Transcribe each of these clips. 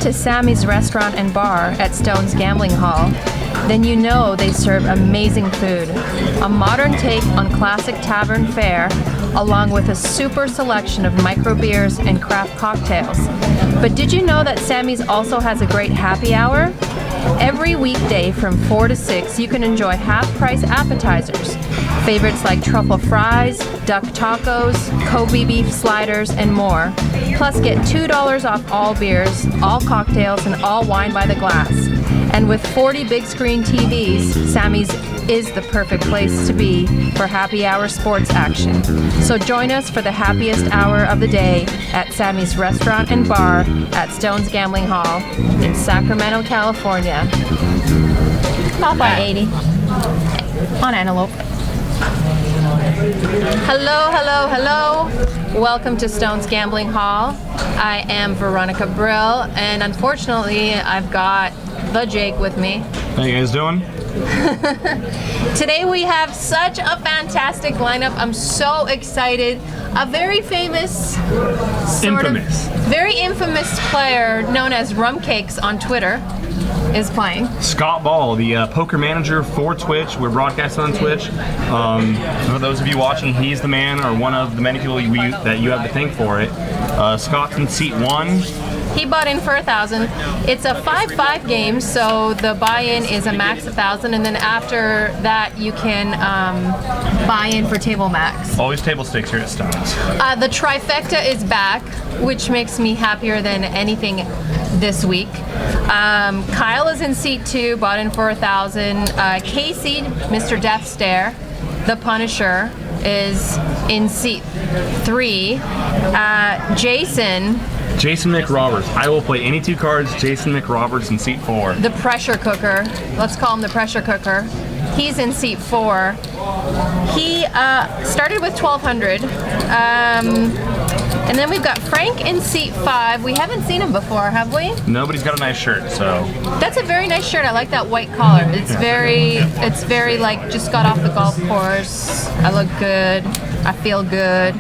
to Sammy's Restaurant and Bar at Stone's Gambling Hall, then you know they serve amazing food. A modern take on classic tavern fare, along with a super selection of micro beers and craft cocktails. But did you know that Sammy's also has a great happy hour? Every weekday from 4 to 6, you can enjoy half-price appetizers, favorites like truffle fries, duck tacos, Kobe beef sliders, and more. Plus, get $2 off all beers, all cocktails, and all wine by the glass. And with 40 big screen TVs, Sammy's is the perfect place to be for happy hour sports action. So join us for the happiest hour of the day at Sammy's Restaurant and Bar at Stone's Gambling Hall in Sacramento, California. About by 80 on Antelope. Hello, hello, hello. Welcome to Stone's Gambling Hall. I am Veronica Brill, and unfortunately, I've got the Jake with me. How you guys doing? Today we have such a fantastic lineup. I'm so excited. A very famous, very infamous player known as Rum Cakes on Twitter is playing. Scott Ball, the poker manager for Twitch. We're broadcasting on Twitch. For those of you watching, he's the man, or one of the many people that you have to thank for it. Scott's in seat 1. He bought in for 1,000. It's a 5-5 game, so the buy-in is a max 1,000, and then after that you can buy in for table max. Always table stakes here at Stone's. The trifecta is back, which makes me happier than anything this week. Kyle is in seat 2, bought in for 1,000. Casey, Mr. Death Stare, the Punisher, is in seat 3. Jason McRoberts. I will play any 2 cards. Jason McRoberts in seat 4. The pressure cooker. Let's call him the pressure cooker. He's in seat 4. He started with 1,200. And then we've got Frank in seat 5. We haven't seen him before, have we? No, but he's got a nice shirt, so. That's a very nice shirt. I like that white collar. It's very like just got off the golf course. I look good. I feel good.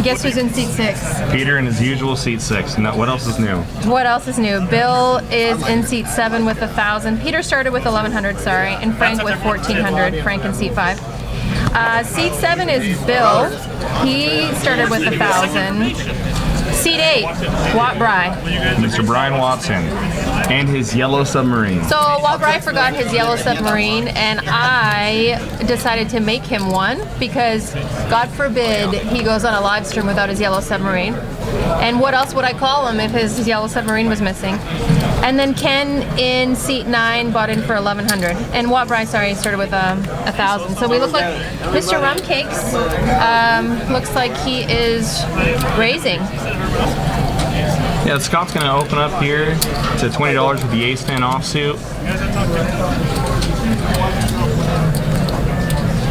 Guess who's in seat 6? Peter in his usual seat 6. Now, what else is new? What else is new? Bill is in seat 7 with 1,000. Peter started with 1,100, sorry, and Frank with 1,400. Frank in seat 5. Seat 7 is Bill. He started with 1,000. Seat 8, Watt Bry. Mr. Brian Watson and his yellow submarine. So Watt Bry forgot his yellow submarine, and I decided to make him one because, God forbid, he goes on a live stream without his yellow submarine. And what else would I call him if his yellow submarine was missing? And then Ken in seat 9 bought in for 1,100. And Watt Bry, sorry, started with 1,000. So we look like Mr. Rum Cakes looks like he is raising. Yeah, Scott's going to open up here to $20 with the Ace-10 offsuit.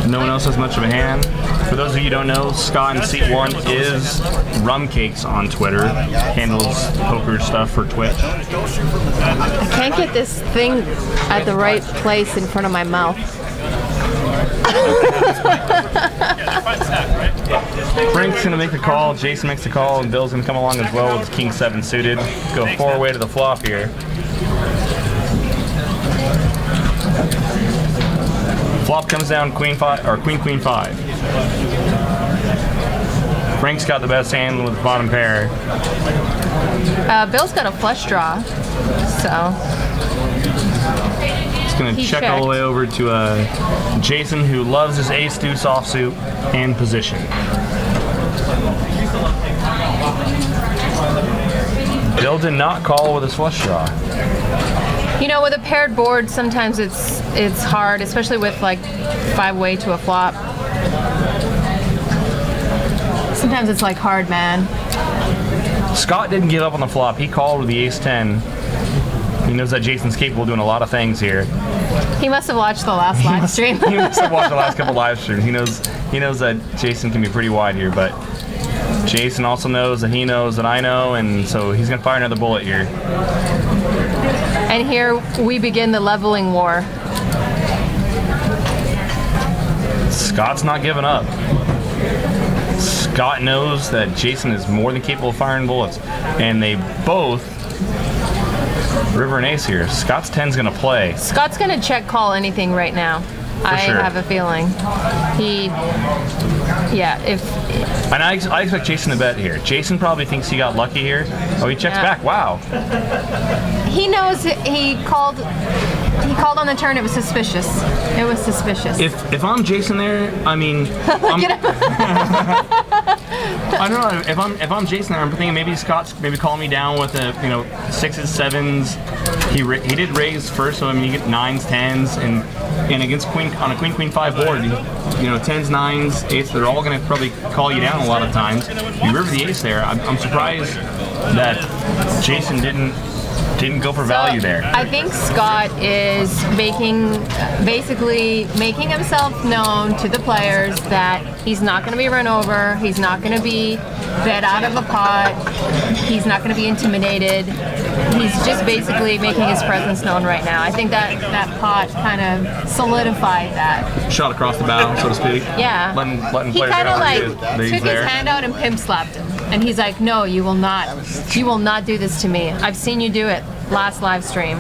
No one else has much of a hand. For those of you who don't know, Scott in seat 1 is Rum Cakes on Twitter. Handles poker stuff for Twitch. I can't get this thing at the right place in front of my mouth. Frank's gonna make the call, Jason makes the call, and Bill's gonna come along as well with King 7 suited. Go 4-way to the flop here. Flop comes down Queen 5 or Queen 5. Frank's got the best hand with the bottom pair. Bill's got a flush draw, so. He's gonna check all the way over to Jason, who loves his ace-deuce offsuit and position. Bill did not call with his flush draw. You know, with a paired board, sometimes it's hard, especially with like 5-way to a flop. Sometimes it's like hard, man. Scott didn't give up on the flop. He called with the ace-10. He knows that Jason's capable of doing a lot of things here. He must have watched the last live stream. He must have watched the last couple live streams. He knows that Jason can be pretty wide here, but Jason also knows that he knows that I know, and so he's gonna fire another bullet here. And here we begin the leveling war. Scott's not giving up. Scott knows that Jason is more than capable of firing bullets, and they both River and ace here. Scott's 10's gonna play. Scott's gonna check call anything right now. I sure. have a feeling. And I expect Jason to bet here. Jason probably thinks he got lucky here. Oh, he checks back. Wow. He knows he called on the turn. It was suspicious. It was suspicious. If I'm Jason there, I mean, I don't know. If I'm Jason there, I'm thinking maybe Scott's calling me down with a 6s, 7s. He did raise first, so I mean you get 9s, 10s, and against queen on a queen 5 board, 10s, 9s, 8s. They're all going to probably call you down a lot of times. You river the ace there. I'm surprised that Jason didn't go for value there. I think Scott is basically making himself known to the players that he's not going to be run over, he's not going to be bet out of a pot, he's not going to be intimidated. He's just basically making his presence known right now. I think that pot kind of solidified that. Shot across the bow, so to speak. Yeah. Letting He players kind of know like that he's took there. his hand out and pimp slapped him. And he's like, no, you will not do this to me. I've seen you do it last live stream.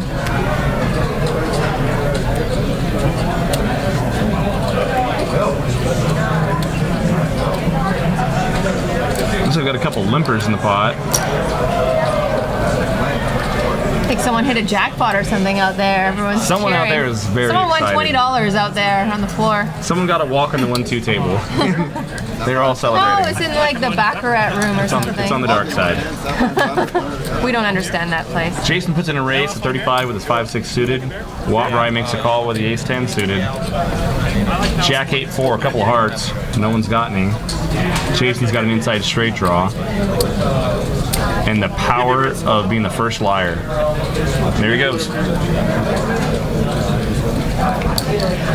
Looks like we've got a couple limpers in the pot. I think someone hit a jackpot or something out there. Everyone's Someone out cheering. there is very Someone excited. won $20 out there on the floor. Someone got a walk on the 1-2 table. They're all Oh, celebrating. it's in like the Baccarat room or something. It's on the dark side. We don't understand that place. Jason puts in a race at 35 with his 5-6 suited. Watt-Rye makes a call with the ace-10 suited. Jack 8-4, a couple of hearts. No one's got any. Jason's got an inside straight draw. And the power of being the first liar. There he goes.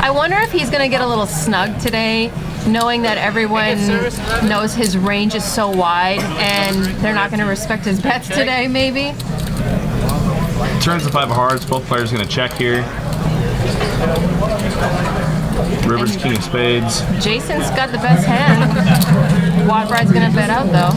I wonder if he's going to get a little snug today, knowing that everyone knows his range is so wide and they're not going to respect his bets today, maybe. Turns the 5 of hearts. Both players going to check here. River's king of spades. Jason's got the best hand. Watt-Rye's going to bet out, though.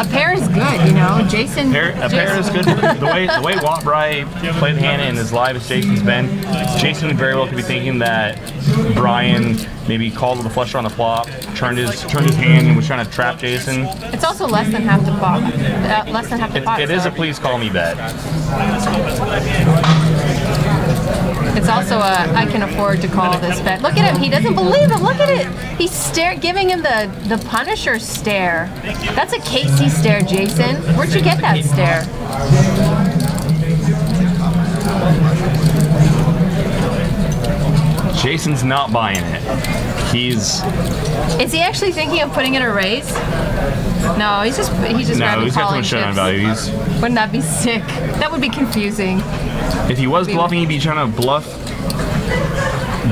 A pair is good, Jason. A pair is good. The way Watt-Rye played the hand and as live as Jason's been, Jason very well could be thinking that Brian maybe called with a flush on the flop, turned his hand and was trying to trap Jason. It's also less than half the pot. It is a please call me bet. It's also I can afford to call this bet. Look at him. He doesn't believe him. Look at it. He's giving him the Punisher stare. That's a Casey stare, Jason. Where'd you get that stare? Jason's not buying it. Is he actually thinking of putting in a raise? No, he's just No, grabbing he's got too calling much showdown chips. value. Wouldn't that be sick? That would be confusing. If he was bluffing, he'd be trying to bluff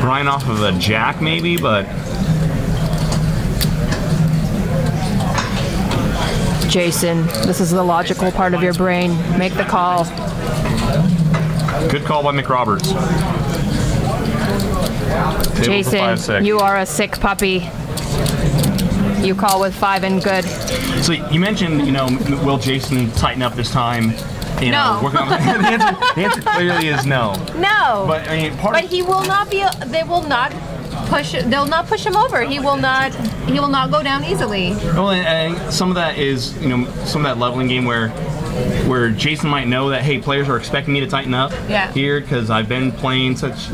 Brian off of a jack maybe, but Jason, this is the logical part of your brain. Make the call. good call by McRoberts. Table Jason, 5-6. you are a sick puppy. You call with 5 and good. So you mentioned, will Jason tighten up this time? No. Working on the answer clearly is no. No. But I mean, But he will not be. They will not push. They'll not push him over. He will not. He will not go down easily. Well, and some of that is, some of that leveling game where Jason might know that, hey, players are expecting me to tighten up here because I've been playing such,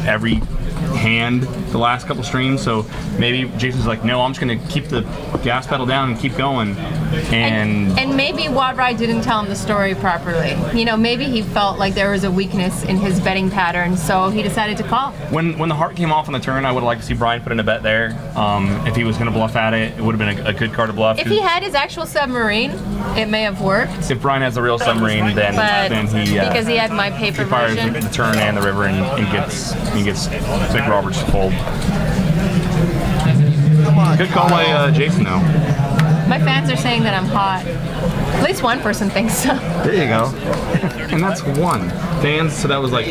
every hand the last couple streams, so maybe Jason's like, no, I'm just going to keep the gas pedal down and keep going. And maybe Watt-Rye didn't tell him the story properly. Maybe he felt like there was a weakness in his betting pattern, so he decided to call. When the heart came off on the turn, I would have liked to see Brian put in a bet there. If he was going to bluff at it, it would have been a good card to bluff. If he had his actual submarine, it may have worked. If Brian has the real submarine, then he because he had my paper he fires version. the turn and the river and gets McRoberts to fold. Good call by Jason though. My fans are saying that I'm hot. At least one person thinks so. There you go. And that's one. Fans, so that was like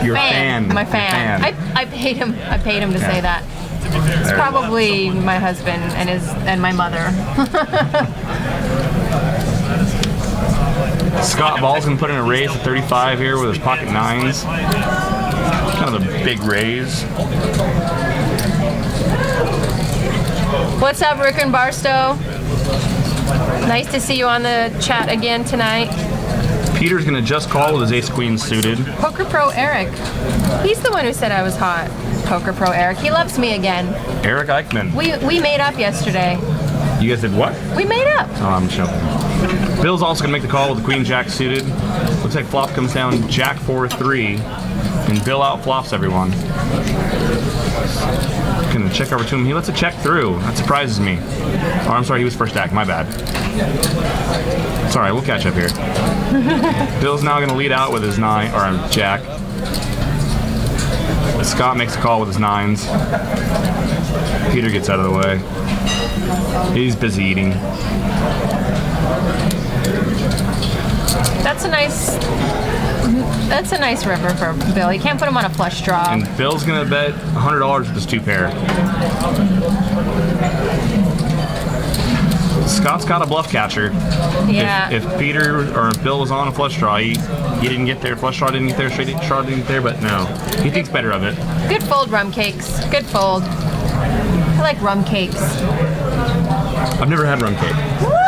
your fan. My fan. Your fan. I paid him. I paid him to say that. It's probably my husband and my mother. Scott Ball's gonna put in a raise at 35 here with his pocket nines. Kind of a big raise. What's up, Rick and Barstow? Nice to see you on the chat again tonight. Peter's gonna just call with his ace queen suited. Poker Pro Eric. He's the one who said I was hot. Poker Pro Eric. He loves me again. Eric Eichmann. We made up yesterday. You guys did what? We made up. Oh, I'm joking. Bill's also gonna make the call with the queen jack suited. Looks like flop comes down jack 4-3, and Bill out flops everyone. Gonna check over to him. He lets it check through. That surprises me. Oh, I'm sorry, he was first stack. My bad. It's all right. We'll catch up here. Bill's now gonna lead out with his jack. Scott makes a call with his nines. Peter gets out of the way. He's busy eating. That's a nice river for Bill. You can't put him on a flush draw. And Bill's gonna bet $100 with his two pair. Scott's got a bluff catcher. Yeah. If Peter or if Bill was on a flush draw, he didn't get there. Flush draw didn't get there. Straight draw didn't get there. But no, he thinks better of it. Good fold, rum cakes. Good fold. I like rum cakes. I've never had rum cake. What?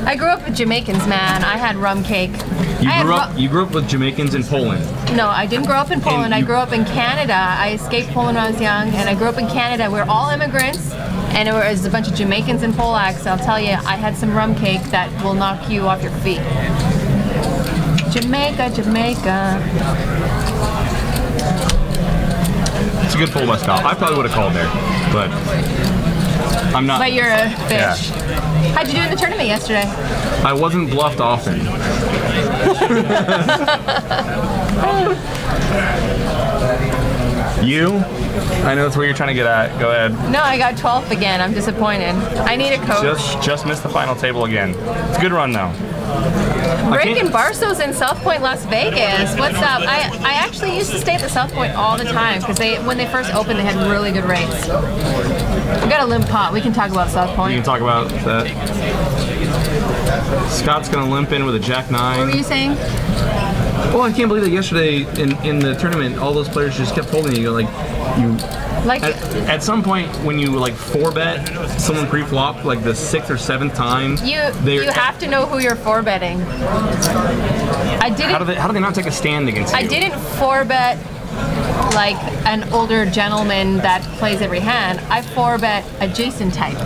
I grew up with Jamaicans, man. I had rum cake. You grew up with Jamaicans in Poland. No, I didn't grow up in Poland. I grew up in Canada. I escaped Poland when I was young, and I grew up in Canada. We're all immigrants, and there was a bunch of Jamaicans and Polacks. I'll tell you, I had some rum cake that will knock you off your feet. Jamaica, Jamaica. It's a good fold by Scott. I probably would have called there, but I'm not. But you're a fish. Yeah. How'd you do in the tournament yesterday? I wasn't bluffed often. You? I know that's where you're trying to get at. Go ahead. No, I got 12th again. I'm disappointed. I need a coach. Just missed the final table again. It's a good run though. Rick and Barstow's in South Point, Las Vegas. What's up? I actually used to stay at the South Point all the time because when they first opened, they had really good rates. We got a limp pot. We can talk about South Point. You can talk about that. Scott's gonna limp in with a jack nine. What were you saying? Well, I can't believe that yesterday in the tournament, all those players just kept folding. At some point when you like 4-bet someone pre-flop like the 6th or 7th time, you have to know who you're 4-betting. I didn't. How do they not take a stand against you? I didn't 4-bet like an older gentleman that plays every hand. I 4-bet a Jason type.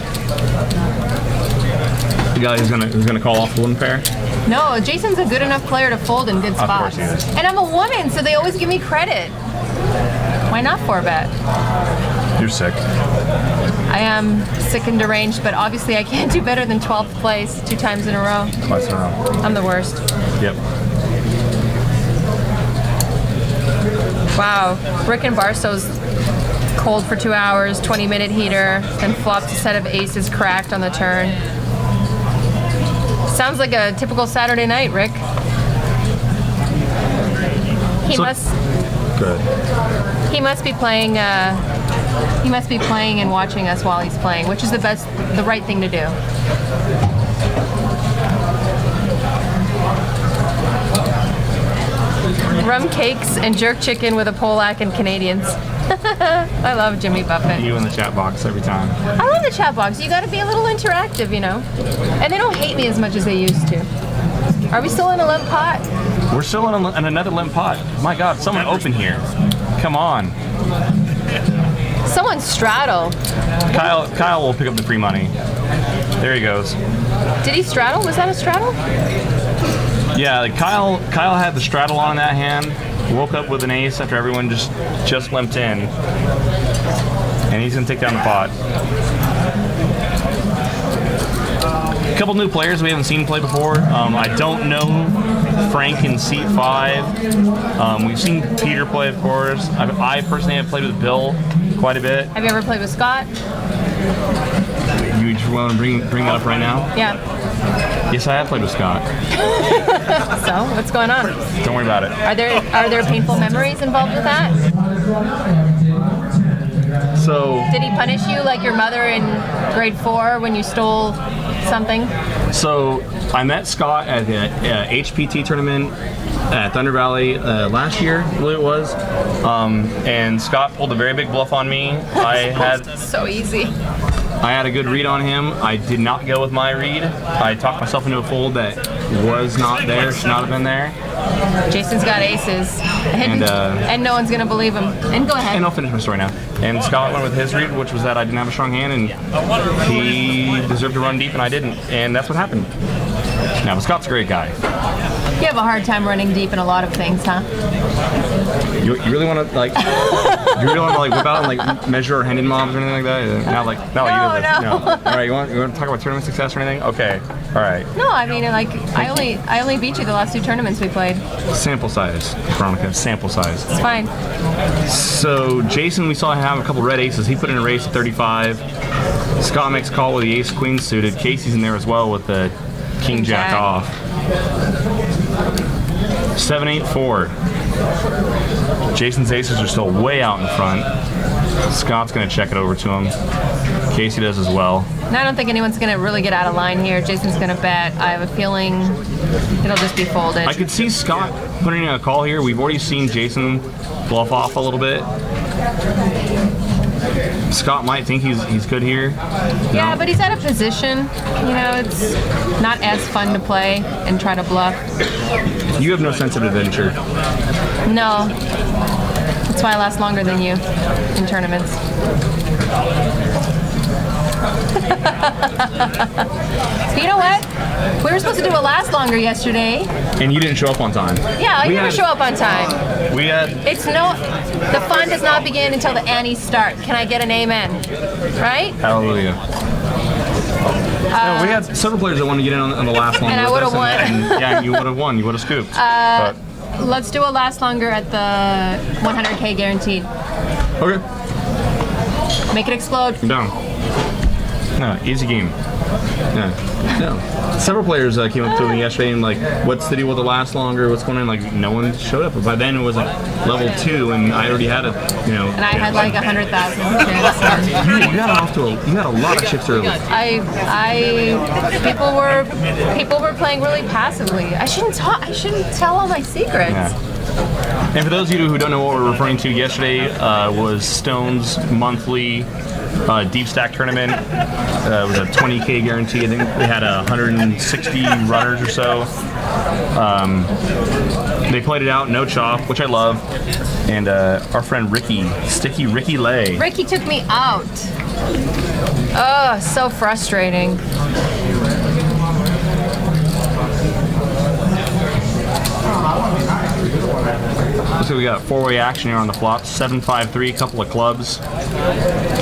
The guy who's gonna call off one pair. No, Jason's a good enough player to fold in good spots. Of course he is. And I'm a woman, so they always give me credit. Why not 4-bet? You're sick. I am sick and deranged, but obviously I can't do better than 12th place 2 times in a row. Twice in a row. I'm the worst. Yep. Wow. Rick and Barstow's cold for 2 hours, 20-minute heater, then flopped a set of aces cracked on the turn. Sounds like a typical Saturday night, Rick. He must be playing. He must be playing and watching us while he's playing, which is the right thing to do. Rum cakes and jerk chicken with a Polak and Canadians. I love Jimmy Buffett. You in the chat box every time. I love the chat box. You got to be a little interactive, you know. And they don't hate me as much as they used to. Are we still in a limp pot? We're still in another limp pot. My God, someone open here. Come on. Someone straddle. Kyle will pick up the free money. There he goes. Did he straddle? Was that a straddle? Yeah, like Kyle had the straddle on that hand. Woke up with an ace after everyone just limped in, and he's gonna take down the pot. A couple new players we haven't seen play before. I don't know Frank in seat 5. We've seen Peter play, of course. I personally have played with Bill quite a bit. Have you ever played with Scott? You just want to bring that up right now? Yeah. Yes, I have played with Scott. So, what's going on? Don't worry about it. Are there painful memories involved with that? So Did he punish you like your mother in grade 4 when you stole something? So I met Scott at the HPT tournament at Thunder Valley last year, I believe it was. And Scott pulled a very big bluff on me. So easy. I had a good read on him. I did not go with my read. I talked myself into a fold that was not there, should not have been there. Jason's got aces. And no one's going to believe him. And go ahead. And I'll finish my story now. And Scott went with his read, which was that I didn't have a strong hand, and he deserved to run deep, and I didn't. And that's what happened. Now, but Scott's a great guy. You have a hard time running deep in a lot of things, huh? You really want to like? You really want to like whip out and like measure our hand-in mobs or anything like that? Not like No. All right, you want to talk about tournament success or anything? Okay, all right. No, I mean, like, I only beat you the last 2 tournaments we played. Sample size, Veronica. Sample size. It's fine. So Jason, we saw him have a couple red aces. He put in a race at 35. Scott makes a call with the ace queen suited. Casey's in there as well with the king jack off. 7-8-4. Jason's aces are still way out in front. Scott's going to check it over to him. Casey does as well. And I don't think anyone's going to really get out of line here. Jason's going to bet. I have a feeling it'll just be folded. I could see Scott putting in a call here. We've already seen Jason bluff off a little bit. Scott might think he's good here. Yeah, but he's out of position. You know, it's not as fun to play and try to bluff. You have no sense of adventure. No. That's why I last longer than you in tournaments. You know what? We were supposed to do a last longer yesterday. And you didn't show up on time. Yeah, you never show up on time. The fun does not begin until the annies start. Can I get an amen? Right? Hallelujah. We had several players that wanted to get in on the last one. And I would have won. Yeah, you would have won. You would have scooped. Let's do a last longer at the 100K guaranteed. Okay. Make it explode. I'm down. No, easy game. Yeah. No. Several players came up to me yesterday and like, what's the deal with the last longer? What's going on? Like, no one showed up. But by then it was like level 2, and I already had a, And I had like 100,000 chips. You got a lot of chips early. People were playing really passively. I shouldn't tell all my secrets. Yeah. And for those of you who don't know what we're referring to, yesterday was Stone's monthly deep stack tournament. It was a 20K guarantee. I think they had 160 runners or so. They played it out, no chop, which I love. And our friend Sticky Ricky Lay. Ricky took me out. Oh, so frustrating. So we got 4-way action here on the flop. 7-5-3, couple of clubs.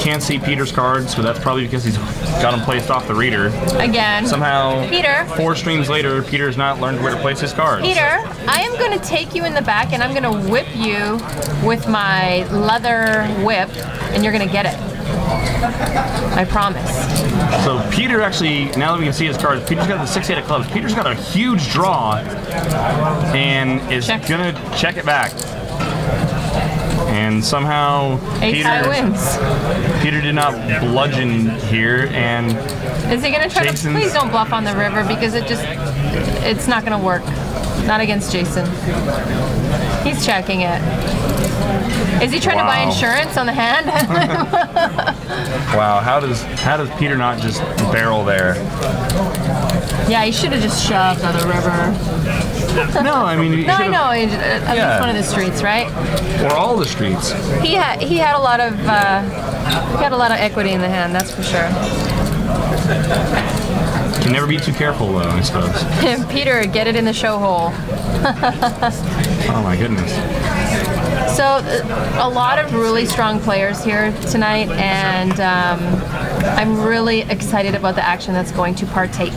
Can't see Peter's cards, but that's probably because he's got them placed off the reader. Again. Somehow, Peter. 4 streams later, Peter's not learned where to place his cards. Peter, I am going to take you in the back and I'm going to whip you with my leather whip, and you're going to get it. I promise. So Peter actually, now that we can see his cards, Peter's got the 6-8 of clubs. Peter's got a huge draw and is going to check it back. And somehow Peter did not bludgeon here, and is he going to try to, please don't bluff on the river, because it's not going to work. Not against Jason. He's checking it. Is he trying to buy insurance on the hand? Wow, how does Peter not just barrel there? Yeah, he should have just shoved on the river. No, I mean, no, I know. At least one of the streets, right? Or all the streets. He had a lot of equity in the hand, that's for sure. Can never be too careful, though, I suppose. Peter, get it in the show hole. Oh my goodness. So a lot of really strong players here tonight, and I'm really excited about the action that's going to partake.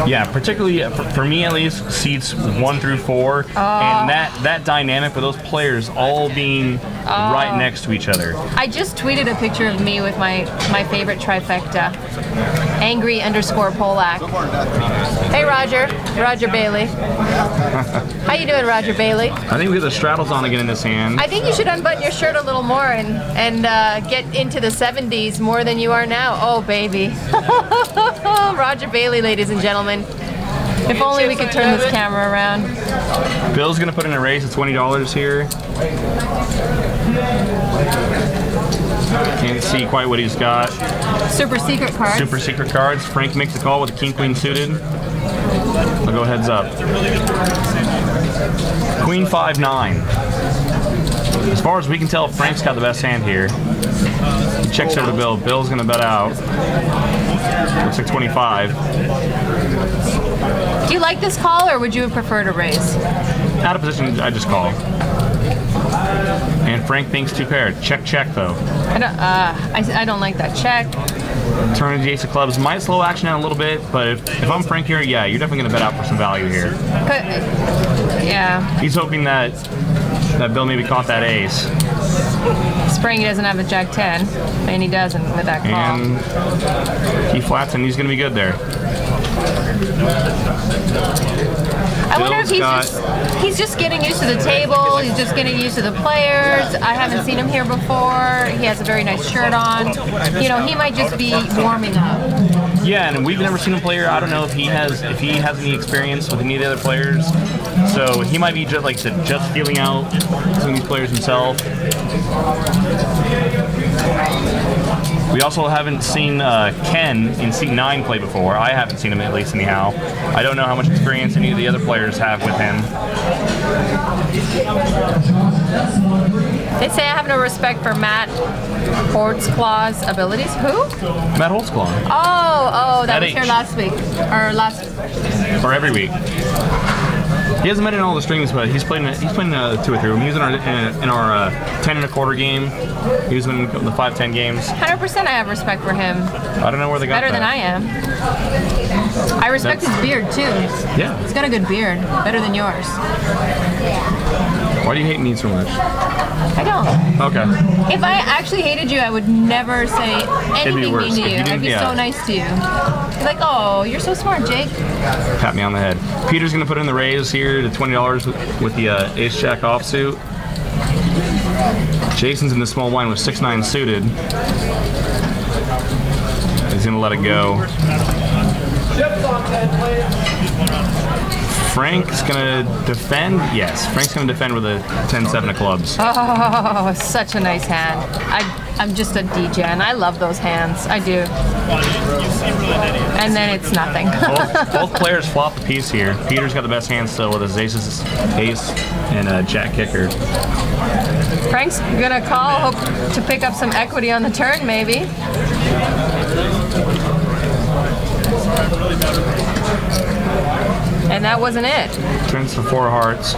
Yeah, particularly for me at least, seats 1 through 4, and that dynamic with those players all being right next to each other. I just tweeted a picture of me with my favorite trifecta. Angry_Polak. Hey Roger Bailey. How you doing, Roger Bailey? I think we get the straddles on again in this hand. I think you should unbutton your shirt a little more and get into the 70s more than you are now. Oh, baby. Roger Bailey, ladies and gentlemen. If only we could turn this camera around. Bill's gonna put in a raise of $20 here. Can't see quite what he's got. Super secret cards. Super secret cards. Frank makes a call with the King Queen suited. I'll go heads up. Queen 5-9. As far as we can tell, Frank's got the best hand here. He checks over to Bill. Bill's gonna bet out. Looks like 25. Do you like this call, or would you prefer to raise? Out of position, I just call. And Frank thinks 2 pair. Check though. I don't like that check. Turn to the ace of clubs. Might slow action down a little bit, but if I'm Frank here, yeah, you're definitely gonna bet out for some value here. Yeah. He's hoping that Bill maybe caught that ace. Spring, he doesn't have a jack 10, and he doesn't with that call. And he flats, and he's gonna be good there. I wonder if he's just getting used to the table, he's just getting used to the players. I haven't seen him here before. He has a very nice shirt on. You know, he might just be warming up. Yeah, and we've never seen him play here. I don't know if he has any experience with any of the other players. So he might be just like I said, just feeling out some of these players himself. We also haven't seen Ken in seat 9 play before. I haven't seen him, at least anyhow. I don't know how much experience any of the other players have with him. They say I have no respect for Matt Holtzclaw's abilities. Who? Matt Holtzclaw. Oh, that was H. here last week. Or every week. He hasn't been in all the streams, but he's playing 2 or 3 of them. He was in our 10 1/4 game. He was in the 5-10 games. 100% I have respect for him. I don't know where they got Better that. than I am. I respect his beard too. Yeah. He's got a good beard. Better than yours. Why do you hate me so much? I don't. Okay. If I actually hated you, I would never say anything worse. mean to If you. you didn't- I'd be yeah. so nice to you. Be like, oh, you're so smart, Jake. Pat me on the head. Peter's gonna put in the raise here to $20 with the ace jack offsuit. Jason's in the small blind with 6-9 suited. He's gonna let it go. Frank's gonna defend. Yes, Frank's gonna defend with a 10-7 of clubs. Oh, such a nice hand. I'm just a degen. I love those hands. I do. And then it's nothing. Both players flop the piece here. Peter's got the best hand still with his ace and jack kicker. Frank's gonna call, hope to pick up some equity on the turn, maybe. And that wasn't it. Turns for 4 hearts.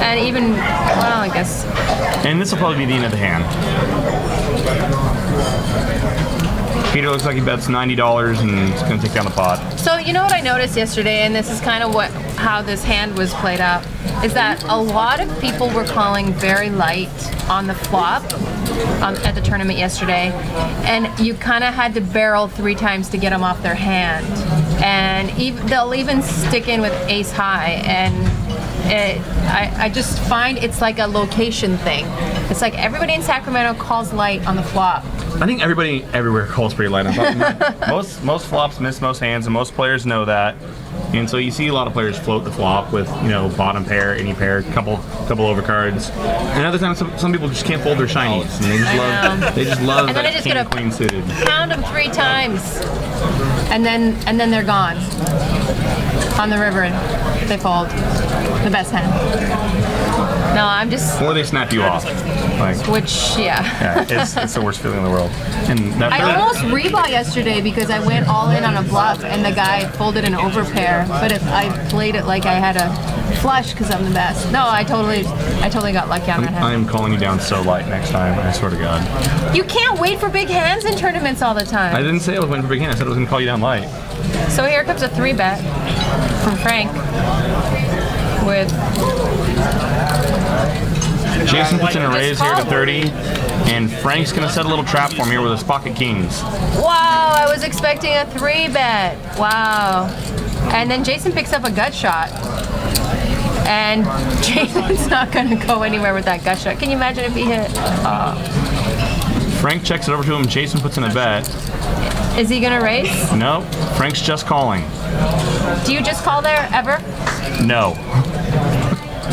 And even, well, I guess. And this will probably be the end of the hand. Peter looks like he bets $90 and he's going to take down the pot. So you know what I noticed yesterday, and this is kind of how this hand was played out, is that a lot of people were calling very light on the flop at the tournament yesterday, and you kind of had to barrel 3 times to get them off their hand. And they'll even stick in with ace high, and I just find it's like a location thing. It's like everybody in Sacramento calls light on the flop. I think everybody everywhere calls pretty light on flop. most flops miss most hands, and most players know that. And so you see a lot of players float the flop with, bottom pair, any pair, couple overcards. And other times, some people just can't fold their shinies, and they just love And then that I just king get a queen suited. pound them 3 times, and then they're gone on the river. They fold. The best hand. No, I'm just. Or they snap you off. Which, Yeah, it's the worst feeling in the world. And that I almost rebought yesterday because I went all in on a bluff and the guy folded an overpair. But if I played it like I had a flush because I'm the best. No, I totally got lucky on that hand. I'm calling you down so light next time. I swear to God. You can't wait for big hands in tournaments all the time. I didn't say I was waiting for big hand. I said I was going to call you down light. So here comes a 3-bet from Frank with Jason puts in a raise here to call. 30, and Frank's going to set a little trap for me here with his pocket kings. Wow, I was expecting a 3-bet. Wow. And then Jason picks up a gut shot. And Jason's not going to go anywhere with that gut shot. Can you imagine if he hit? Frank checks it over to him. Jason puts in a bet. Is he going to raise? No, Frank's just calling. Do you just call there ever? No.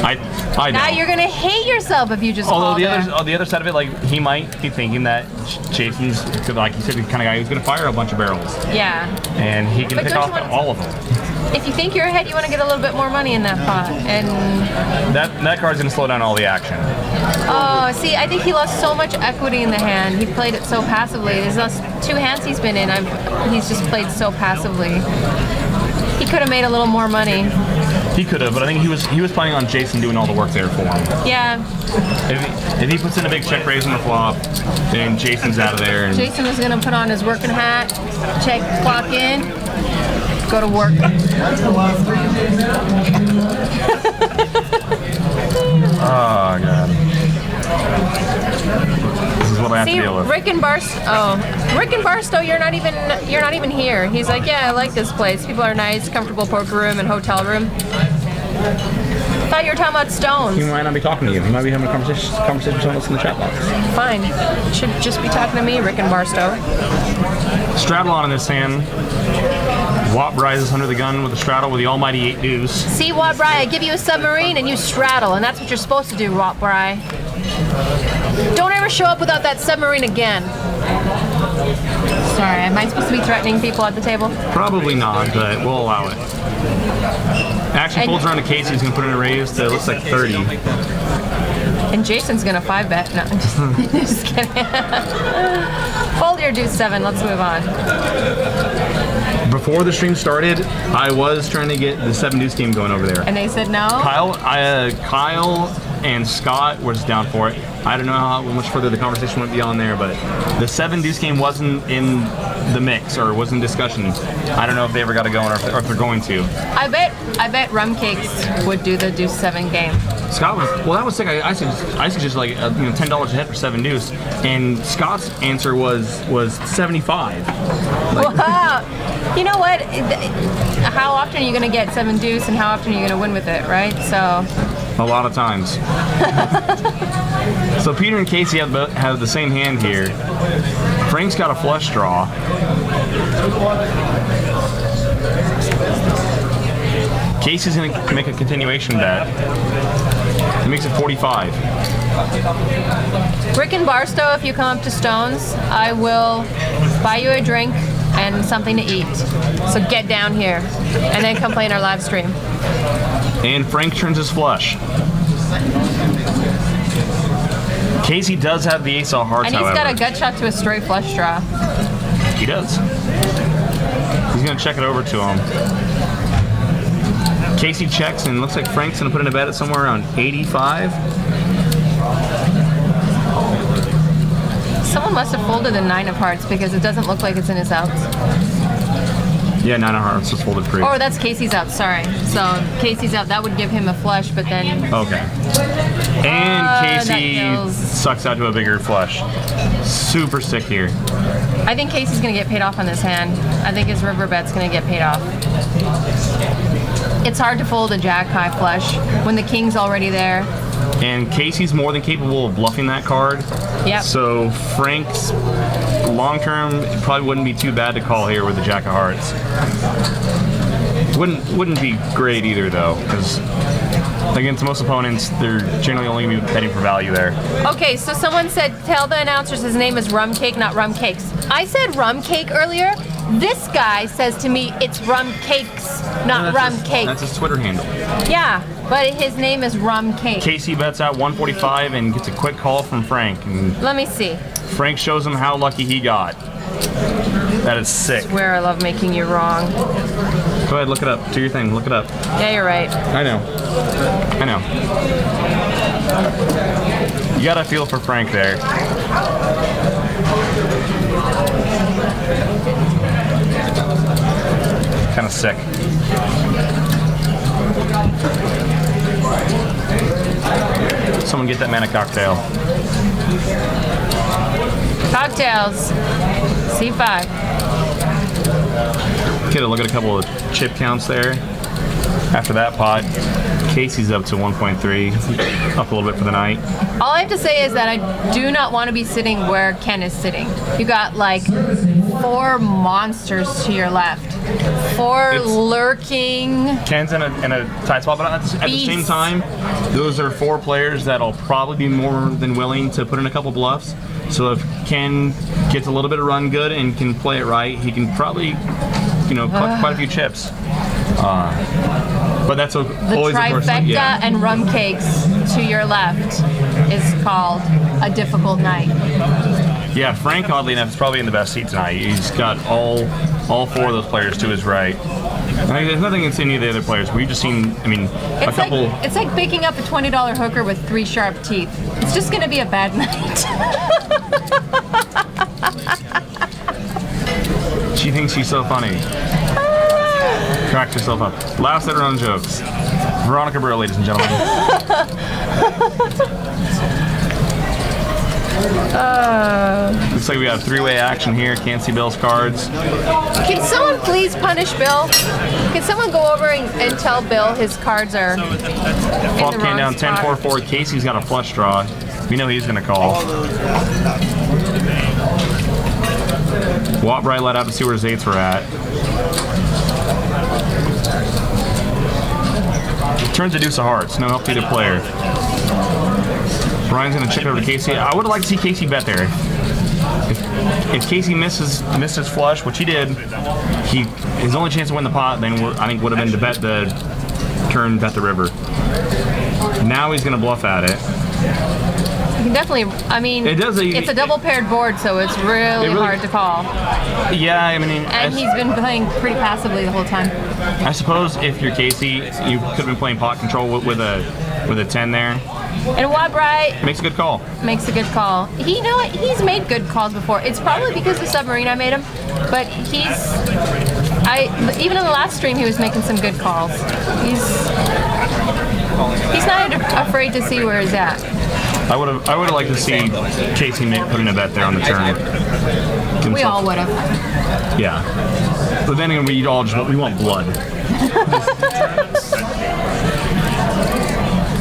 I Now don't. you're going to hate yourself if you just Although call the there. other, on the other side of it, like he might be thinking that Jason's, like he said, the kind of guy who's going to fire a bunch of barrels, Yeah. and he can But pick don't off you wanna- all of them. If you think you're ahead, you want to get a little bit more money in that pot. And That card's going to slow down all the action. oh, see, I think he lost so much equity in the hand. He played it so passively. His last 2 hands he's been in, he's just played so passively. He could have made a little more money. He could have, but I think he was planning on Jason doing all the work there for him. Yeah, If he puts in a big check raise on the flop, then Jason's out of there. And Jason was gonna put on his working hat, check, clock in, go to work. oh god, this is what I have See, to deal with. Rick and Barstow, you're not even here. He's like, yeah, I like this place. People are nice, comfortable poker room and hotel room. Thought you were talking about stones. He might not be talking to you. He might be having a conversation with someone else in the chat box. Fine. Should just be talking to me, Rick and Barstow. Straddle on in this hand. Wop rises under the gun with a straddle with the almighty 8 deuce. See, Watbry, I give you a submarine and you straddle, and that's what you're supposed to do, Watbry. Don't ever show up without that submarine again. Sorry, am I supposed to be threatening people at the table? Probably not, but we'll allow it. Action And- folds around to Casey. He's going to put in a raise to, looks like 30. And Jason's gonna 5-bet. No, I'm just kidding. Fold your deuce 7. Let's move on. Before the stream started, I was trying to get the 7 deuce game going over there. And they said no. Kyle and Scott were just down for it. I don't know how much further the conversation went beyond there, but the 7 deuce game wasn't in the mix or was in discussion. I don't know if they ever got it going or if they're going to. I bet Rum Cakes would do the deuce 7 game. Scott was, well, that was sick. I suggested like $10 a head for 7 deuce, and Scott's answer was 75. Like, Wow. You know what? How often are you going to get 7 deuce and how often are you going to win with it, right? So, a lot of times. So Peter and Casey have the same hand here. Frank's got a flush draw. Casey's going to make a continuation bet. He makes it 45. Rick and Barstow, if you come up to Stones, I will buy you a drink and something to eat. So get down here and then come play in our live stream. And Frank turns his flush. Casey does have the ace of hearts, And he's however. got a gut shot to a straight flush draw. He does. He's going to check it over to him. Casey checks, and looks like Frank's going to put in a bet at somewhere around 85. Someone must have folded a 9 of hearts because it doesn't look like it's in his outs. Yeah, 9 of hearts was folded free. Or that's Casey's out, sorry. So Casey's out, that would give him a flush, but then Okay. And that Casey kills. sucks out to a bigger flush. Super sick here. I think Casey's gonna get paid off on this hand. I think his river bet's gonna get paid off. It's hard to fold a jack high flush when the king's already there. And Casey's more than capable of bluffing that card. Yep. So Frank's long term, it probably wouldn't be too bad to call here with the jack of hearts. Wouldn't be great either though, because against most opponents, they're generally only going to be betting for value there. Okay, so someone said, tell the announcers his name is Rum Cake, not Rum Cakes. I said Rum Cake earlier. This guy says to me, it's Rum Cakes, not Rum Cake. That's his Twitter handle. Yeah, but his name is Rum Cake. Casey bets out 145 and gets a quick call from Frank. And Let me see. Frank shows him how lucky he got. That is sick. Where I love making you wrong. Go ahead, look it up. Do your thing. Look it up. Yeah, you're right. I know. You got to feel for Frank there. Kind of sick. Someone get that man a cocktail. Cocktails. C5. Get a look at a couple of chip counts there. After that pot, Casey's up to 1.3, up a little bit for the night. All I have to say is that I do not want to be sitting where Ken is sitting. You got like 4 monsters to your left. 4 lurking. Ken's in a tight spot, but at the same time, those are 4 players that'll probably be more than willing to put in a couple bluffs. So if Ken gets a little bit of run good and can play it right, he can probably, collect quite a few chips. But that's always The trifecta and rum cakes to your left is called a difficult night. Yeah, Frank, oddly enough, is probably in the best seat tonight. He's got all 4 of those players to his right. There's nothing against any of the other players. We've just seen, a couple. It's like picking up a $20 hooker with 3 sharp teeth. It's just going to be a bad night. She thinks she's so funny. Cracked herself up. Laughs at her own jokes. Veronica Burrow, ladies and gentlemen. Looks like we got 3-way action here. Can't see Bill's cards. Can someone please punish Bill? Can someone go over and tell Bill his cards are in Flop the came wrong down spot? 10-4-4. Casey's got a flush draw. We know he's going to call. Watt Bright let out to see where his 8s were at. Turns a deuce of hearts. No help to either player. Brian's going to check over to Casey. I would like to see Casey bet there. If Casey missed his flush, which he did, his only chance to win the pot then I think would have been to bet the turn, bet the river. Now he's going to bluff at it. You can definitely, it's a double paired board, so it's really hard to call. Yeah, And he's been playing pretty passively the whole time. I suppose if you're Casey, you could have been playing pot control with a 10 there. And Watt Bright makes a good call. Makes a good call. You know what? He's made good calls before. It's probably because the submarine I made him, but even in the last stream he was making some good calls. He's not afraid to see where he's at. I would have liked to see Casey put in a bet there on the turn. We all would have. Yeah. But then again, we want blood.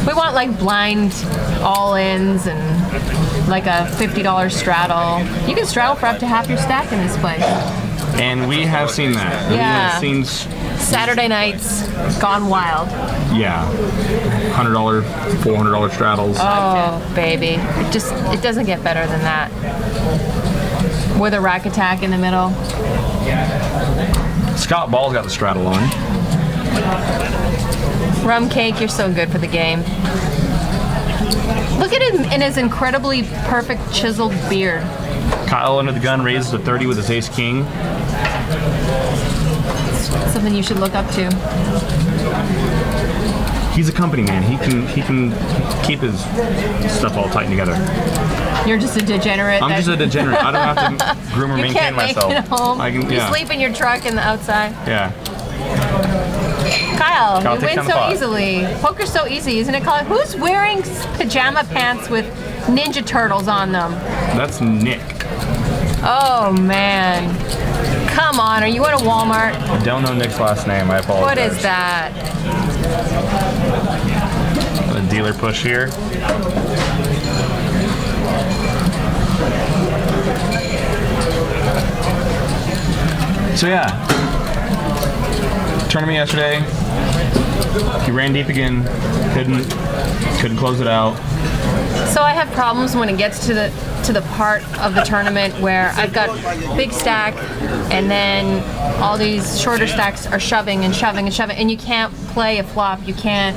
We want like blind all-ins and like a $50 straddle. You can straddle for up to half your stack in this place. And we have seen that. Yeah. We have seen Saturday nights gone wild. Yeah. $100, $400 straddles. Oh, baby. It doesn't get better than that. With a rack attack in the middle. Scott Ball's got the straddle on. Rum Cake, you're so good for the game. Look at him in his incredibly perfect chiseled beard. Kyle under the gun raises to 30 with his ace king. Something you should look up to. He's a company man. He can keep his stuff all tight together. You're just a degenerate. I'm just a degenerate. I don't have to groom or maintain myself. You can't make it home. You sleep in your truck in the outside. Yeah. Kyle, you win so easily. Poker's so easy, isn't it, Kyle? Who's wearing pajama pants with Ninja Turtles on them? That's Nick. Oh, man. Come on, are you at a Walmart? I don't know Nick's last name. I apologize. What is that? A dealer push here. So yeah, tournament yesterday. He ran deep again. Couldn't close it out. So I have problems when it gets to the part of the tournament where I've got big stack and then all these shorter stacks are shoving and shoving and shoving, and you can't play a flop. You can't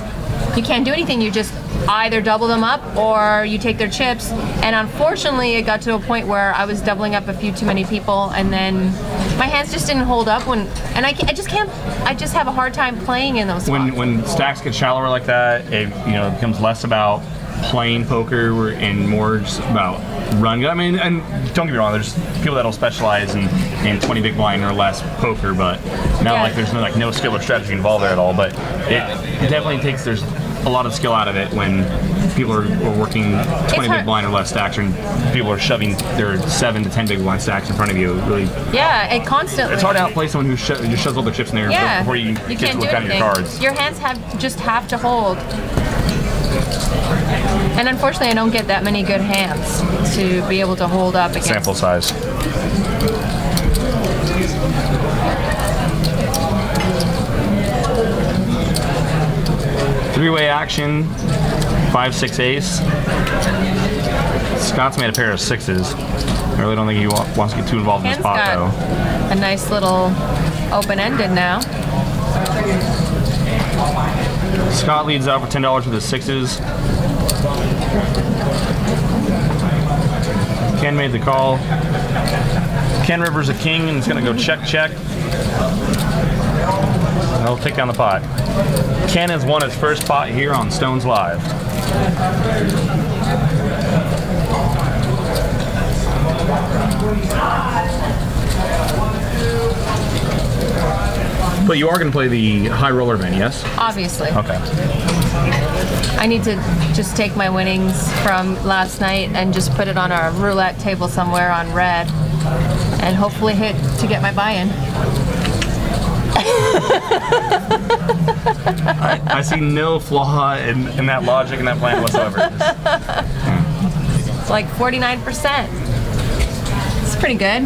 do anything. You just either double them up or you take their chips. And unfortunately, it got to a point where I was doubling up a few too many people, and then my hands just didn't hold up and I just can't. I just have a hard time playing in those spots. When stacks get shallower like that, it becomes less about playing poker and more just about run. I mean, and don't get me wrong, there's people that'll specialize in 20 big blind or less poker, but not like there's no skill or strategy involved there at all. But it definitely takes there's a lot of skill out of it when people are working 20 big blind or less stacks, and people are shoving their 7 to 10 big blind stacks in front of you. Really, it constantly. It's hard to outplay someone who just shoves all their chips in there before you get to look at your cards. Your hands have to hold. And unfortunately, I don't get that many good hands to be able to hold up against. Sample size. Three-way action, 5-6 ace. Scott's made a pair of sixes. I really don't think he wants to get too involved in the spot, though. A nice little open-ended now. Scott leads out for $10 with his sixes. Ken made the call. Ken Rivers a king, and it's going to go check. And he'll take down the pot. Ken has won his first pot here on Stones Live. But you are going to play the high roller event, yes? Obviously. Okay. I need to just take my winnings from last night and just put it on a roulette table somewhere on red and hopefully hit to get my buy-in. I see no flaw in that logic and that plan whatsoever. It's like 49%. It's pretty good.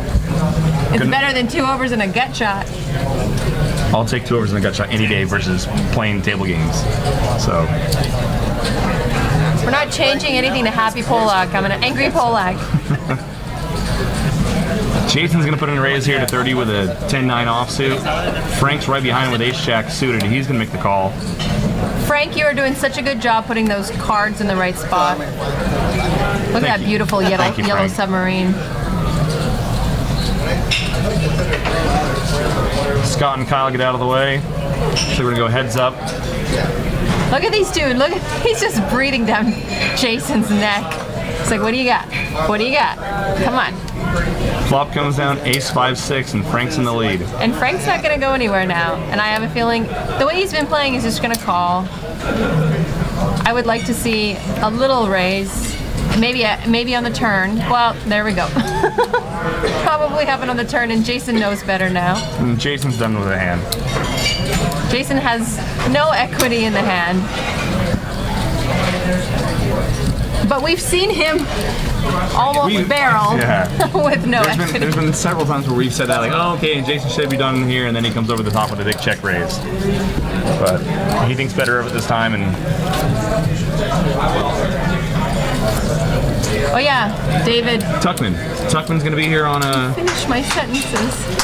It's better than 2 overs and a gut shot. I'll take 2 overs and a gut shot any day versus playing table games. So we're not changing anything to Happy Polak. I'm an angry Polak. Jason's gonna put in a raise here to 30 with a 10-9 offsuit. Frank's right behind with ace-jack suited. He's gonna make the call. Frank, you are doing such a good job putting those cards in the right spot. Look at that beautiful yellow submarine. Scott and Kyle get out of the way. So we're gonna go heads up. Look at these two. Look, he's just breathing down Jason's neck. It's like, what do you got? What do you got? Come on. Flop comes down, ace 5-6, and Frank's in the lead. And Frank's not going to go anywhere now. And I have a feeling the way he's been playing, he's just going to call. I would like to see a little raise, maybe on the turn. Well, there we go. Probably happen on the turn, and Jason knows better now. And Jason's done with the hand. Jason has no equity in the hand. But we've seen him almost barrel with no equity. There's been several times where we've said that, like, oh, okay, Jason should be done here, and then he comes over the top with a big check raise. But he thinks better of it this time, and oh yeah, David Tuckman. Tuckman's gonna be here on a. Finish my sentences.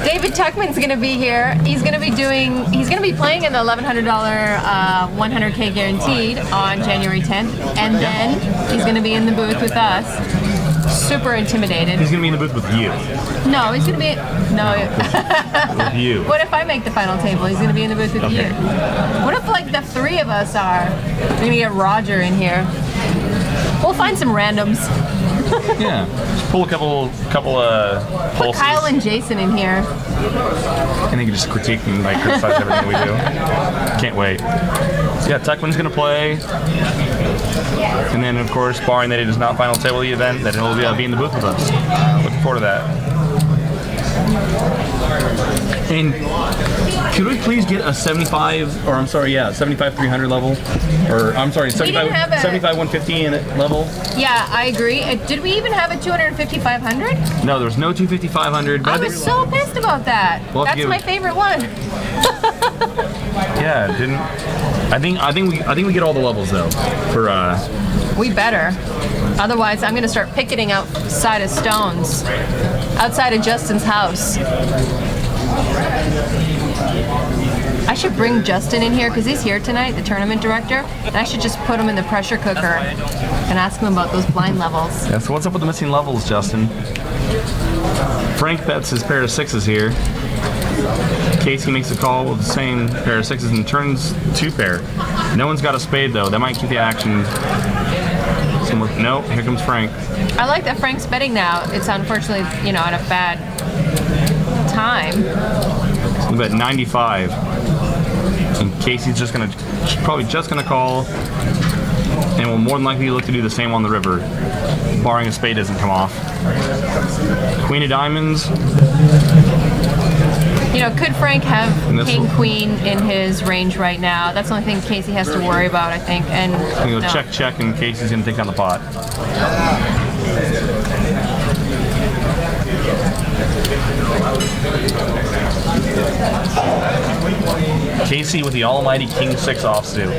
David Tuckman's gonna be here. He's gonna be playing in the $1,100 100K guaranteed on January 10th, and then he's gonna be in the booth with us. Super intimidated. He's gonna be in the booth with you. No, he's gonna be with you. What if I make the final table? He's gonna be in the booth with you. What if like the 3 of us are? We're gonna get Roger in here. We'll find some randoms. Yeah, just pull a couple pulses. Put Kyle and Jason in here. And they can just critique and criticize everything we do. Can't wait. So yeah, Tuckman's gonna play. And then of course, barring that he does not final table the event, that he'll be in the booth with us. Looking forward to that. And could we please get a 75, or I'm sorry, 75 300 level, or I'm sorry, 75 150 in it level? Yeah, I agree. Did we even have a 250 500? No, there was no 250 500. I was so pissed about that. That's my favorite one. Yeah, didn't. I think we get all the levels though. For we better. Otherwise, I'm gonna start picketing outside of Stones, outside of Justin's house. I I should bring Justin in here because he's here tonight, the tournament director, and I should just put him in the pressure cooker and ask him about those blind levels. Yeah, so what's up with the missing levels, Justin? Frank bets his pair of sixes here. Casey makes a call with the same pair of sixes and turns 2 pair. No one's got a spade though. That might keep the action. Nope, here comes Frank. I like that Frank's betting now. It's unfortunately, at a bad time. We bet 95. And Casey's probably just gonna call, and will more than likely look to do the same on the river, barring a spade doesn't come off. Queen of diamonds. Could Frank have king, queen in his range right now? That's the only thing Casey has to worry about, I think. And no. Check, and Casey's gonna take down the pot. Casey with the almighty king 6 offsuit.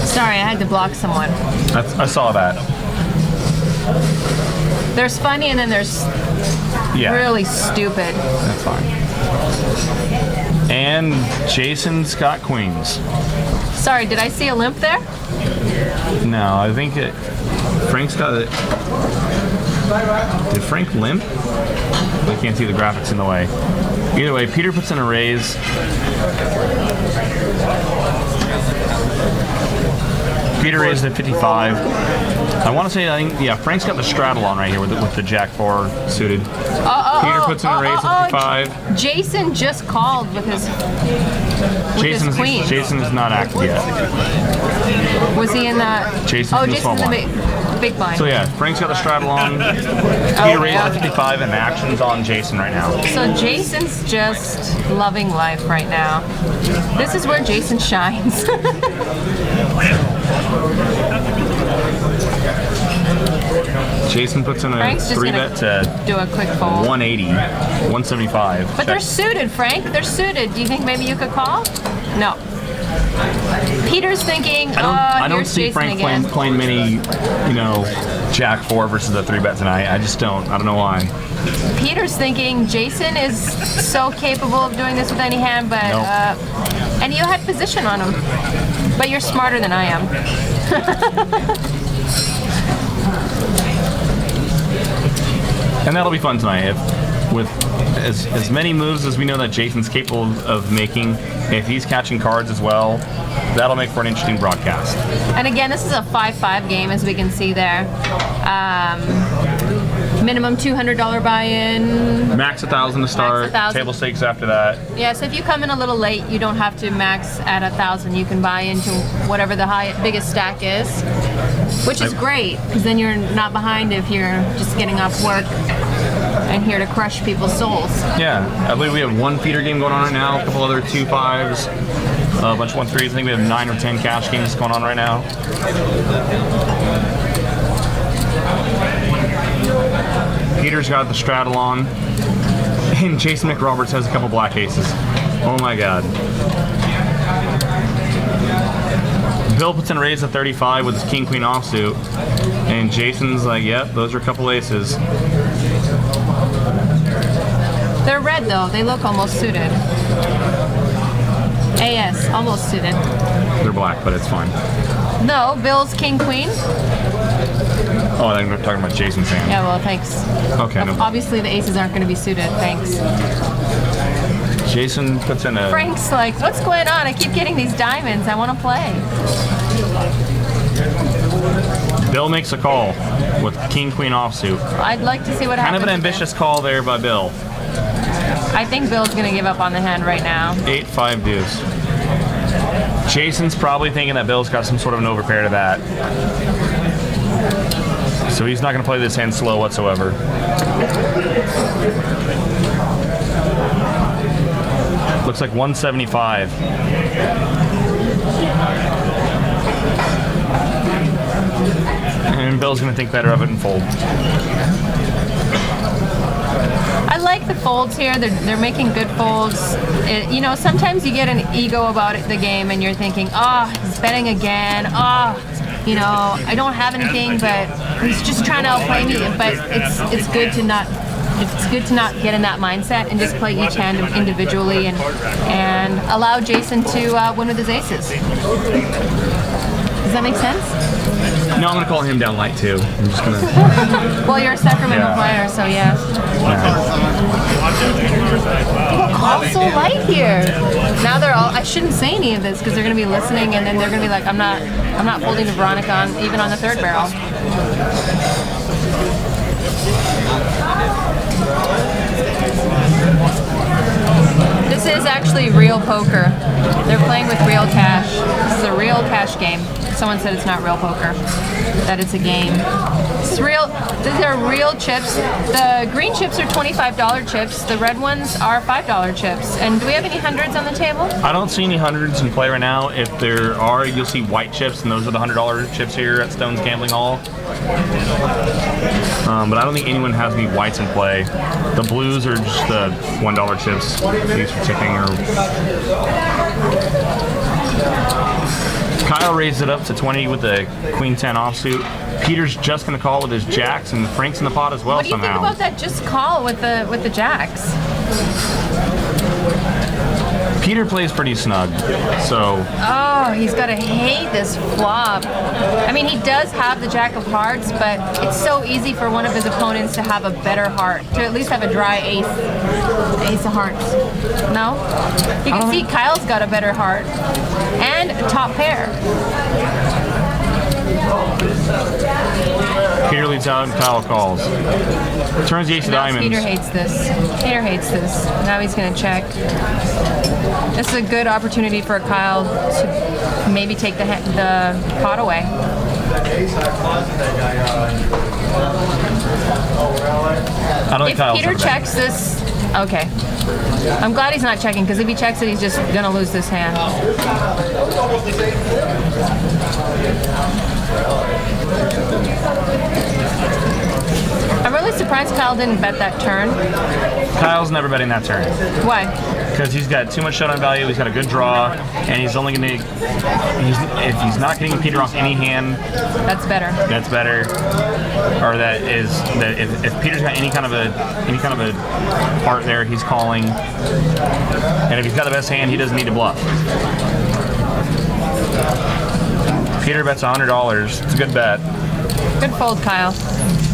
Sorry, I had to block someone. I saw that. There's funny and then there's really stupid. That's fine. And Jason's got queens. Sorry, did I see a limp there? No, I think Frank's got it. Did Frank limp? I can't see the graphics in the way. Either way, Peter puts in a raise. Peter raised at 55. I want to say, Frank's got the straddle on right here with the Jack 4 suited. Peter puts in a raise at 55. Jason just called with his queen. Jason is not active yet. Was he in that? Jason's in the small blind. Big blind. So yeah, Frank's got the straddle on. Peter raised at 55, and action's on Jason right now. So Jason's just loving life right now. This is where Jason shines. Jason puts in a 3-bet to do a quick fold. 180, 175. But they're suited, Frank. They're suited. Do you think maybe you could call? No. Peter's thinking, I don't here's see Jason Frank playing many, Jack 4 versus the 3-bet tonight. I just don't. I don't know why. Peter's thinking Jason is so capable of doing this with any hand, but and you had position on him. But you're smarter than I am. And that'll be fun tonight. With as many moves as we know that Jason's capable of making, if he's catching cards as well, that'll make for an interesting broadcast. And again, this is a 5-5 game, as we can see there. Minimum $200 buy-in. Max 1,000 to start. 1,000. Table stakes after that. Yeah, so if you come in a little late, you don't have to max at 1,000. You can buy into whatever the biggest stack is, which is great because then you're not behind if you're just getting off work and here to crush people's souls. Yeah, I believe we have one feeder game going on right now, a couple other 2-5s, a bunch of 1-3s. I think we have 9 or 10 cash games going on right now. Peter's got the straddle on, and Jason McRoberts has a couple black aces. Oh my god. Bill puts in a raise at 35 with his king-queen offsuit, and Jason's like, yep, those are a couple aces. They're red though, they look almost suited. AS, almost suited. They're black, but it's fine. No, Bill's king-queen. Oh, I think we're talking about Jason's hand. Yeah, well, thanks. Okay, no. Obviously the aces aren't going to be suited, thanks. Jason puts in a... Frank's like, what's going on? I keep getting these diamonds. I want to play. Bill makes a call with king-queen offsuit. I'd like to see what happens. Kind of an ambitious call there by Bill. I think Bill's going to give up on the hand right now. 8-5 deuce. Jason's probably thinking that Bill's got some sort of an overpair to that. So he's not going to play this hand slow whatsoever. Looks like 175. And and Bill's gonna think better of it and fold. I like the folds here. They're making good folds. You know, sometimes you get an ego about the game and you're thinking, oh, he's betting again. Oh, you know, I don't have anything, but he's just trying to outplay me. But it's good to not. It's good to not get in that mindset and just play each hand individually and allow Jason to win with his aces. Does that make sense? No, I'm gonna call him down light too. I'm just gonna. Well, you're a Sacramento player, so yeah. People call so light here. Now they're all. I shouldn't say any of this because they're gonna be listening, and then they're gonna be like, I'm not folding to Veronica even on the third barrel. This is actually real poker. They're playing with real cash. This is a real cash game. Someone said it's not real poker, that it's a game. It's real. These are real chips. The green chips are $25 chips. The red ones are $5 chips. And do we have any hundreds on the table? I don't see any hundreds in play right now. If there are, you'll see white chips, and those are the $100 chips here at Stone's Gambling Hall. But I don't think anyone has any whites in play. The blues are just the $1 chips. These for tipping or. Kyle raised it up to 20 with the Queen 10 offsuit. Peter's just going to call with his jacks, and Frank's in the pot as well. What do you think about that just call with the jacks? Peter plays pretty snug, so. Oh, he's got to hate this flop. I mean, he does have the jack of hearts, but it's so easy for one of his opponents to have a better heart, to at least have a dry ace of hearts. No? You can see Kyle's got a better heart. And a top pair. Peter leads out and Kyle calls. Turns the ace of diamonds. Peter hates this. Peter hates this. Now he's going to check. This is a good opportunity for Kyle to maybe take the pot away. I don't think Kyle's Peter checks this, okay. I'm glad he's not checking, because if he checks it, he's just going to lose this hand. I'm really surprised Kyle didn't bet that turn. Kyle's never betting that turn. Why? Because he's got too much showdown value, he's got a good draw, and he's only going to, if he's not getting Peter off any hand, that's better. That's better. Or that if Peter's got any kind of a part there, he's calling. And if he's got the best hand, he doesn't need to bluff. Peter bets $100. It's a good bet. Good fold, Kyle.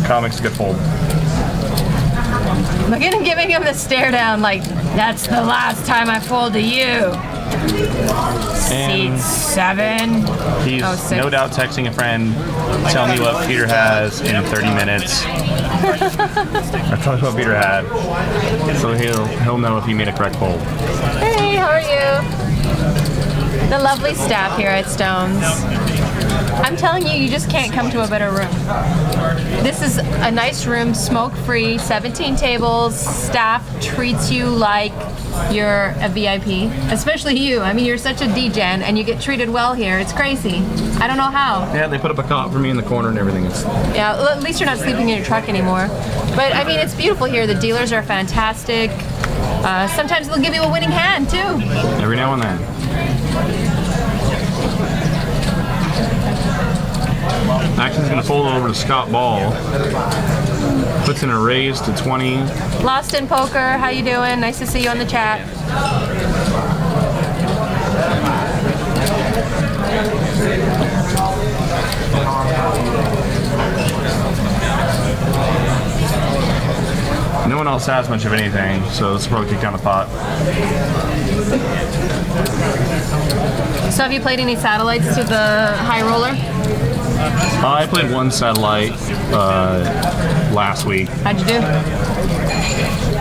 Kyle makes a good fold. Look at him giving him the stare down like, that's the last time I fold to you. Seat 7. He's no doubt texting a friend, tell me what Peter has in 30 minutes. Or tell me what Peter had. So he'll know if he made a correct fold. Hey, how are you? The lovely staff here at Stone's. I'm telling you, you just can't come to a better room. This is a nice room, smoke-free, 17 tables. Staff treats you like you're a VIP, especially you. I mean, you're such a degen, and you get treated well here. It's crazy. I don't know how. Yeah, they put up a cot for me in the corner and everything. Yeah, well, at least you're not sleeping in your truck anymore. But, I mean, it's beautiful here. The dealers are fantastic. Sometimes they'll give you a winning hand, too. Every now and then. Action's going to fold over to Scott Ball. Puts in a raise to 20. Lost in Poker, how you doing? Nice to see you on the chat. No one else has much of anything, so let's probably kick down the pot. So have you played any satellites to the high roller? I played one satellite last week. How'd you do?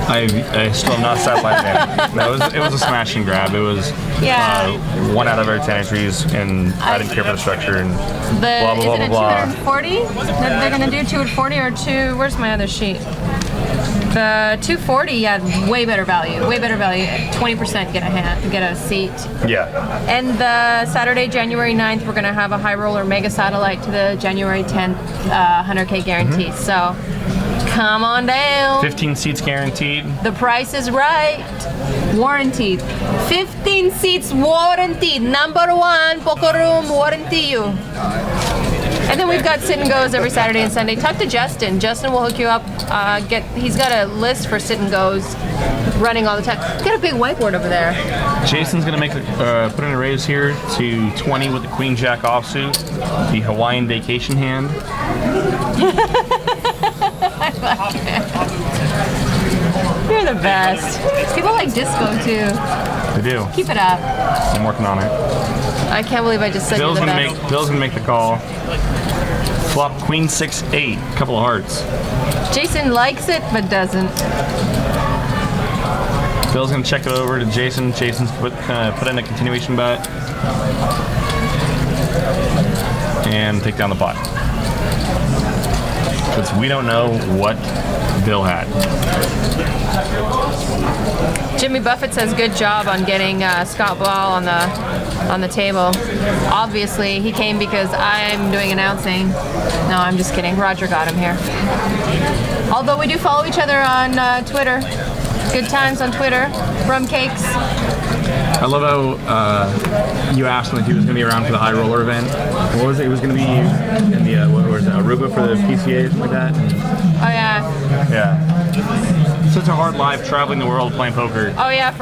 I still have not satellite there. No, it was a smash and grab. It was 1 out of every 10 entries, and I didn't care for the structure and blah, blah, blah, blah, blah. Is it a 240? They're going to do 240 or 2... Where's my other sheet? The 240, yeah, way better value. Way better value. 20% get a seat. Yeah. And the Saturday, January 9th, we're going to have a high roller mega satellite to the January 10th 100K guarantee. So come on down. 15 seats guaranteed. The price is right. Warranted. 15 seats warranted. Number one, Poker Room warranty you. And then we've got sit and goes every Saturday and Sunday. Talk to Justin. Justin will hook you up. He's got a list for sit and goes running all the time. Got a big whiteboard over there. Jason's gonna put in a raise here to 20 with the Queen Jack offsuit, the Hawaiian vacation hand. I like it. You're the best. People like disco too. They do. Keep it up. I'm working on it. I can't believe I just said you're the best. Bill's gonna make the call. Flop Queen 6-8, couple of hearts. Jason likes it but doesn't. Bill's gonna check it over to Jason. Jason's put in a continuation bet and take down the pot. Because we don't know what Bill had. Jimmy Buffett says good job on getting Scott Ball on the table. Obviously, he came because I'm doing announcing. No, I'm just kidding. Roger got him here. Although we do follow each other on Twitter. Good times on Twitter. Rum cakes. I love how you asked him if he was going to be around for the high roller event. What was it? He was going to be in the what was it, Aruba for the PCA, something like that. Oh yeah. Yeah. Such a hard life traveling the world playing poker. Oh yeah.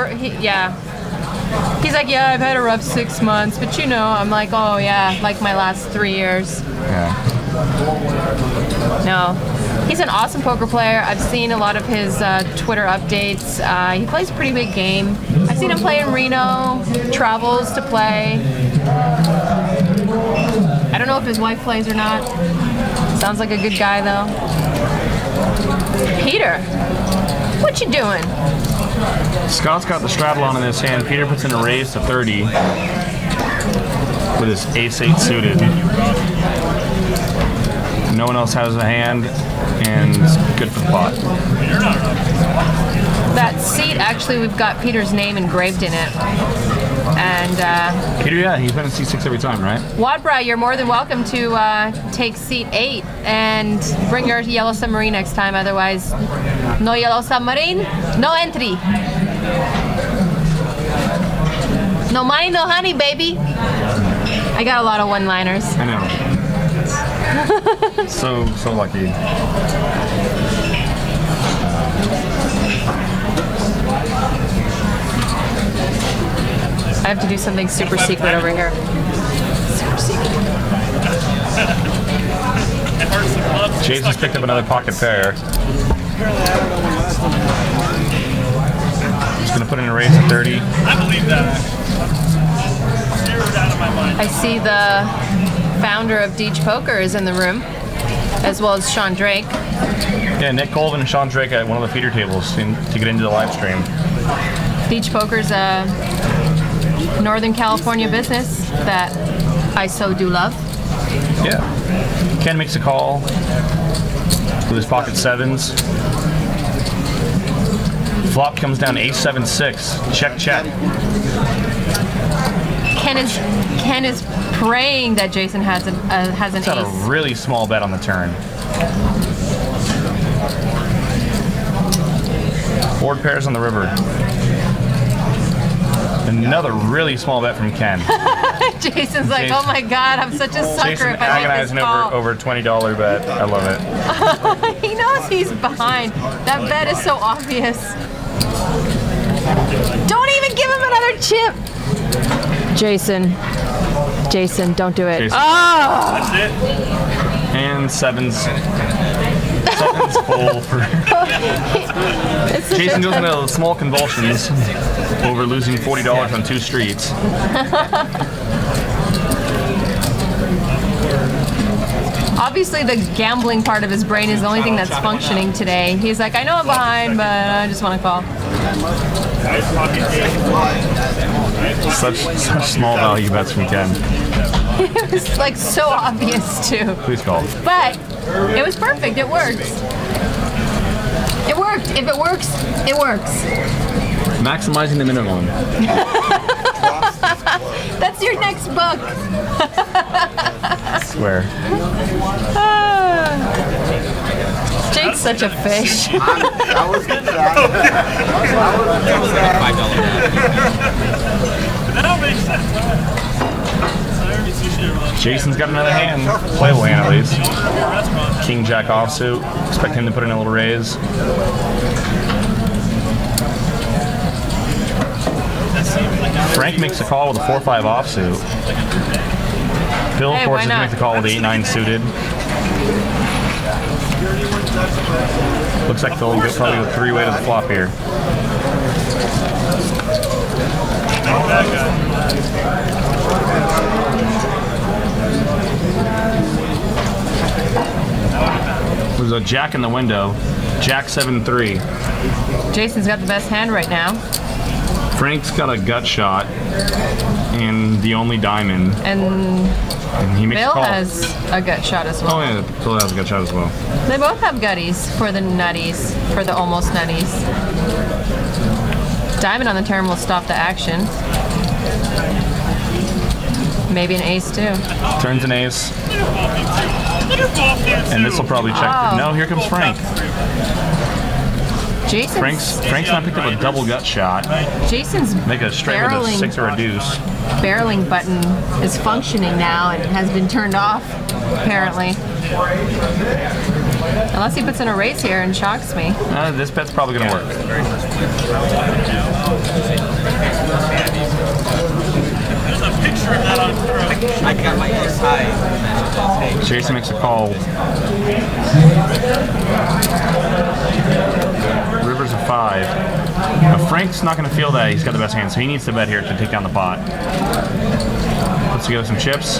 He's like, yeah, I've had a rough 6 months, but you know, I'm like, oh yeah, like my last 3 years. Yeah. No. He's an awesome poker player. I've seen a lot of his Twitter updates. He plays a pretty big game. I've seen him play in Reno, travels to play. I don't know if his wife plays or not. Sounds like a good guy though. Peter, what you doing? Scott's got the straddle on in his hand. Peter puts in a raise to 30 with his ace-8 suited. No one else has a hand, and it's good for the pot. That seat, actually, we've got Peter's name engraved in it. And Peter, yeah, he's been in C6 every time, right? Wadbra, you're more than welcome to take seat 8 and bring your yellow submarine next time. Otherwise, no yellow submarine, no entry. No money, no honey, baby. I got a lot of one-liners. I know. so lucky. I have to do something super secret over here. Super secret. Jason's picked up another pocket pair. He's gonna put in a raise of 30. I believe that. Zeroed out of my mind. I see the founder of Deej Poker is in the room, as well as Sean Drake. Yeah, Nick Colvin and Sean Drake at one of the feeder tables to get into the live stream. Deej Poker's a Northern California business that I so do love. Yeah. Ken makes a call with his pocket sevens. Flop comes down ace-7-6. Check, check. Ken is praying that Jason has an He's got ace. a really small bet on the turn. Board pairs on the river. Another really small bet from Ken. Jason's like, oh my god, I'm such a sucker Jason if I make this agonizing call. over $20 bet. I love it. He knows he's behind. That bet is so obvious. Don't even give him another chip. Jason, don't do it. Jason. Oh! That's it. And sevens. Sevens full for. Jason goes into small convulsions over losing $40 on 2 streets. Obviously, the gambling part of his brain is the only thing that's functioning today. He's like, I know I'm behind, but I just want to call. Such small value bets from Ken. It was like so obvious too. Please call. But it was perfect. It works. It worked. If it works, it works. Maximizing the minimum. That's your next book. I swear. Jake's such a fish. I was That makes sense. Jason's got another hand. Playable hand at least. King Jack offsuit. Expect him to put in a little raise. Frank makes a call with a 4-5 offsuit. Bill, Hey, of course, why is going to not? make the call with the 8-9 suited. Looks like they'll go probably go 3-way to the flop here. There's a jack in the window. Jack 7-3. Jason's got the best hand right now. Frank's got a gut shot and the only diamond, And and he makes a Bill call. has a gut shot as well. Oh yeah, Bill has a gut shot as well. They both have gutties for the nutties, for the almost nutties. Diamond on the turn will stop the action. Maybe an ace too. Turns an ace, and this will probably check. Oh. No, here comes Frank. Jason's Frank's not picked up a double gut shot. Jason's Make a straight with a barreling, 6 or a deuce. barreling button is functioning now and has been turned off, apparently. Unless he puts in a raise here and shocks me. This bet's probably gonna work. There's a picture of that on Twitter. I got my SI. Jason makes a call. River's a 5. Now Frank's not going to feel that. He's got the best hand, so he needs to bet here to take down the pot. Puts together some chips.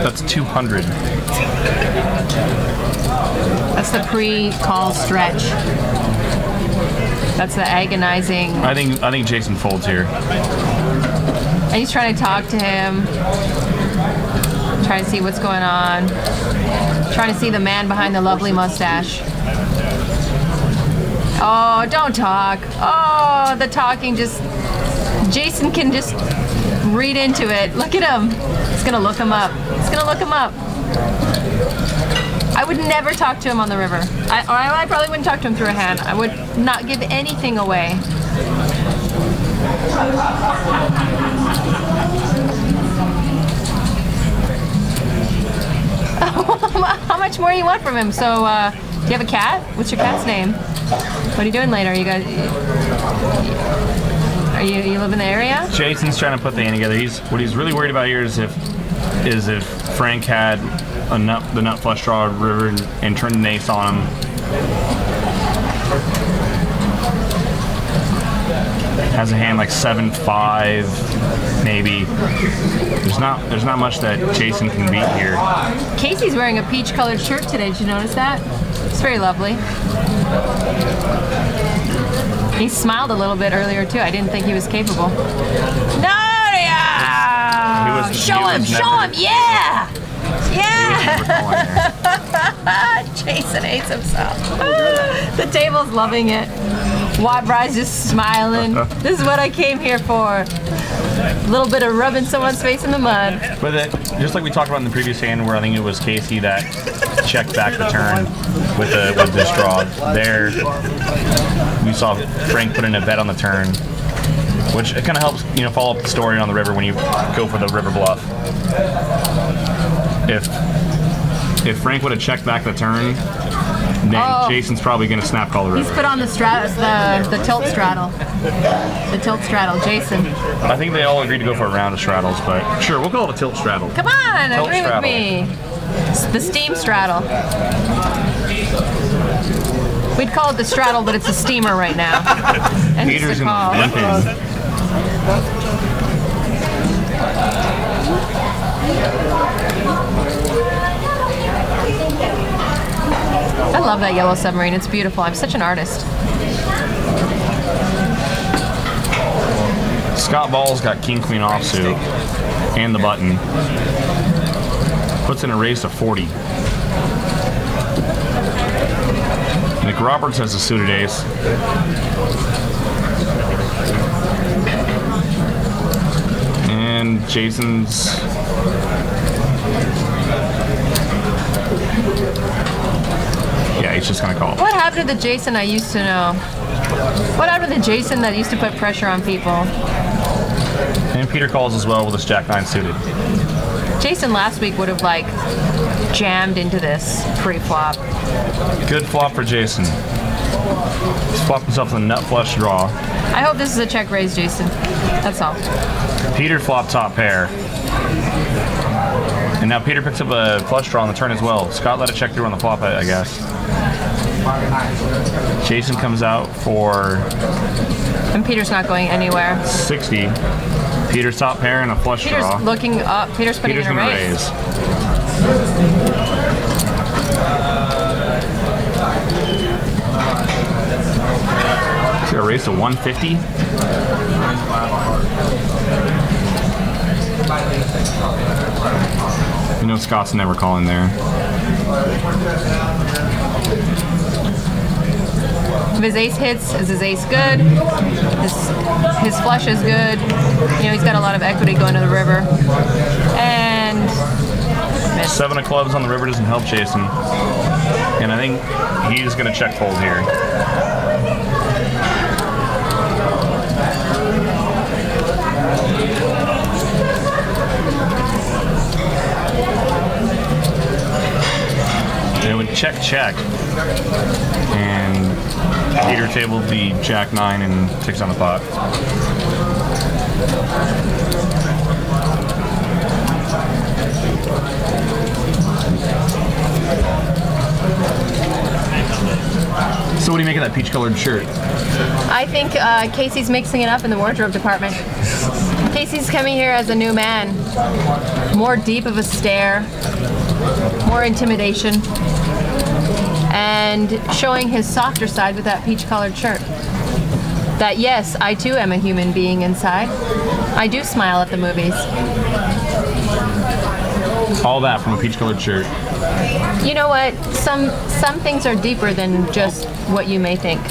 That's 200. That's the pre-call stretch. That's the agonizing. I think Jason folds here. And he's trying to talk to him. Trying to see what's going on. Trying to see the man behind the lovely mustache. Oh, don't talk. Oh, the talking just... Jason can just read into it. Look at him. He's gonna look him up. He's gonna look him up. I would never talk to him on the river. I probably wouldn't talk to him through a hand. I would not give anything away. How much more do you want from him? So, do you have a cat? What's your cat's name? What are you doing later? You live in the area? Jason's trying to put the hand together. What he's really worried about here is if Frank had the nut flush draw river and turned an ace on him. Has a hand like 7-5, maybe. There's not much that Jason can beat here. Casey's wearing a peach-colored shirt today. Did you notice that? It's very lovely. He smiled a little bit earlier too. I didn't think he was capable. Nadia! Show him! Yeah! Yeah! Jason hates himself. The table's loving it. Watt Bry's just smiling. This is what I came here for. A little bit of rubbing someone's face in the mud. But just like we talked about in the previous hand, where I think it was Casey that checked back the turn with this draw. There, we saw Frank put in a bet on the turn, which it kind of helps follow up the story on the river when you go for the river bluff. If Frank would have checked back the turn, then Jason's probably going to snap call the river. He's put on the tilt straddle. The tilt straddle, Jason. I think they all agreed to go for a round of straddles, but sure, we'll call it a tilt straddle. Come on, Tilt agree straddle. with me. It's the steam straddle. We'd call it the straddle, but it's a steamer right now. And it's Peter's the going call. to limp in. I love that yellow submarine. It's beautiful. I'm such an artist. Scott Ball's got king queen offsuit and the button. Puts in a raise to 40. Nick Roberts has a suited ace. And Jason's yeah, he's just gonna call. What happened to the Jason I used to know? What happened to the Jason that used to put pressure on people? And Peter calls as well with his Jack 9 suited. Jason last week would have like jammed into this pre-flop. Good flop for Jason. He's flopped himself in the nut flush draw. I hope this is a check raise, Jason. That's all. Peter flopped top pair. And now Peter picks up a flush draw on the turn as well. Scott let it check through on the flop, I guess. Jason comes out for And Peter's not going anywhere. 60. Peter's top pair and a flush Peter's draw. looking up. Peter's putting Peter's in a gonna raise. raise. He's gonna raise to 150. You know Scott's never calling there. If his ace hits, is his ace good? His flush is good. You know, he's got a lot of equity going to the river. And missed. 7 of clubs on the river doesn't help Jason. And I think he's gonna check fold here. They would check, and Peter tabled the Jack 9 and takes on the pot. So what do you make of that peach-colored shirt? I think Casey's mixing it up in the wardrobe department. Casey's coming here as a new man. More deep of a stare, more intimidation, and showing his softer side with that peach-colored shirt. That yes, I too am a human being inside. I do smile at the movies. All that from a peach-colored shirt. You know what? Some things are deeper than just what you may think.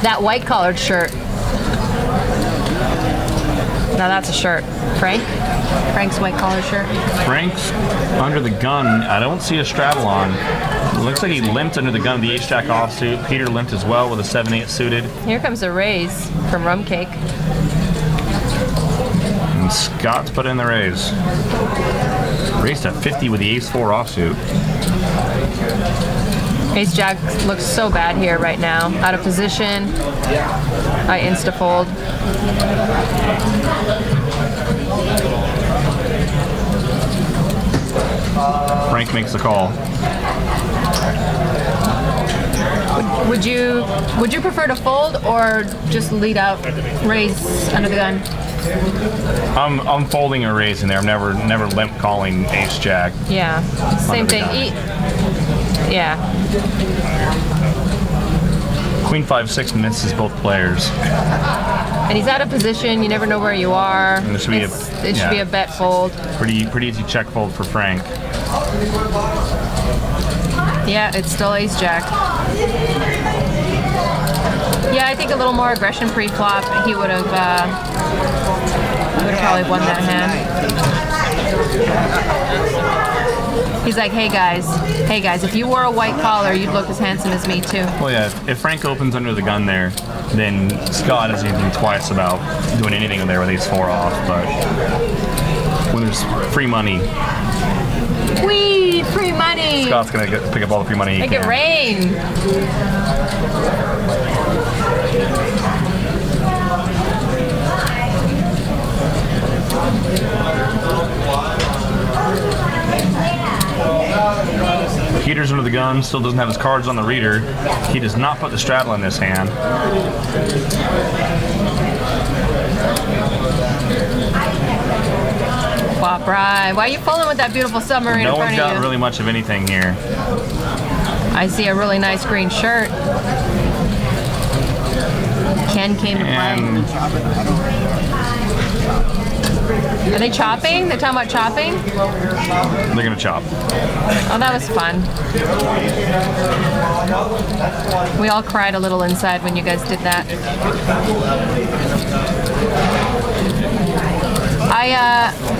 That white collared shirt. Now that's a shirt. Frank's white collar shirt. Frank's under the gun. I don't see a straddle on. It looks like he limped under the gun of the ace-jack offsuit. Peter limped as well with a 7-8 suited. Here comes a raise from Rum Cake. And Scott's put in the raise. Raised to 50 with the ace-4 offsuit. Ace Jack looks so bad here right now. Out of position. I insta-fold. Frank makes the call. Would you prefer to fold or just lead out, raise under the gun? I'm folding a raise in there. I'm never limp calling ace-jack. Yeah, same Under the thing. gun. Yeah. Queen 5-6 misses both players. And he's out of position. You never know where you are. And this should be It should be a bet fold. Pretty easy check fold for Frank. Yeah, it's still ace jack. Yeah, I think a little more aggression pre-flop, he would have probably won that hand. He's like, hey guys, if you wore a white collar, you'd look as handsome as me too. Well, yeah, if Frank opens under the gun there, then Scott doesn't even think twice about doing anything there with ace-4 off. But when there's free money, Weed, free money. Scott's gonna pick up all the free money he Make can. it rain. Peter's under the gun, still doesn't have his cards on the reader. He does not put the straddle in this hand. Flop right. Why are you folding with that beautiful submarine No in one's front of got you? really much of anything here. I see a really nice green shirt. Can men came to And play. Are they chopping? They're talking about chopping? they're gonna chop. Oh, that was fun. We all cried a little inside when you guys did that.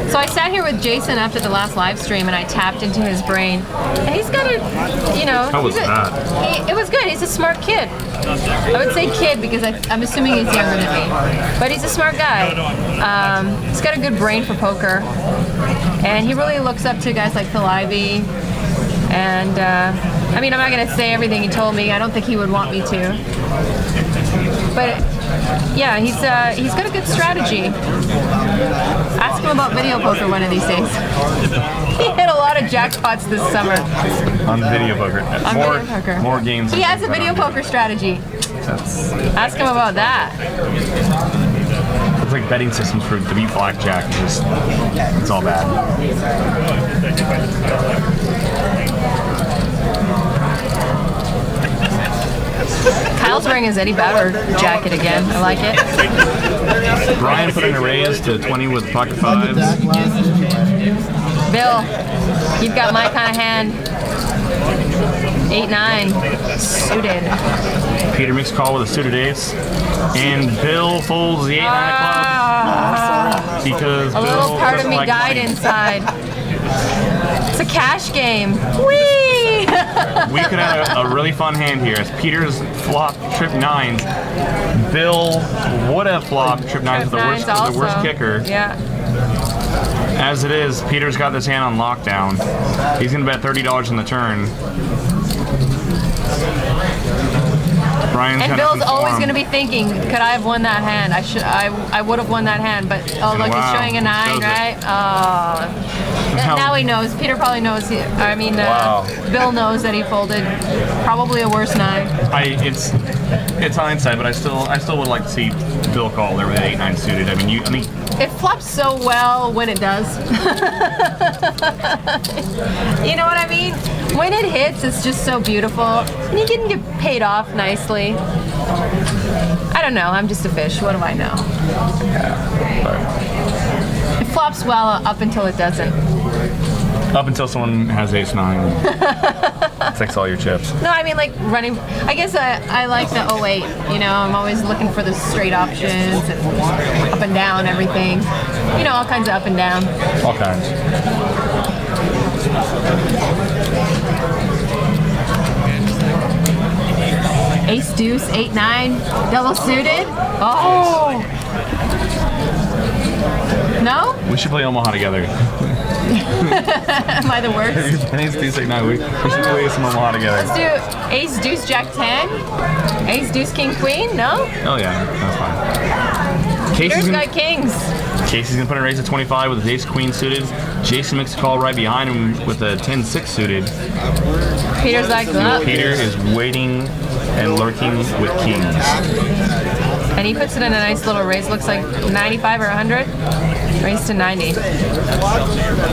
So I sat here with Jason after the last live stream and I tapped into his brain. And he's got a, you know. How was that? It was good. He's a smart kid. I would say kid because I'm assuming he's younger than me. But he's a smart guy. He's got a good brain for poker. And he really looks up to guys like Phil Ivey. And, I mean, I'm not going to say everything he told me. I don't think he would want me to. But yeah, he's got a good strategy. Ask him about video poker one of these days. He hit a lot of jackpots this summer. On video poker. On video poker. More games. He has a video poker strategy. Ask him about that. It's like betting systems for to beat blackjack. It's all bad. Kyle's wearing his Eddie Bauer jacket again. I like it. Brian put in a raise to 20 with pocket fives. Bill, you've got my kind of hand. 8-9, suited. Peter makes a call with a suited ace. And Bill folds the 8-9 club. Because A little Bill part of doesn't me like died money. inside. It's a cash game. Whee! We could have a really fun hand here. As Peter's flop trip nines, Bill would have flopped trip nines with the Nines worst also. kicker. Yeah. As it is, Peter's got this hand on lockdown. He's gonna bet $30 in the turn. Brian's And gonna Bill's always conform. going to be thinking, could I have won that hand? I would have won that hand, but oh look, Wow, he's showing a 9, shows it. right? Oh. Now he knows. Peter probably knows. Wow. Bill knows that he folded probably a worse 9. It's hindsight, but I still would like to see Bill call there with an 8-9 suited. I mean, It flops so well when it does. You know what I mean? When it hits, it's just so beautiful. And you can get paid off nicely. I don't know. I'm just a fish. What do I know? It flops well up until it doesn't. up until someone has ace-9, takes all your chips. No, I mean like running. I guess I like the 08. You know, I'm always looking for the straight options and up and down everything. You know, all kinds of up and down. All kinds. Ace deuce, 8-9, double suited. Oh. No? We should play Omaha together. Am I the worst? Ace deuce 8-9. We should play some Omaha together. Let's do ace deuce jack 10, ace deuce king queen. No? Oh yeah, that's fine. Peter's got kings. Casey's gonna put a raise at 25 with his ace queen suited. Jason makes a call right behind him with a 10-6 suited. Peter's like, oh. Peter is waiting and lurking with kings. And he puts it in a nice little raise. Looks like 95 or 100. Raise to 90.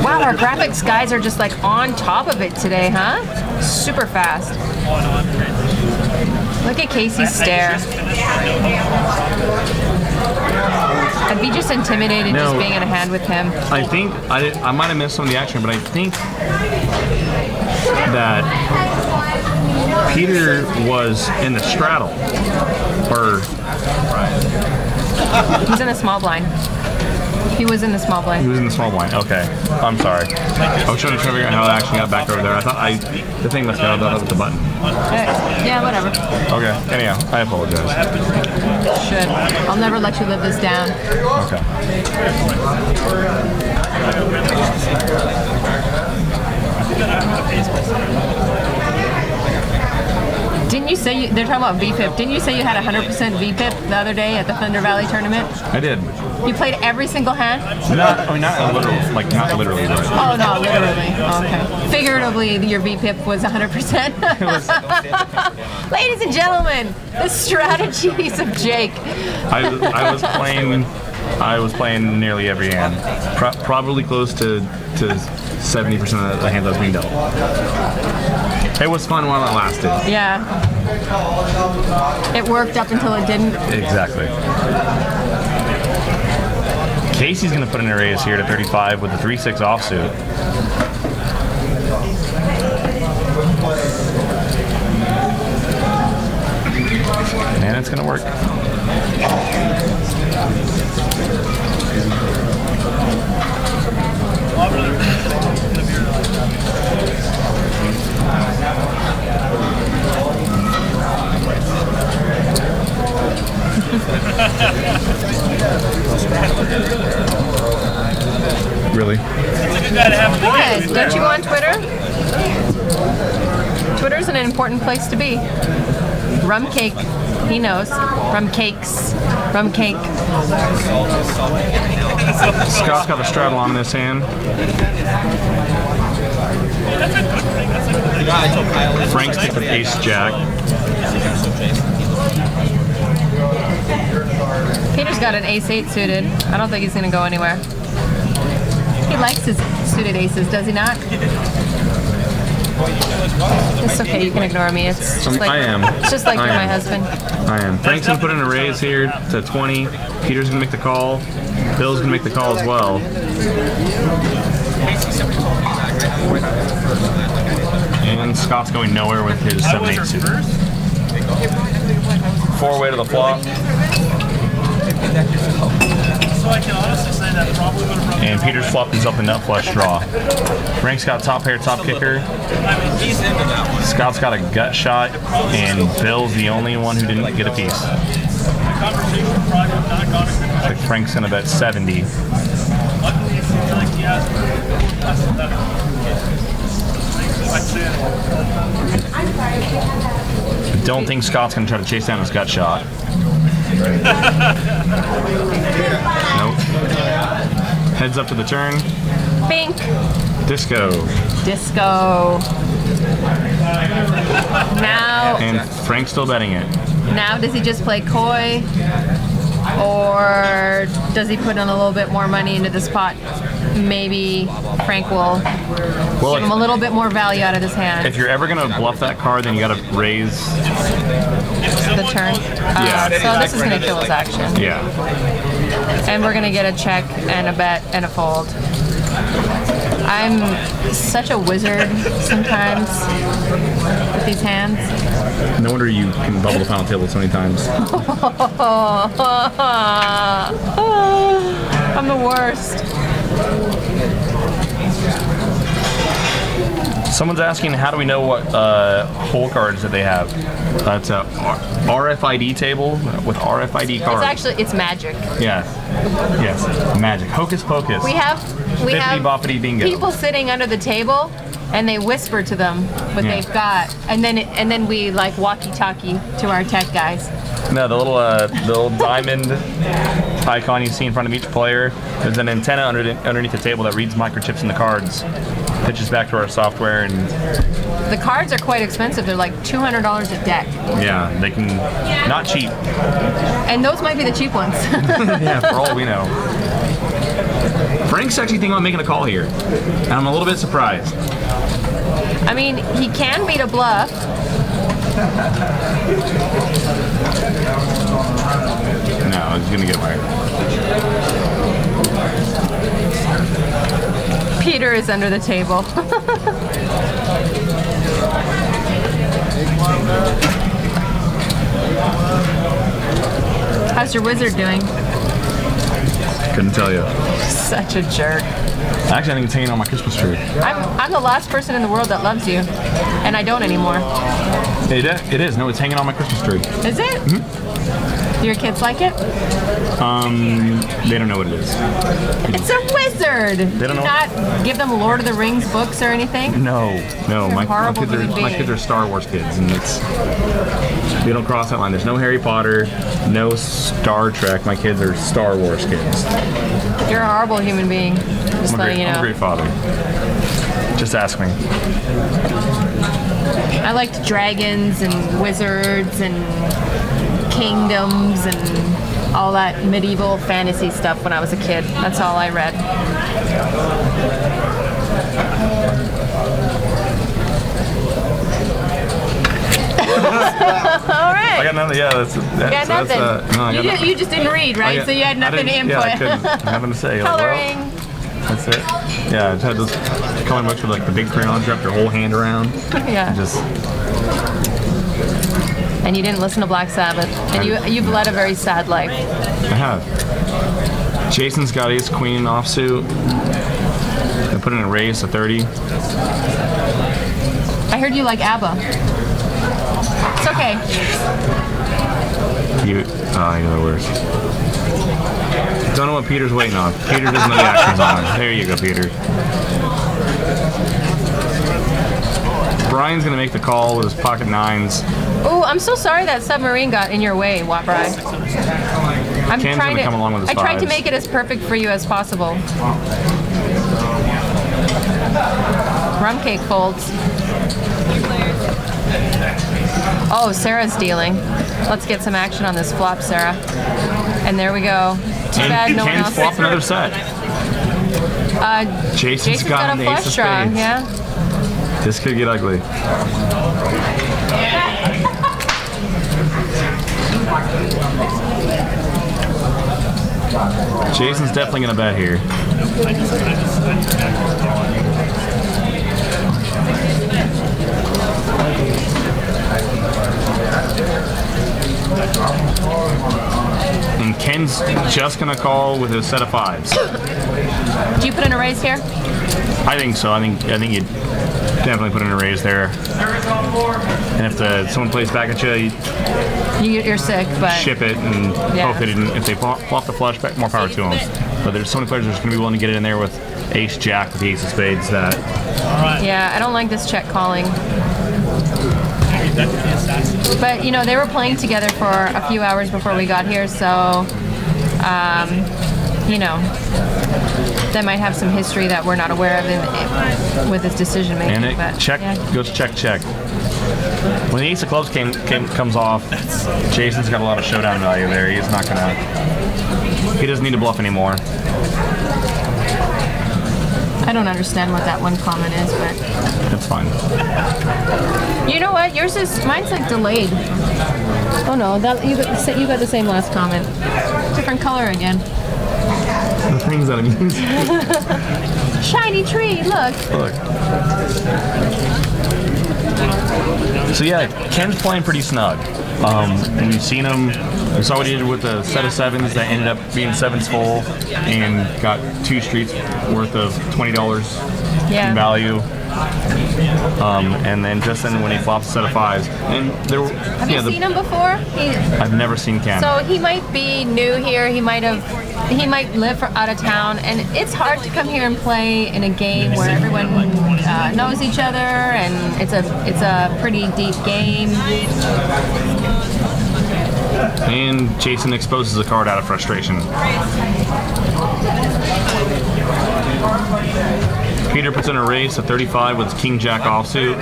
Wow, our graphics guys are just like on top of it today, huh? Super fast. Look at Casey's stare. I'd be just intimidated No. just being in a hand with him. I think I might have missed some of the action, but I think that Peter was in the straddle, or He's in the small blind. He was in the small he blind. was in the small blind. Okay, I'm sorry. I was trying to figure out how it actually got back over there. I thought the thing must have got up with the button. Yeah, whatever. Okay. Anyhow, I apologize. Should. I'll never let you live this down. Okay. Didn't you say they're talking about VPIP? Didn't you say you had 100% VPIP the other day at the Thunder Valley tournament? I did. You played every single hand? Not literally, not literally. But Oh no, literally. Oh, okay. Figuratively, your VPIP was 100%. Ladies and gentlemen, the strategies of Jake. I was playing nearly every hand. Probably close to 70% of the hands I was being dealt. It was fun while it lasted. Yeah. It worked up until it didn't. Exactly. Casey's going to put in a raise here to 35 with the 3-6 offsuit. And it's going to work. Really? Good. Don't you go on Twitter? Twitter's an important place to be. Rum cake. He knows. Rum cakes. Rum cake. Scott's got the straddle on in his hand. Frank's picked the ace jack. Peter's got an ace-8 suited. I don't think he's going to go anywhere. He likes his suited aces, does he not? It's okay, you can ignore me. It's just like I am. It's just like I you're my am. husband. I am. Frank's going to put in a raise here to 20. Peter's going to make the call. Bill's going to make the call as well. And Scott's going nowhere with his 7-8 suit. 4-way to the flop. So I can honestly say that probably would have run. And Peter's flopped himself a nut flush draw. Frank's got top pair, top kicker. He's into that one. Scott's got a gut shot, and Bill's the only one who didn't get a piece. The conversation probably would not gone as good. Like Frank's gonna bet 70. Luckily, it seems like he has I don't think Scott's gonna try to chase down his gut shot. Nope. Heads up to the turn. Bink. Disco. Disco. Now, And Frank's still betting it. now does he just play coy? Or does he put in a little bit more money into this pot? Maybe Frank will give him a little bit more value out of his hand. If you're ever gonna bluff that card, then you gotta raise. The turn. Yeah. So this is going to kill his action. Yeah. And we're going to get a check and a bet and a fold. I'm such a wizard sometimes with these hands. No wonder you can bubble the final table so many times. I'm the worst. Someone's asking, how do we know what hole cards that they have? It's a RFID table with RFID cards. It's magic. Yes. Yes. Magic. Hocus pocus. We have Bippity boppity bingo. people sitting under the table, and they whisper to them what Yeah. they've got, and then we like walkie-talkie to our tech guys. No, the little diamond icon you see in front of each player. There's an antenna underneath the table that reads microchips in the cards, pitches back to our software, and The cards are quite expensive. They're like $200 a deck, yeah, they can not cheap. and those might be the cheap ones. Yeah, for all we know. Frank's actually thinking about making a call here, and I'm a little bit surprised. I mean, he can beat a bluff. No, he's gonna get away. Peter is under the table. How's your wizard doing? Couldn't tell you. Such a jerk. Actually, I think it's hanging on my Christmas tree. I'm the last person in the world that loves you, and I don't anymore. It is. No, it's hanging on my Christmas tree. Is it? Mm-hmm. Do your kids like it? They don't know what it is. It's a wizard. They don't Do know. not give them Lord of the Rings books or anything. No. My horrible kids are human my being. kids are Star Wars kids, and they don't cross that line. There's no Harry Potter, no Star Trek. My kids are Star Wars kids. You're a horrible human being. Just I'm letting you a know. great father. Just ask me. I liked dragons and wizards and kingdoms and all that medieval fantasy stuff when I was a kid. That's all I read. All right. I got nothing. Yeah, that's got nothing. no, I got nothing. You just didn't read, right? So you had nothing to input. Yeah, I couldn't. Nothing to say. Like, well, Coloring. that's it. Yeah, I just had those coloring books with like the big crayons, wrap your whole hand around. Yeah. Just And you didn't listen to Black Sabbath. And you've led a very sad life. I have. Jason's got ace queen offsuit. I put in a raise to 30. I heard you like ABBA. It's okay. You're the worst. Don't know what Peter's waiting on. Peter doesn't know the action's on. There you go, Peter. Brian's gonna make the call with his pocket nines. Oh, I'm so sorry that submarine got in your way, Watbry. I'm Ken's trying gonna to. come along with his I tried to fives. make it as perfect for you as possible. Rum cake folds. Oh, Sarah's dealing. Let's get some action on this flop, Sarah. And there we go. Too bad no one Ken's else. flopped another set. Jason's got an a ace flush of draw. spades. Yeah. This could get ugly. Jason's definitely gonna bet here. And Ken's just gonna call with his set of fives. Do you put in a raise here? I think so. I think you definitely put in a raise there. And if someone plays back at you, You're sick, but ship it and Yeah. hope they didn't. If they flop the flush back, more power to them. But there's so many players that's going to be willing to get it in there with ace jack with the ace of spades that yeah, I don't like this check calling. But you know, they were playing together for a few hours before we got here, so you know, they might have some history that we're not aware of with his decision making. and it but, check yeah. goes check. When the ace of clubs comes off, Jason's got a lot of showdown value there. He's not gonna. He doesn't need to bluff anymore. I don't understand what that one comment is, but That's fine. you know what? Mine's like delayed. Oh no, you got the same last comment. Different color again. The things that I mean. Shiny tree, look. Look. So yeah, Ken's playing pretty snug. And you've seen him. You saw what he did with the set of sevens that ended up being sevens full and got 2 streets worth of $20 Yeah. in value. And then just then when he flops a set of fives, and there were Have you seen him before? I've never seen Ken. So he might be new here. He might live out of town, and it's hard to come here and play in a game where everyone knows each other, and it's a pretty deep game. And Jason exposes a card out of frustration. Peter puts in a raise to 35 with his King Jack offsuit.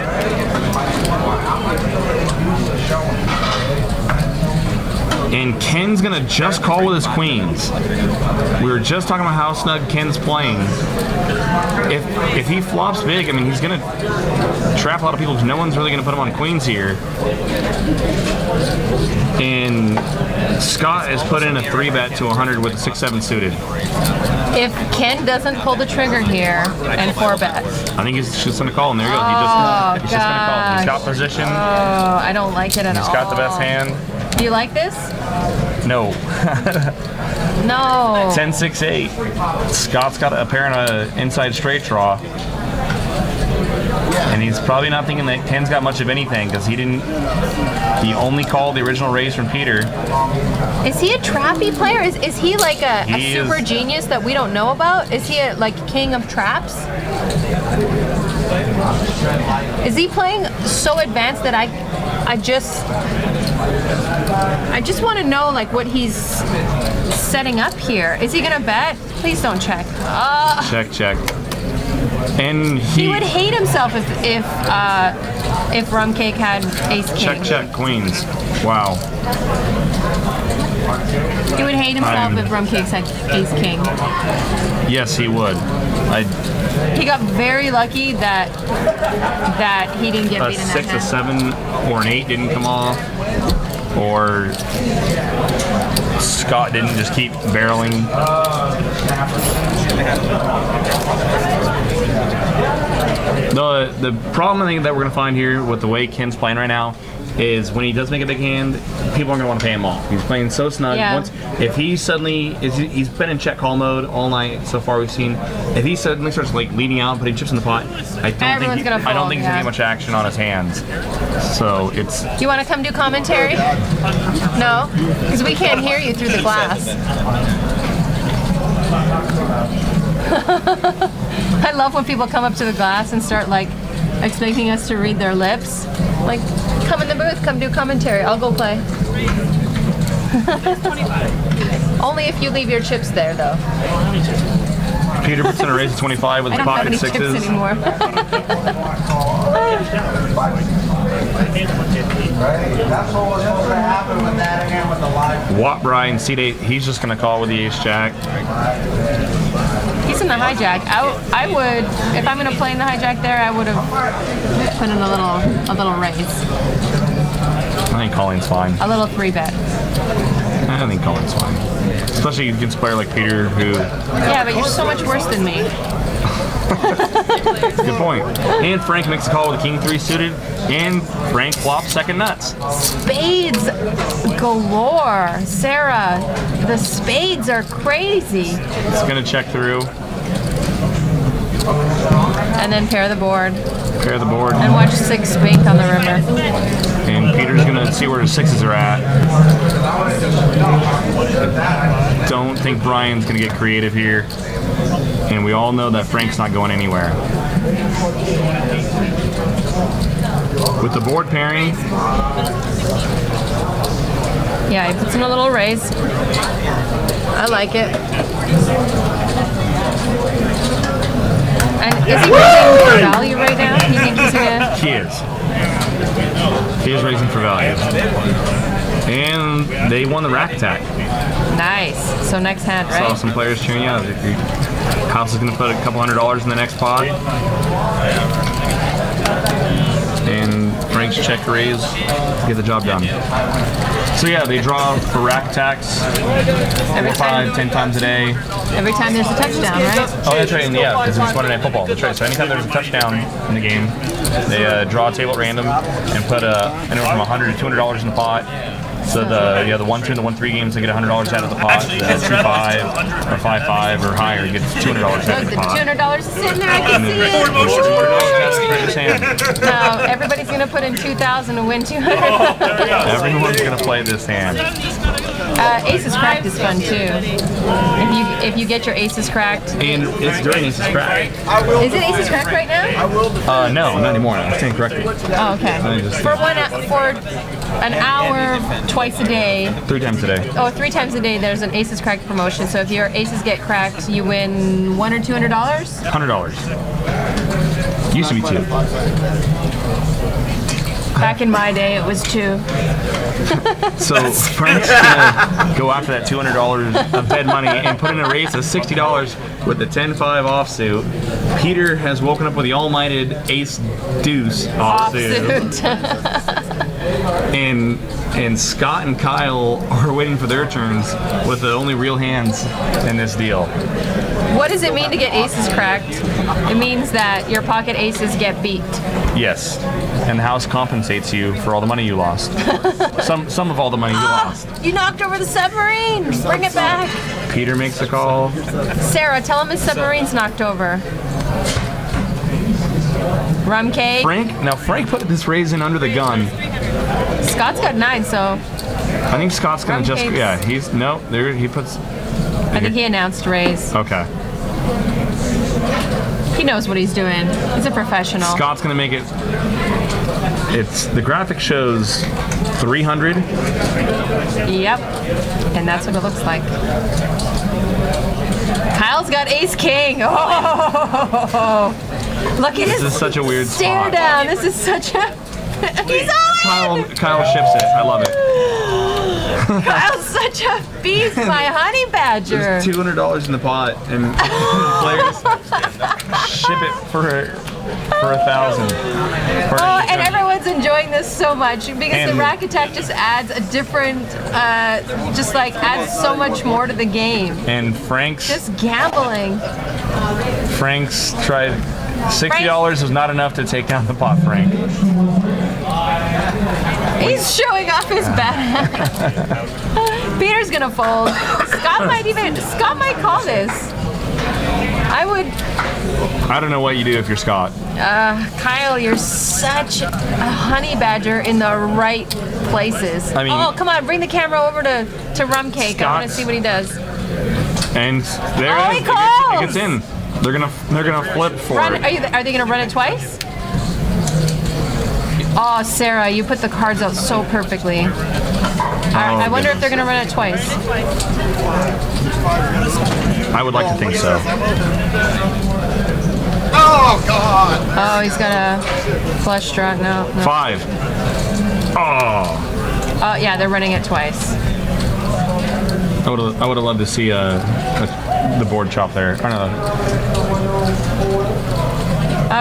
And Ken's gonna just call with his queens. We were just talking about how snug Ken's playing. If he flops big, I mean, he's gonna trap a lot of people because no one's really gonna put him on queens here. And Scott has put in a 3-bet to 100 with a 6-7 suited. If Ken doesn't pull the trigger here and 4-bet. I think he's just gonna call, and there you go. He's just gonna call. He's got position. Oh, I don't like it at all. He's got the best hand. Do you like this? No. No. 10-6-8. Scott's got a pair and an inside straight draw. And he's probably not thinking that Ken's got much of anything because he only called the original raise from Peter. Is he a trappy player? Is he like a super genius that we don't know about? Is he a king of traps? Is he playing so advanced that I just want to know like what he's setting up here. Is he gonna bet? Please don't check. Check. And He would hate himself if Rum Cake had ace king. check queens. Wow. He would hate himself if Rum Cakes had ace king. Yes, he would. He got very lucky that he didn't get A beat in that 6, a hand. 7, or an 8 didn't come off, or Scott didn't just keep barreling. The problem I think that we're gonna find here with the way Ken's playing right now is when he does make a big hand, people aren't gonna want to pay him off. He's playing so snug. Yeah. If he suddenly he's been in check call mode all night so far we've seen. If he suddenly starts like leading out, putting chips in the pot, I don't Everyone's think gonna I don't fold, think he's gonna get much action on his hands. So it's You want to come do commentary? No, because we can't hear you through the glass. I love when people come up to the glass and start like expecting us to read their lips. Like, come in the booth, come do commentary. I'll go play. Only if you leave your chips there, though. Peter puts in a raise of 25 with I his don't have pocket any sixes. chips anymore. That's what was supposed to happen with that hand with the live. Watt Brian, seat 8, he's just going to call with the ace jack. He's in the hijack. I would, if I'm going to play in the hijack there, I would have put in a little raise, I think calling's fine. a little 3-bet. I think calling's fine. Especially against a player like Peter who, Yeah, but you're so much worse than me. good point. And Frank makes a call with a king 3 suited, and Frank flops second nuts. Spades galore. Sarah, the spades are crazy. It's going to check through, And then pair the board pair the board, and watch 6 bank on the river. and Peter's going to see where his 6s are at. Don't think Brian's going to get creative here. And we all know that Frank's not going anywhere. With the board pairing, Yeah, he puts in a little raise. I like it. And is he raising for value right now? You think he's gonna? he is. He is raising for value. And they won the rack attack. Nice. So next hand, Saw right? some players cheering out. House is going to put a couple $100 in the next pot. And Frank's check raise to get the job done. So yeah, they draw for rack attacks 4, 5, 10 times a day. Every time there's a touchdown, right? Oh, that's right. And yeah, because it's Monday Night Football. That's right. So anytime there's a touchdown in the game, they draw a table at random and put anywhere from $100 to $200 in the pot. So the 1-2 and the 1-3 games, they get $100 out of the pot. The 2-5 or 5-5 or higher gets $200 out Look, of the the pot. $200 is sitting there. I can see it. His hand. Now everybody's gonna put in 2,000 to win 200. Everyone's gonna play this hand. Aces cracked is fun too. If you get your aces cracked. And it's during Aces Crack. Is it aces cracked right now? No, not anymore. I stand corrected. Oh, okay. I just- For an hour, twice a day. 3 times a day. Oh, 3 times a day. There's an aces cracked promotion. So if your aces get cracked, you win $100 or $200. $100. Used to be 2. Back in my day, it was 2. So Frank's gonna go after that $200 of dead money and put in a raise of $60 with the 10-5 offsuit. Peter has woken up with the all-minded ace deuce offsuit. And Scott and Kyle are waiting for their turns with the only real hands in this deal. What does it mean to get aces cracked? It means that your pocket aces get beat. Yes, and the house compensates you for all the money you lost. Some of all the money you lost. You knocked over the submarine. Bring it back. Peter makes a call. Sarah, tell him his submarine's knocked over. Rum cake. Frank put this raise in under the gun. Scott's got 9, so I think Scott's gonna Rum just cakes. yeah. He's no there. He puts I think he announced raise. okay. He knows what he's doing. He's a professional. Scott's gonna make it. It's the graphic shows 300. Yep. And that's what it looks like. Kyle's got ace king. Oh, Look at This is such a weird stare spot. down. This is such a. He's on! Kyle ships it. I love it. Kyle's such a beast, my honey badger. There's $200 in the pot, and players ship it for $1,000. Oh, and everyone's enjoying this so much because the Rack Attack just adds a different, adds so much more to the game. And Frank's Just gambling. tried. $60 was not enough to take down the pot, Frank. He's showing off his bad hand. Peter's gonna fold. Scott might call this. I don't know what you do if you're Scott. Kyle, you're such a honey badger in the right places. I mean- oh, come on, bring the camera over to Rum Cake. I want to Scott's- see what he does. And there Oh, it he is. calls! It gets in. They're gonna flip for Run, it. are they gonna run it twice? Oh, Sarah, you put the cards out so perfectly. I wonder if they're gonna run it twice. I would like to think so. Oh, God! Oh, he's got a flush draw. No. 5. Oh. Oh, yeah, they're running it twice. I would have loved to see the board chop there. I don't know.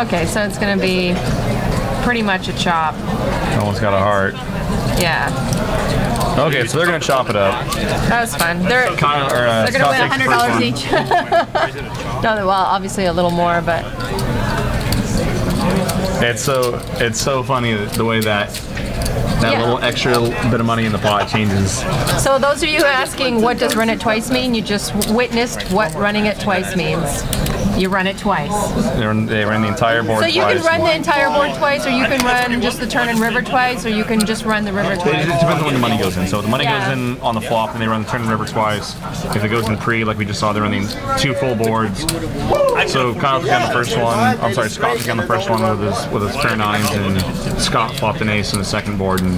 Okay, so it's gonna be pretty much a chop. Almost got a heart. Yeah, Okay, so they're gonna chop it up. that was fun. They're Kyle, or, gonna Scott win takes the first $100 one. each. No, well, obviously a little more, but It's so funny the way that Yeah. little extra bit of money in the pot changes. so those of you asking what does run it twice mean, you just witnessed what running it twice means. You run it twice. They ran the entire board So you twice. can run the entire board twice, or you can run just the turn and river twice, or you can just run the river It twice. depends on when the money goes in. So if the money Yeah. goes in on the flop, and they run the turn and river twice. If it goes in pre, like we just saw, they're running 2 full boards. So Kyle took on the first one. I'm sorry, Scott took on the first one with his pair of 9s, and Scott flopped an ace in the second board, and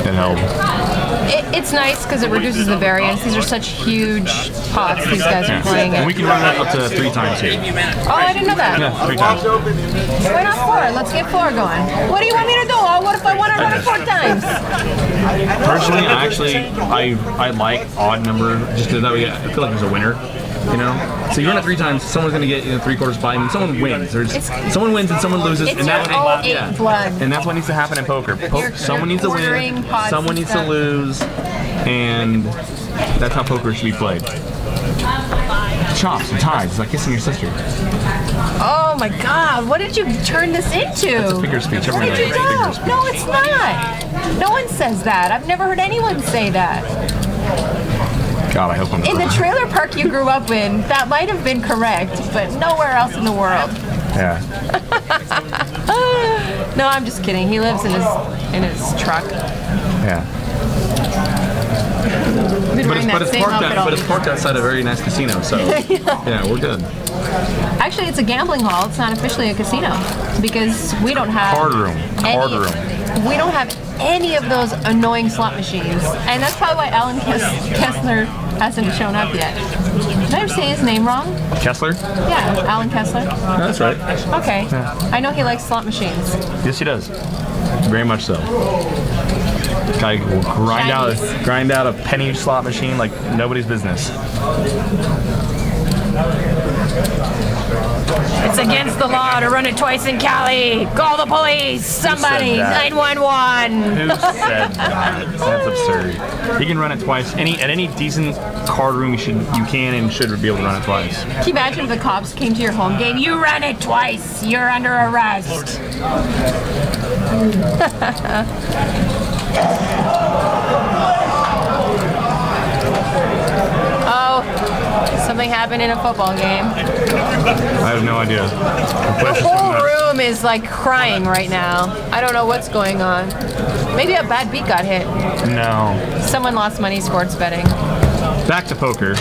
it held. It's nice because it reduces the variance. These are such huge pots these guys are playing And at. we can run that up to 3 times here. Oh, I didn't know that. Yeah, 3 times. Why not 4? Let's get 4 going. What do you want me to do? Oh, what if I want to run it 4 times? Personally, I like odd number just because that way I feel like there's a winner. You know, so you run it 3 times. Someone's gonna get 3/4 pie, and someone wins. Someone wins and someone loses, It's and your that 08 blood. And that's what needs to happen in poker. Someone needs to ordering win, pots someone and needs to stuff. lose, and that's how poker should be played. Chops and ties, it's like kissing your sister. Oh my God! What did you turn this into? It's a figure speech. What Everyone did you knows figure do? speech. No, it's not. No one says that. I've never heard anyone say that. God, I hope I'm In the wrong. trailer park you grew up in, that might have been correct, but nowhere else in the world. Yeah. No, I'm just kidding. He lives in his truck. Yeah. Been wearing that same outfit all But it's parked outside a very nice casino, so yeah, we're good. Actually, it's a gambling hall. It's not officially a casino because we don't have Card room. Card room. We don't have any of those annoying slot machines, and that's probably why Alan Kessler hasn't shown up yet. Did I say his name wrong? Kessler? Yeah, Alan Kessler. That's right. Okay, I know he likes slot machines. Yes, he does. Very much so. Guy will grind out a penny slot machine like nobody's business. It's against the law to run it twice in Cali. Call the police. Somebody. that? 911. Who said that? That's absurd. You can run it twice. At any decent card room, you can and should be able to run it twice. Can you imagine if the cops came to your home game? You ran it twice. You're under arrest. Oh, something happened in a football game. I have no idea. The whole room is like crying right now. I don't know what's going on. Maybe a bad beat got hit. No. Someone lost money sports betting. Back to poker.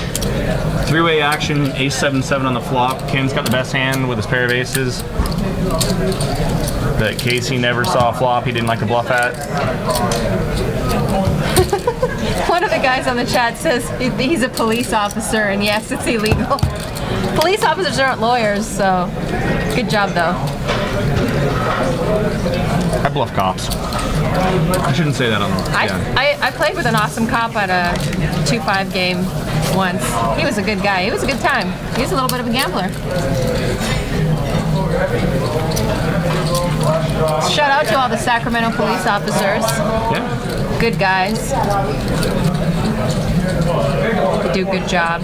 3-way action, ace 7-7 on the flop. Ken's got the best hand with his pair of aces. That Casey never saw a flop he didn't like to bluff at. One of the guys on the chat says he's a police officer, and yes, it's illegal. Police officers aren't lawyers, so good job though. I bluff cops. I shouldn't say that on the I played with an awesome cop at a 2-5 game once. He was a good guy. It was a good time. He was a little bit of a gambler. Shout out to all the Sacramento police officers. Yeah. Good guys. They do a good job.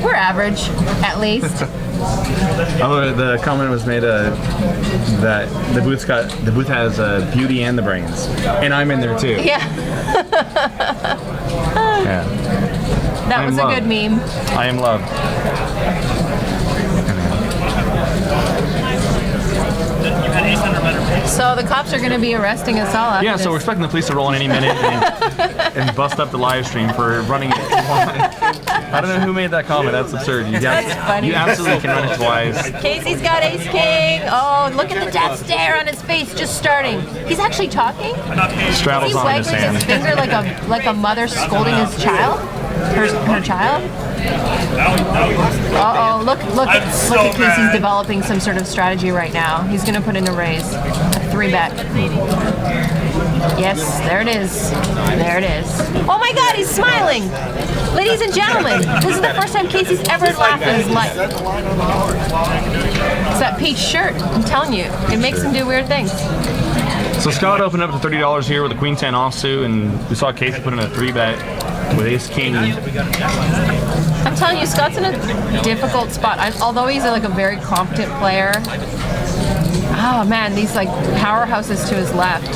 We're average, at least. Oh, the comment was made that the booth has beauty and the brains, and I'm in there too. Yeah. Yeah. That was a good meme. I am loved. You had 800 better. So the cops are going to be arresting us all after Yeah, this. so we're expecting the police to roll in any minute and bust up the live stream for running it twice. I don't know who made that comment. That's absurd. That's funny. You absolutely can run it twice. Casey's got ace king. Oh, look at the death stare on his face just starting. He's actually talking. Straddles He's on his waggling hand. his finger like a mother scolding his child. Her child. Uh-oh, look at Casey's developing some sort of strategy right now. He's gonna put in a raise. A 3-bet. Yes, there it is. There it is. Oh my god, he's smiling! Ladies and gentlemen, this is the first time Casey's ever laughed in his life. It's that peach shirt, I'm telling you. It makes him do weird things. So Scott opened up to $30 here with a queen 10 offsuit, and we saw Casey put in a 3-bet with ace king. I'm telling you, Scott's in a difficult spot. Although he's like a very competent player. Oh man, these like powerhouses to his left.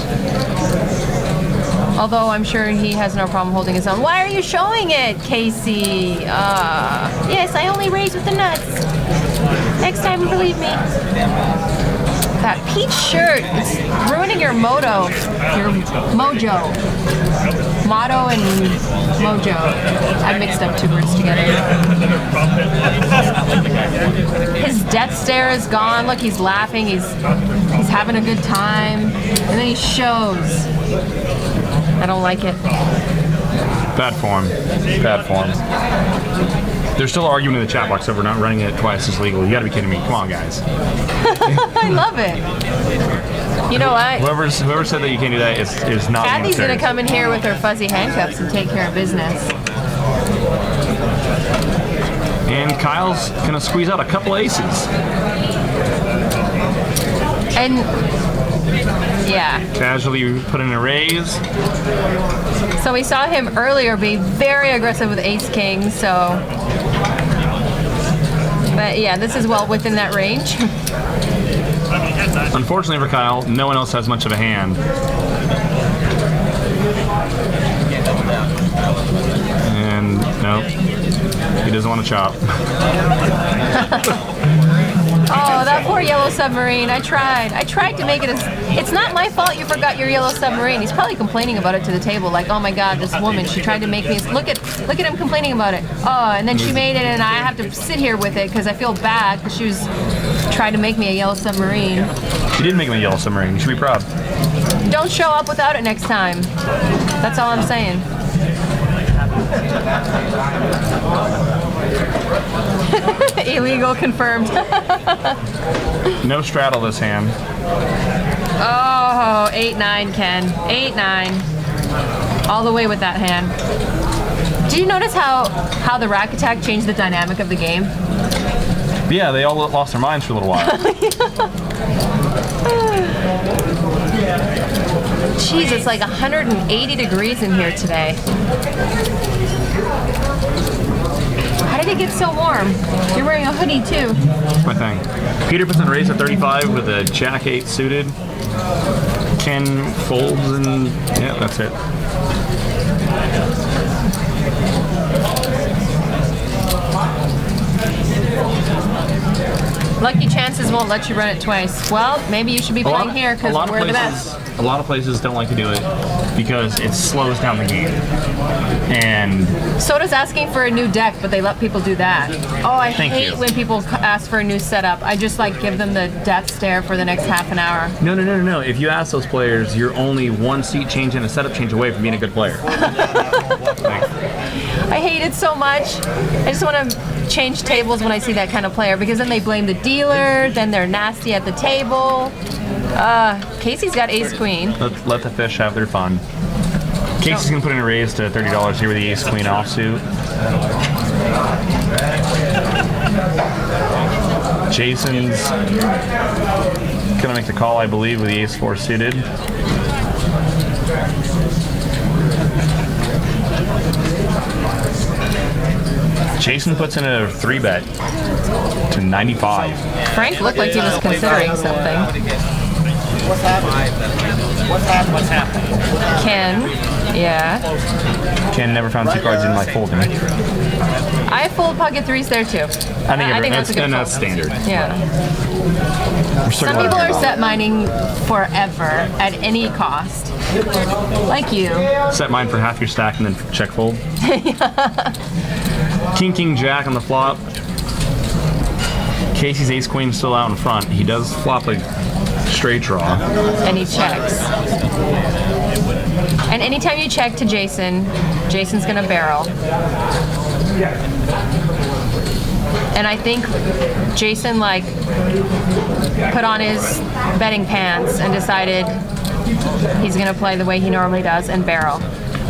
Although I'm sure he has no problem holding his own. Why are you showing it, Casey? Yes, I only raise with the nuts. Next time, believe me. That peach shirt, it's ruining your mojo. Motto and mojo. I mixed up 2 words together. His death stare is gone. Look, he's laughing. He's having a good time. And then he shows. I don't like it. Bad form. Bad form. They're still arguing in the chat box over not running it twice as legal. You gotta be kidding me. Come on, guys. I love it. You know what? Whoever said that you can't do that is not being Kathy's gonna serious. come in here with her fuzzy handcuffs and take care of business. And Kyle's gonna squeeze out a couple aces. And yeah. Casually put in a raise. So we saw him earlier be very aggressive with ace king, so. But yeah, this is well within that range. Unfortunately for Kyle, no one else has much of a hand. And nope, he doesn't want to chop. Oh, that poor yellow submarine. I tried to make it as... It's not my fault you forgot your yellow submarine. He's probably complaining about it to the table, like, oh my god, this woman, she tried to make me... Look at him complaining about it. Oh, and then she made it and I have to sit here with it because I feel bad because she was trying to make me a yellow submarine. She did make him a yellow submarine. You should be proud. Don't show up without it next time. That's all I'm saying. Illegal confirmed. No straddle this hand. Oh, 8-9, Ken. 8-9. All the way with that hand. Did you notice how the rack attack changed the dynamic of the game? But yeah, they all lost their minds for a little while. Jeez, it's like 180 degrees in here today. How did it get so warm? You're wearing a hoodie too. That's my thing. Peter puts in a raise at 35 with a Jack 8 suited. Ken folds and yeah, that's it. Lucky Chances won't let you run it twice. Well, maybe you should be playing here because we're the best. A lot of places don't like to do it. because it slows down the game. And So does asking for a new deck, but they let people do that. Oh, I Thank hate you. when people ask for a new setup. I just like give them the death stare for the next half an hour. No. If you ask those players, you're only one seat change and a setup change away from being a good player. I hate it so much. I just want to change tables when I see that kind of player because then they blame the dealer, then they're nasty at the table. Casey's got ace queen. let the fish have their fun. Casey's gonna put in a raise to $30 here with the ace queen offsuit. Jason's gonna make the call, I believe, with the ace four suited. Jason puts in a 3-bet to 95. Frank looked like he was considering something. What's happening? What's happening? Ken, yeah. Ken never found 2 cards in my folding. I fold pocket threes there too. I think that's a good that's fold. standard. Yeah. Some people are set mining forever at any cost. Like you. Set mine for half your stack and then check fold. King, jack on the flop. Casey's ace queen still out in front. He does flop a straight draw. And he checks. And anytime you check to Jason, Jason's gonna barrel. And I think Jason like put on his betting pants and decided he's gonna play the way he normally does and barrel.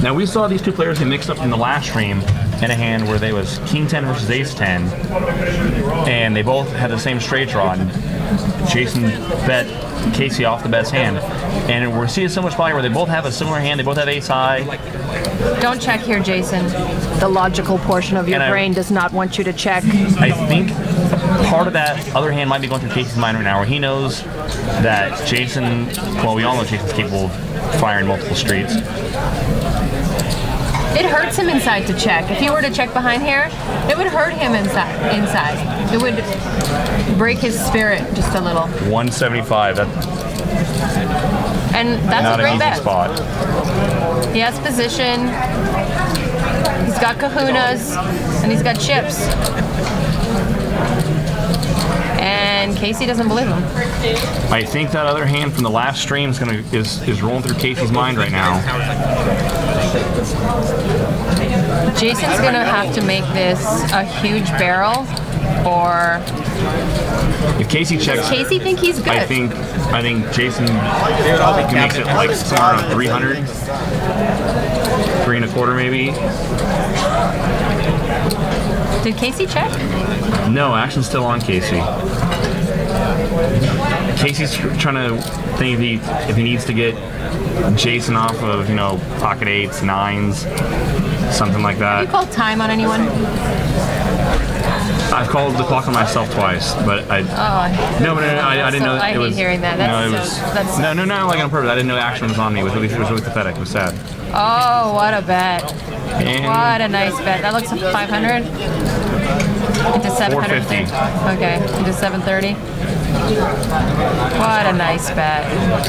Now we saw these two players get mixed up in the last stream in a hand where they was king 10 versus ace 10, and they both had the same straight draw. And Jason bet Casey off the best hand, and we're seeing so much play where they both have a similar hand. They both have ace high. Don't check here, Jason. The logical portion of your And I- brain does not want you to check. I think part of that other hand might be going through Casey's mind right now, where he knows that Jason. Well, we all know Jason's capable of firing multiple streets. It hurts him inside to check. If he were to check behind here, it would hurt him inside. It would break his spirit just a little. 175. That's And that's not a an great easy bet. spot. He has position. He's got kahunas, and he's got chips. And Casey doesn't believe him. I think that other hand from the last stream is rolling through Casey's mind right now. Jason's gonna have to make this a huge barrel, or If Casey checks, does Casey think he's good? I think Jason makes it like somewhere around 300, 3 1/4 maybe. Did Casey check? No, action's still on Casey. Casey's trying to think if he needs to get Jason off of pocket 8s, 9s, something like You that. called time on anyone? I've called the clock on myself twice, but I didn't know I it hate was. hearing that. That's No, not like on purpose. I didn't know action was on me. It was really pathetic. It was sad. Oh, what a bet. And What a nice bet. That looks like 500 into 700. 450. Okay, into 730. What a nice bet.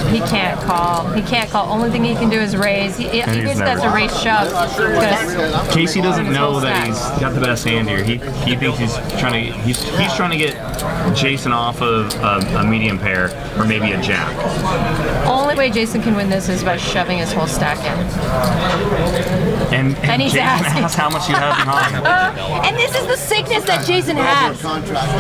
He can't call. Only thing he can do is raise. He he's basically has to never- raise shove. Because Casey doesn't His know whole that stack. he's got the best hand here. He thinks he's trying to get Jason off of a medium pair or maybe a jack. only way Jason can win this is by shoving his whole stack in. And he's Jason asking. asks how much you have behind. And this is the sickness that Jason has.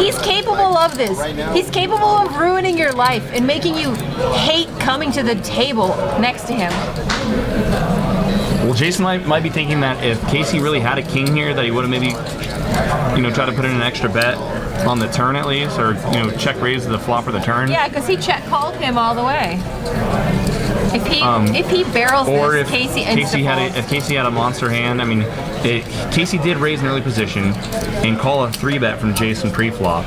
He's capable of this. He's capable of ruining your life and making you hate coming to the table next to him. Well, Jason might be thinking that if Casey really had a king here, that he would have maybe, tried to put in an extra bet on the turn at least, or check raise the flop or the turn. Yeah, because he check-called him all the way. If he barrels Or this, if Casey if Casey had a monster hand, Casey did raise an early position and call a 3-bet from Jason pre-flop.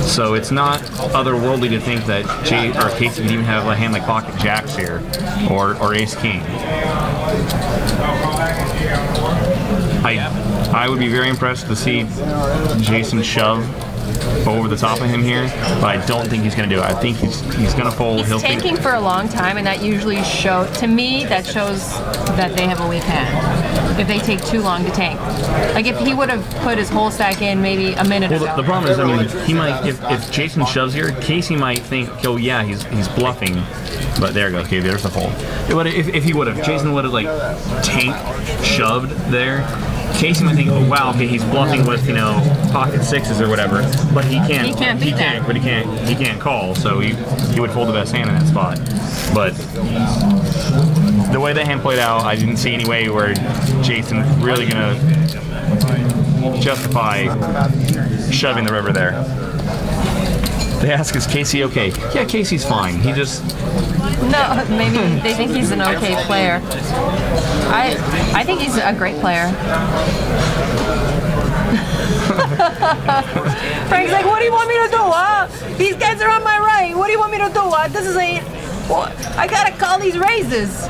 So it's not otherworldly to think that Casey could even have a hand like pocket jacks here, or ace king. I would be very impressed to see Jason shove over the top of him here, but I don't think he's going to do it. I think he's going to fold. He's tanking for a long time, and that usually to me, that shows that they have a weak hand. If they take too long to tank. Like if he would have put his whole stack in maybe a minute ago. The problem is, I mean, he might, if Jason shoves here, Casey might think, oh yeah, he's bluffing. But there you go, okay, there's the fold. If he would have, Jason would have like tanked, shoved there, Casey might think, oh wow, okay, he's bluffing with, you know, pocket sixes or whatever, but he can't. He can't beat that. But he can't call, so he would fold the best hand in that spot. But the way that hand played out, I didn't see any way where Jason really gonna justify shoving the river there. They ask, is Casey okay? Yeah, Casey's fine. He just... No, maybe they think he's an okay player. I think he's a great player. Frank's like, what do you want me to do, huh? These guys are on my right. What do you want me to do? This is I gotta call these raises.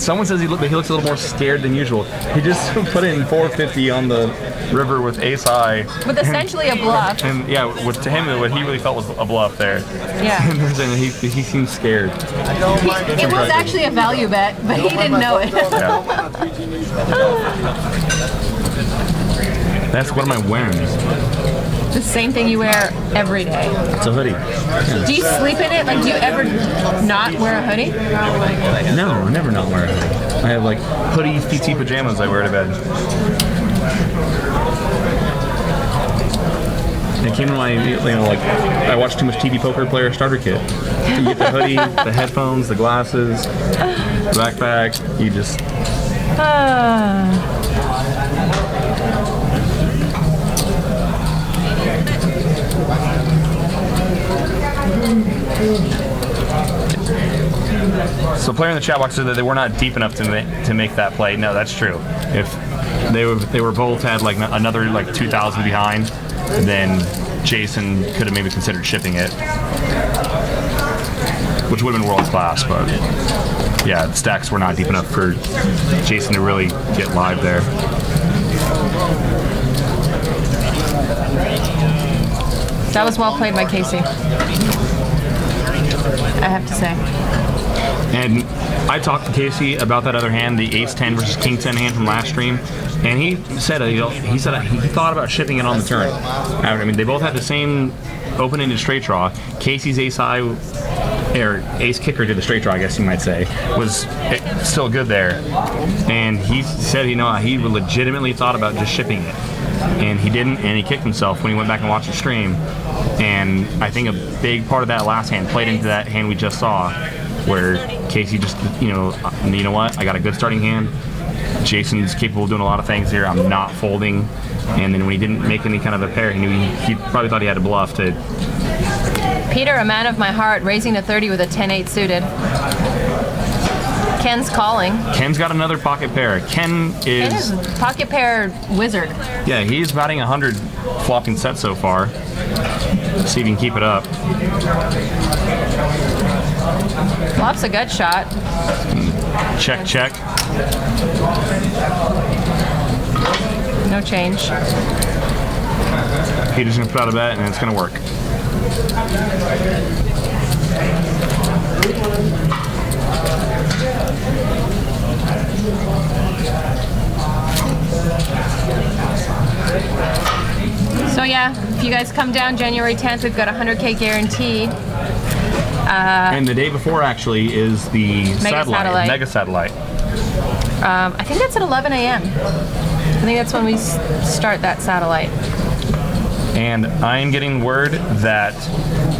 Someone says he looks a little more scared than usual. He just put in 450 on the river with ace high. With essentially a bluff. And yeah, to him, what he really felt was a bluff there. Yeah. And he seemed scared. It was actually a value bet, but he didn't know it. Yeah. That's what am I wearing? The same thing you wear every day. It's a hoodie. Yeah. Do you sleep in it? Like, do you ever not wear a hoodie? No, I never not wear a hoodie. I have like hoodie PT pajamas I wear to bed. It came in my, you know, like, I watched too much TV Poker Player starter kit. You get the hoodie, the headphones, the glasses, the backpack, you just... So player in the chat box said that they were not deep enough to make that play. No, that's true. If they were both had like another like 2,000 behind, then Jason could have maybe considered shipping it, which would have been world class. But yeah, the stacks were not deep enough for Jason to really get live there. That was well played by Casey, I have to say. And I talked to Casey about that other hand, the ace-10 versus king-10 hand from last stream, and he said he thought about shipping it on the turn. I mean, they both had the same open-ended straight draw. Casey's ace-high, or ace-kicker to the straight draw, I guess you might say, was still good there. And he said, you know, he legitimately thought about just shipping it. And he didn't, and he kicked himself when he went back and watched the stream. And I think a big part of that last hand played into that hand we just saw, where Casey just, you know what? I got a good starting hand. Jason's capable of doing a lot of things here. I'm not folding. And then when he didn't make any kind of a pair, he knew he probably thought he had a bluff to. Peter, a man of my heart, raising to 30 with a 10-8 suited. Ken's calling. Ken's got another pocket pair. Ken is pocket pair wizard. Yeah, he's batting 100 flopping set so far. Let's see if he can keep it up. Flop's a gut shot. Check, check. No change. Peter's gonna put out a bet and it's gonna work. So yeah, if you guys come down January 10th, we've got a 100K guaranteed. And the day before actually is the Mega Satellite. I think that's at 11 a.m. I think that's when we start that satellite. And I am getting word that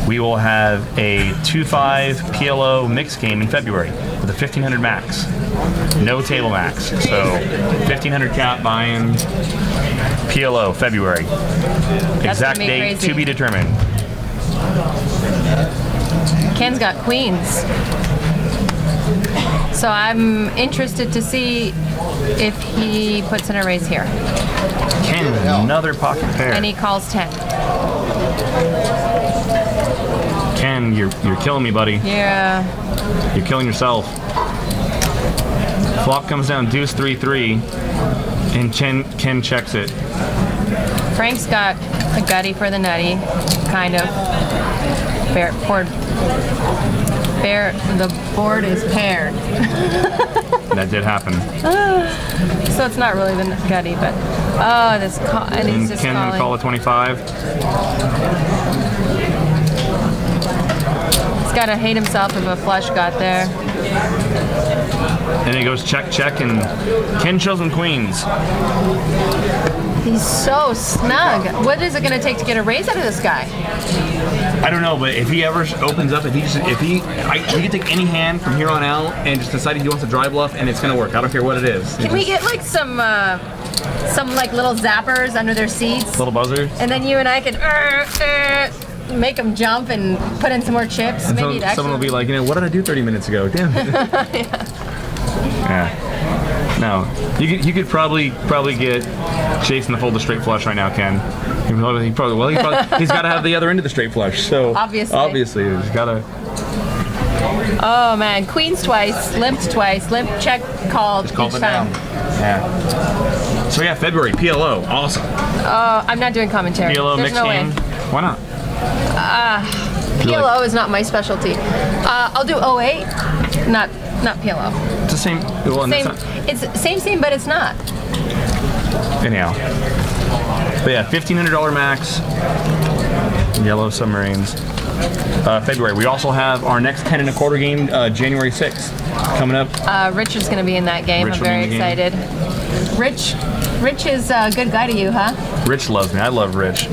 we will have a 2-5 PLO mixed game in February with a 1500 max. No table max. So 1500 cap buy-in PLO February. Exact date crazy. to be determined. Ken's got queens. So I'm interested to see if he puts in a raise here. Ken, another pocket pair. And he calls 10. Ken, you're killing me, buddy. Yeah. You're killing yourself. Flop comes down deuce 3-3, and Ken checks it. Frank's got a gutty for the nutty, kind of. The board is paired. That did happen. So it's not really the gutty, but this call. And he's And just Ken calling. call a 25. He's got to hate himself if a flush got there. And it goes check, check, and Ken chosen queens. He's so snug. What is it going to take to get a raise out of this guy? I don't know, but if he ever opens up, he can take any hand from here on out and just decide he wants to dry bluff, and it's gonna work. I don't care what it is. Can we get like some like little zappers under their seats, Little buzzer. and then you and I could make them jump and put in some more chips? And Maybe someone will be like, what did I do 30 minutes ago? Damn it. Yeah. No, you could probably get Jason to fold a straight flush right now, Ken. He's got to have the other end of the straight flush. So obviously, he's got to. Oh man, queens twice, limp check called each Called it time. down. Yeah. So yeah, February PLO, awesome. I'm not doing commentary. PLO There's mixed no game. way. Why not? PLO is not my specialty. I'll do 08, not PLO. It's the same. Well, Same, it's same, but it's not. Anyhow. But yeah, $1,500 max. Yellow Submarines. February. We also have our next 10 and a quarter game, January 6th, coming up. Richard's going to be in that game. Rich I'm will be very in the game. excited. Rich is a good guy to you, huh? Rich loves me. I love Rich.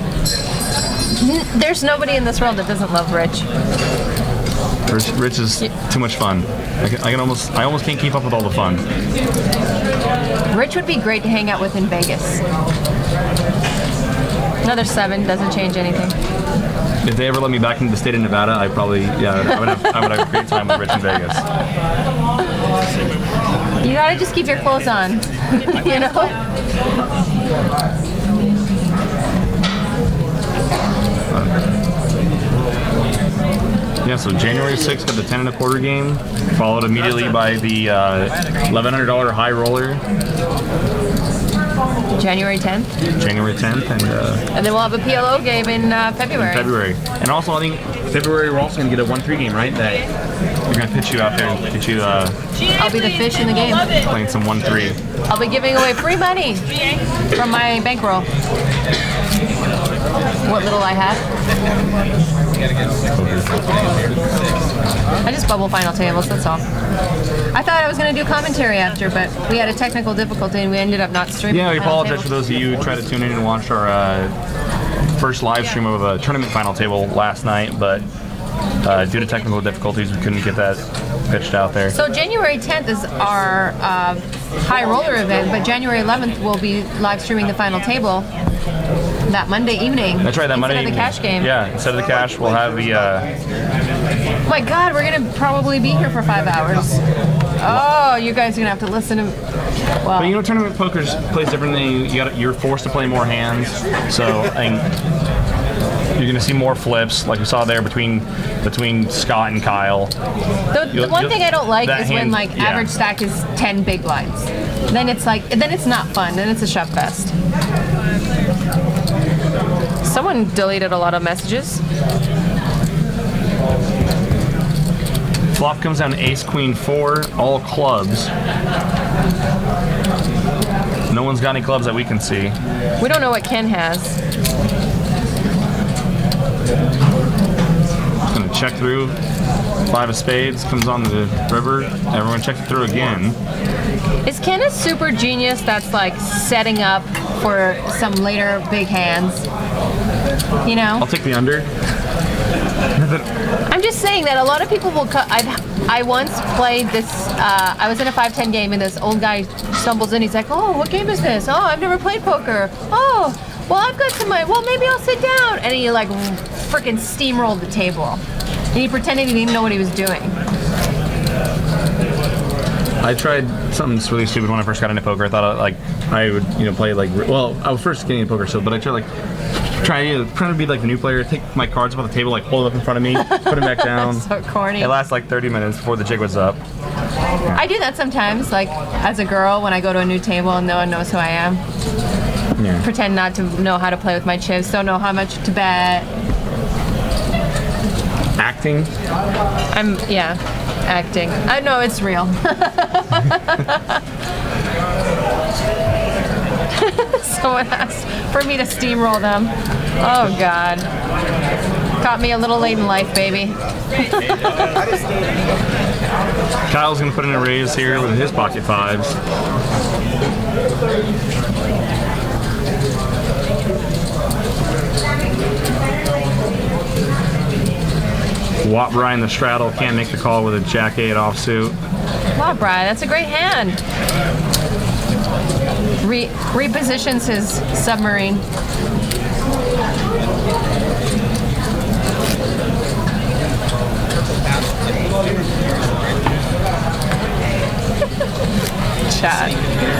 There's nobody in this world that doesn't love Rich. Rich is too much fun. I almost can't keep up with all the fun. Rich would be great to hang out with in Vegas. Another 7 doesn't change anything. If they ever let me back into the state of Nevada, I would have a great time with Rich in Vegas. You gotta just keep your clothes on, you know? Yeah, so January 6th got the 10 and a quarter game, followed immediately by the $1,100 high roller, January 10th. January 10th, and And then we'll have a PLO game in February. February. And also, I think February we're also going to get a 1-3 game, right? That we're going to pitch you out there and get you I'll be the fish in the game. playing some 1-3. I'll be giving away free money from my bankroll. What little I have. I just bubble final tables, that's all. I thought I was going to do commentary after, but we had a technical difficulty and we ended up not streaming. Yeah, we final apologize for table. those of you who tried to tune in and watch our first live stream of a tournament final table last night, but due to technical difficulties, we couldn't get that pitched out there. So January 10th is our high roller event, but January 11th we'll be live streaming the final table that Monday evening. That's right, that Monday instead of the evening. cash game. Yeah, instead of the cash, we'll have the. Oh my God, we're gonna probably be here for 5 hours. Oh, you guys are gonna have to listen to. Well, But you know, tournament poker plays differently. You're forced to play more hands, so I think you're going to see more flips, like we saw there between Scott and Kyle. the one thing I don't like that is when hand- like yeah. average stack is 10 big blinds. Then it's not fun. Then it's a shove fest. Someone deleted a lot of messages. Flop comes down Ace Queen 4, all clubs. No one's got any clubs that we can see. We don't know what Ken has. Just gonna check through. 5 of spades comes on the river. Everyone checks it through again. Is Ken a super genius that's like setting up for some later big hands? You know? I'll take the under. I'm just saying that a lot of people will cut. I once played this. I was in a 5-10 game, and this old guy stumbles in. He's like, "Oh, what game is this? Oh, I've never played poker. Oh, well, I've got some money. Well, maybe I'll sit down." And he like freaking steamrolled the table, and he pretended he didn't even know what he was doing. I tried something that's really stupid when I first got into poker. I thought I would play like, well, I was first getting into poker still, but I tried trying to be like the new player, take my cards off the table, like hold it up in front of me, put them back down. So corny. It lasts like 30 minutes before the jig was up. I do that sometimes, like as a girl when I go to a new table and no one knows who I am. Yeah. Pretend not to know how to play with my chips. Don't know how much to bet. Acting. Yeah, acting. I know it's real. Someone asked for me to steamroll them. Oh God. Caught me a little late in life, baby. Kyle's gonna put in a raise here with his pocket fives. Watt Brian the straddle can't make the call with a Jack 8 offsuit. Wow, Brian, that's a great hand. Repositions his submarine. Chat.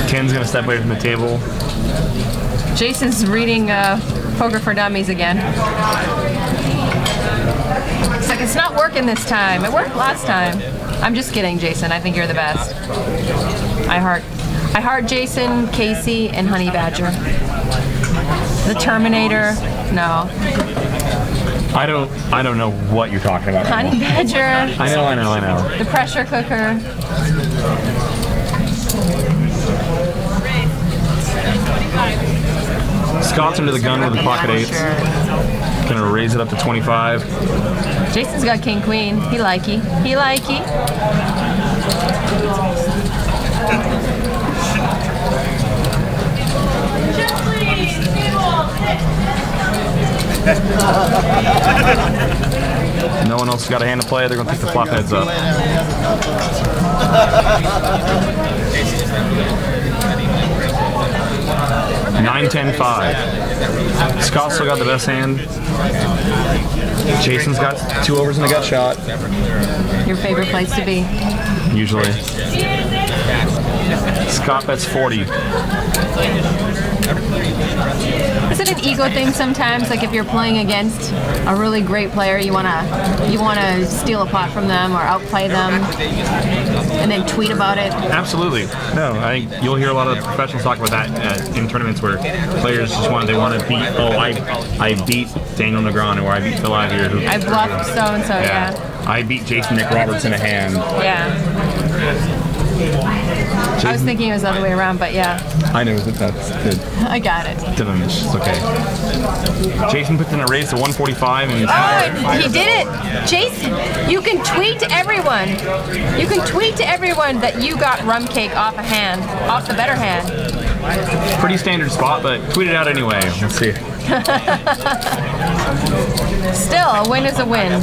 Ken's gonna step away from the table. Jason's reading Poker for Dummies again. It's like, it's not working this time. It worked last time. I'm just kidding, Jason. I think you're the best. I heart Jason, Casey, and Honey Badger. The Terminator. No. I don't know what you're talking about. Honey Badger. I know. The pressure cooker. Scott's into the gun with the pocket eights. Gonna raise it up to 25. Jason's got king queen. He likey. He likey. No one else has got a hand to play. They're gonna pick the flop heads up. 9-10-5. Scott still got the best hand. Jason's got 2 overs and a gut shot. Your favorite place to be. Usually. Scott bets 40. Is it an ego thing sometimes? Like if you're playing against a really great player, you wanna steal a pot from them or outplay them, and then tweet about it. Absolutely. No, you'll hear a lot of professionals talk about that in tournaments where players just want to beat. Oh, I beat Daniel Negreanu, or I beat Phil Ivey. I bluffed so and so. Yeah. I beat Jason Nick Roberts in a hand. Yeah. I was thinking it was the other way around, but yeah. I know that's good. I got it. It's okay. Jason puts in a raise to 145 and He did it! Jason, you can tweet to everyone. You can tweet to everyone that you got rum cake off the better hand. pretty standard spot, but tweet it out anyway. Let's see. Still, a win is a win.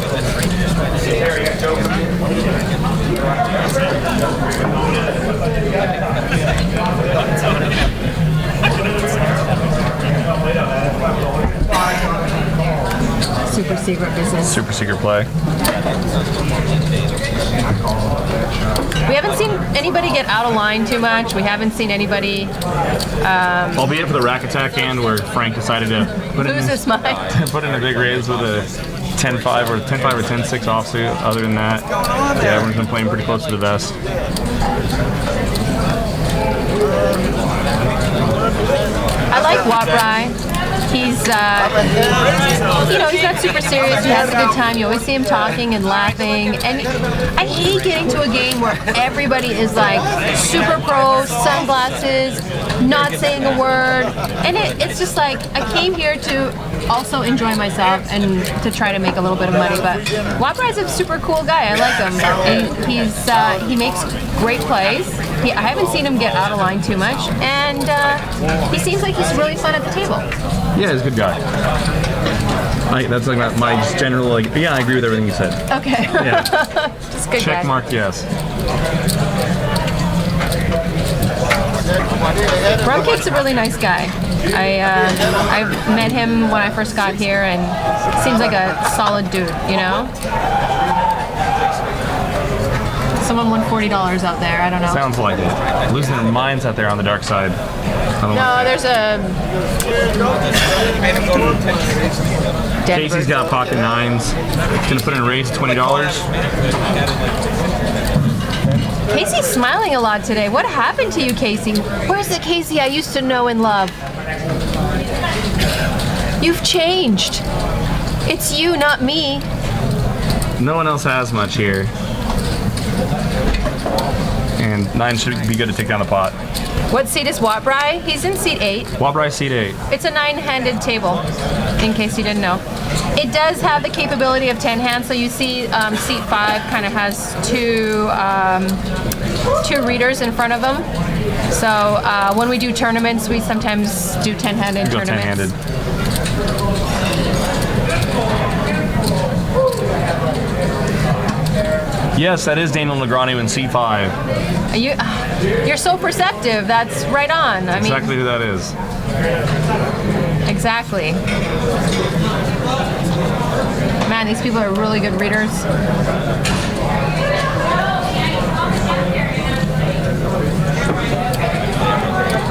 Super secret business. Super secret play. We haven't seen anybody get out of line too much. We haven't seen anybody Albeit for the rack attack hand where Frank decided to lose his mind. put in a big raise with a 10-5 or 10-6 offsuit. Other than that, yeah, everyone's been playing pretty close to the vest. I like Waprai. He's, he's not super serious. He has a good time. You always see him talking and laughing. And I hate getting to a game where everybody is like super pro, sunglasses, not saying a word. And it's just like, I came here to also enjoy myself and to try to make a little bit of money. But Waprai's a super cool guy. I like him. And he makes great plays. I haven't seen him get out of line too much. And he seems like he's really fun at the table. Yeah, he's a good guy. That's like my just general, I agree with everything you said. Okay. Yeah. Just good Check guy. mark, yes. Rumcake's a really nice guy. I met him when I first got here, and seems like a solid dude. You know. Someone won $40 out there. I don't know. Sounds like it. Losing their minds out there on the dark side. No, there's a. Casey's got pocket nines. He's gonna put in a raise $20. Casey's smiling a lot today. What happened to you, Casey? Where's the Casey I used to know and love? You've changed. It's you, not me. No one else has much here. And 9 should be good to take down the pot. What seat is Watbry? He's in seat 8. Watbry seat 8. It's a 9-handed table, in case you didn't know. It does have the capability of 10 hands, so you see seat 5 kind of has two readers in front of them. So when we do tournaments, we sometimes do 10-handed Go tournaments. 10-handed. Yes, that is Daniel Negreanu in C5. You're so perceptive. That's right on. I mean, Exactly who that is. exactly. Man, these people are really good readers.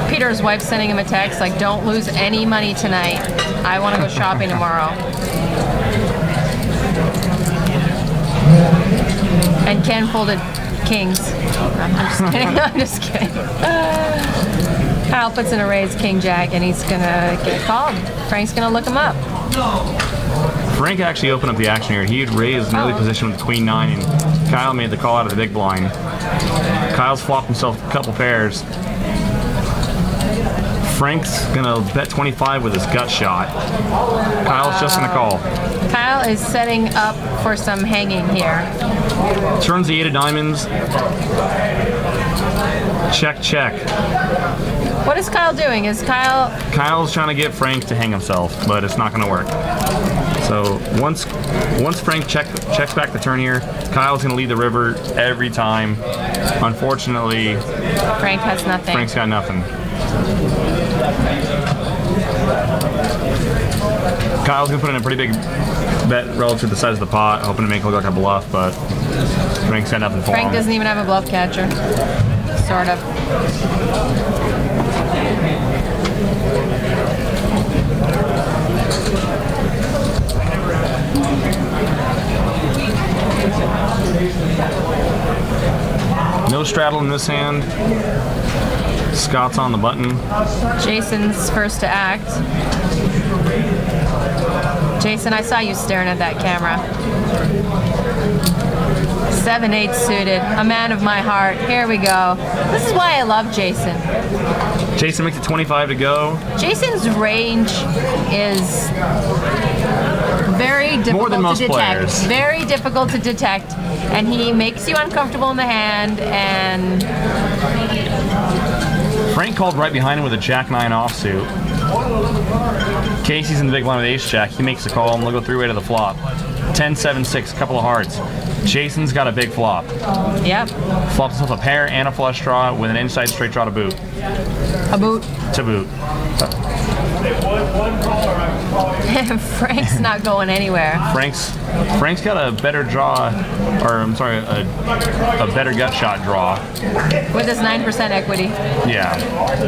Peter's wife's sending him a text like, "Don't lose any money tonight. I want to go shopping tomorrow." And Ken folded kings. I'm just kidding. I'm just kidding. Kyle puts in a raise king jack, and he's gonna get called. Frank's gonna look him up. Frank actually opened up the action here. He had raised an early position with queen 9, and Kyle made the call out of the big blind. Kyle's flopped himself a couple pairs. Frank's gonna bet 25 with his gut shot. Kyle's just gonna call. Kyle is setting up for some hanging here. Turns the 8 of diamonds. Check, check. What is Kyle doing? Is Kyle's trying to get Frank to hang himself, but it's not gonna work. So once Frank checks back the turn here, Kyle's gonna lead the river every time. Unfortunately, Frank has nothing? Frank's got nothing. Kyle's gonna put in a pretty big bet relative to the size of the pot, hoping to make it look like a bluff, but Frank's got nothing for Frank him. doesn't even have a bluff catcher. Sort of. No straddle in this hand. Scott's on the button. Jason's first to act. Jason, I saw you staring at that camera. 7-8 suited, a man of my heart. Here we go. This is why I love Jason. Jason makes it 25 to go. Jason's range is very difficult More than most to detect. players. Very difficult to detect, and he makes you uncomfortable in the hand. And Frank called right behind him with a Jack-9 offsuit. Casey's in the big blind with Ace-Jack. He makes the call, and they'll go 3-way to the flop. 10-7-6, couple of hearts. Jason's got a big flop. yep, Flops himself a pair and a flush draw with an inside straight draw to boot. a boot. To boot. Frank's not going anywhere. Frank's got a better draw, or I'm sorry, a better gut shot draw. With his 9% equity. Yeah.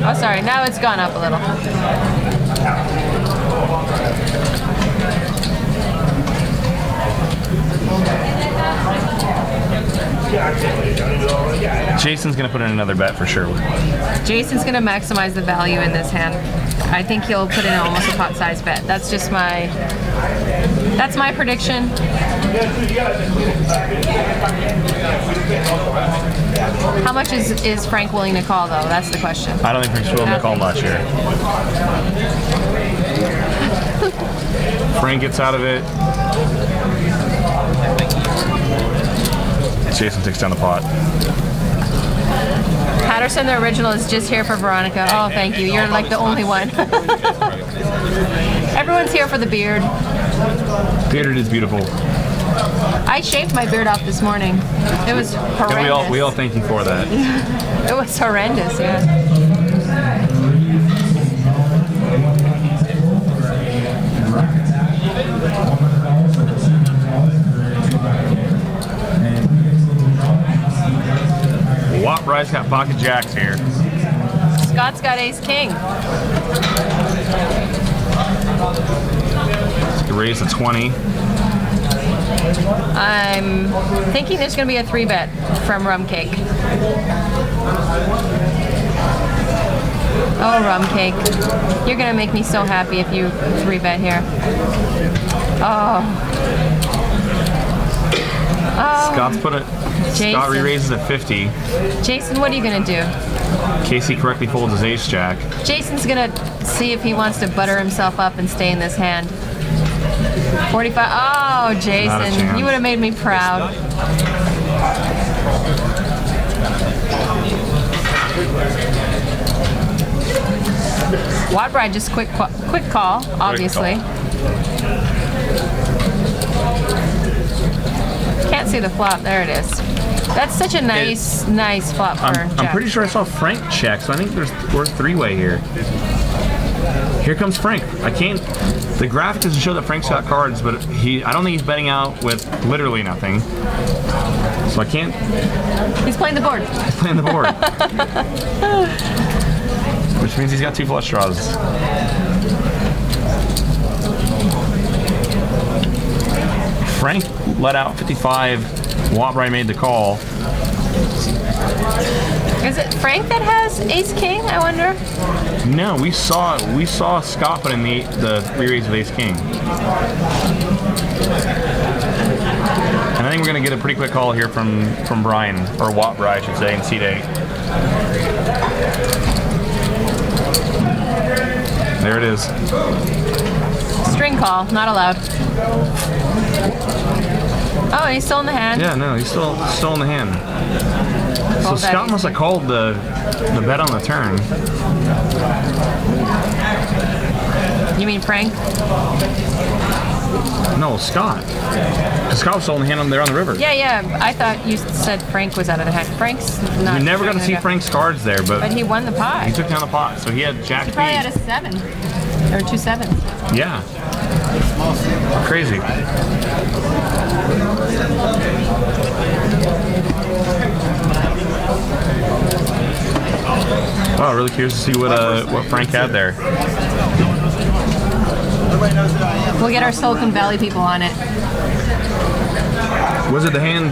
Oh, sorry. Now it's gone up a little. Jason's gonna put in another bet for sure. Jason's going to maximize the value in this hand. I think he'll put in almost a pot-sized bet. That's just my prediction. How much is Frank willing to call, though? That's the question. I don't think Frank's willing to call much here. Frank gets out of it. Jason takes down the pot. Patterson, the original, is just here for Veronica. Oh, thank you. You're like the only one. Everyone's here for the beard. Bearded is beautiful. I shaved my beard off this morning. It was horrendous. And we all thank you for that. It was horrendous, yeah. Watbry's got pocket jacks here. Scott's got ace-king. Raise to 20. I'm thinking there's going to be a 3-bet from Rum Cake. Oh, rum cake. You're gonna make me so happy if you 3-bet here. Oh. Oh. Scott's put it. Scott re-raises at 50. Jason, what are you gonna do? Casey correctly folds his ace jack. Jason's gonna see if he wants to butter himself up and stay in this hand. 45. Oh, Jason, chance. you would have made me proud. Watt-Bride just quick call, obviously. Can't see the flop. There it is. That's such a nice flop for I'm Jack. pretty sure I saw Frank check, so I think we're 3-way here. Here comes Frank. I can't. The graphic doesn't show that Frank's got cards, but I don't think he's betting out with literally nothing. So I can't. He's playing the board. He's playing the board. Which means he's got 2 flush draws. Frank let out 55. Watt-Bride made the call. Is it Frank that has Ace King? I wonder. No, we saw Scott put in the re-raise with Ace King. And I think we're gonna get a pretty quick call here from Brian, or Watt-Bride, I should say, in seat 8. There it is. String call, not allowed. Oh, he's still in the hand. Yeah, no, he's still in the hand. So Called that Scott Ace must have King. called the bet on the turn. You mean Frank? No, Scott. 'Cause Scott was still in the hand there on the river. Yeah. I thought you said Frank was out of the hand. Frank's not. We never got to see Frank's cards there, But he won the pot. he took down the pot. So he had Jack He probably B. had a 7 or 2 sevens. Yeah. Crazy. Wow, really curious to see what Frank had there. We'll get our Silicon Valley people on it. Was it the hand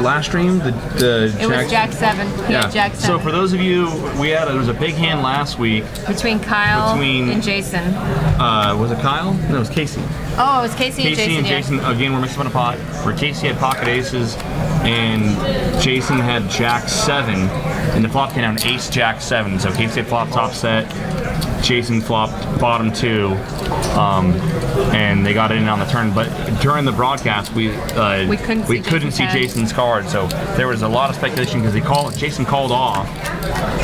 last stream? It was Jack 7. He had Jack 7. So for those of you, there was a big hand last week. Between Kyle and Jason. Was it Kyle? No, it was Casey. Oh, it was Casey and Jason. And Jason, again, we're mixing up in a pot where Casey had pocket aces and Jason had Jack 7, and the flop came down Ace Jack 7. So Casey had flop top set, Jason flopped bottom 2, and they got it in on the turn. But during the broadcast, we couldn't see Jason's card, so there was a lot of speculation because Jason called off,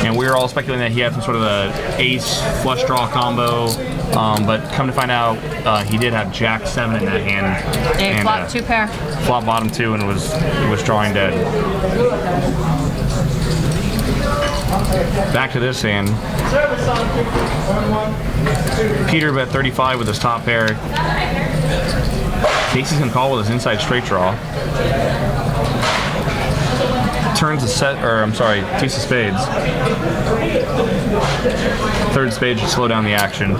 and we were all speculating that he had some sort of a ace flush draw combo. But come to find out, he did have Jack 7 in that hand. And flop 2 pair. Flop bottom 2 and was drawing dead. Back to this hand. Peter bet 35 with his top pair. Casey's gonna call with his inside straight draw. Turns ace of spades. Third spade should slow down the action.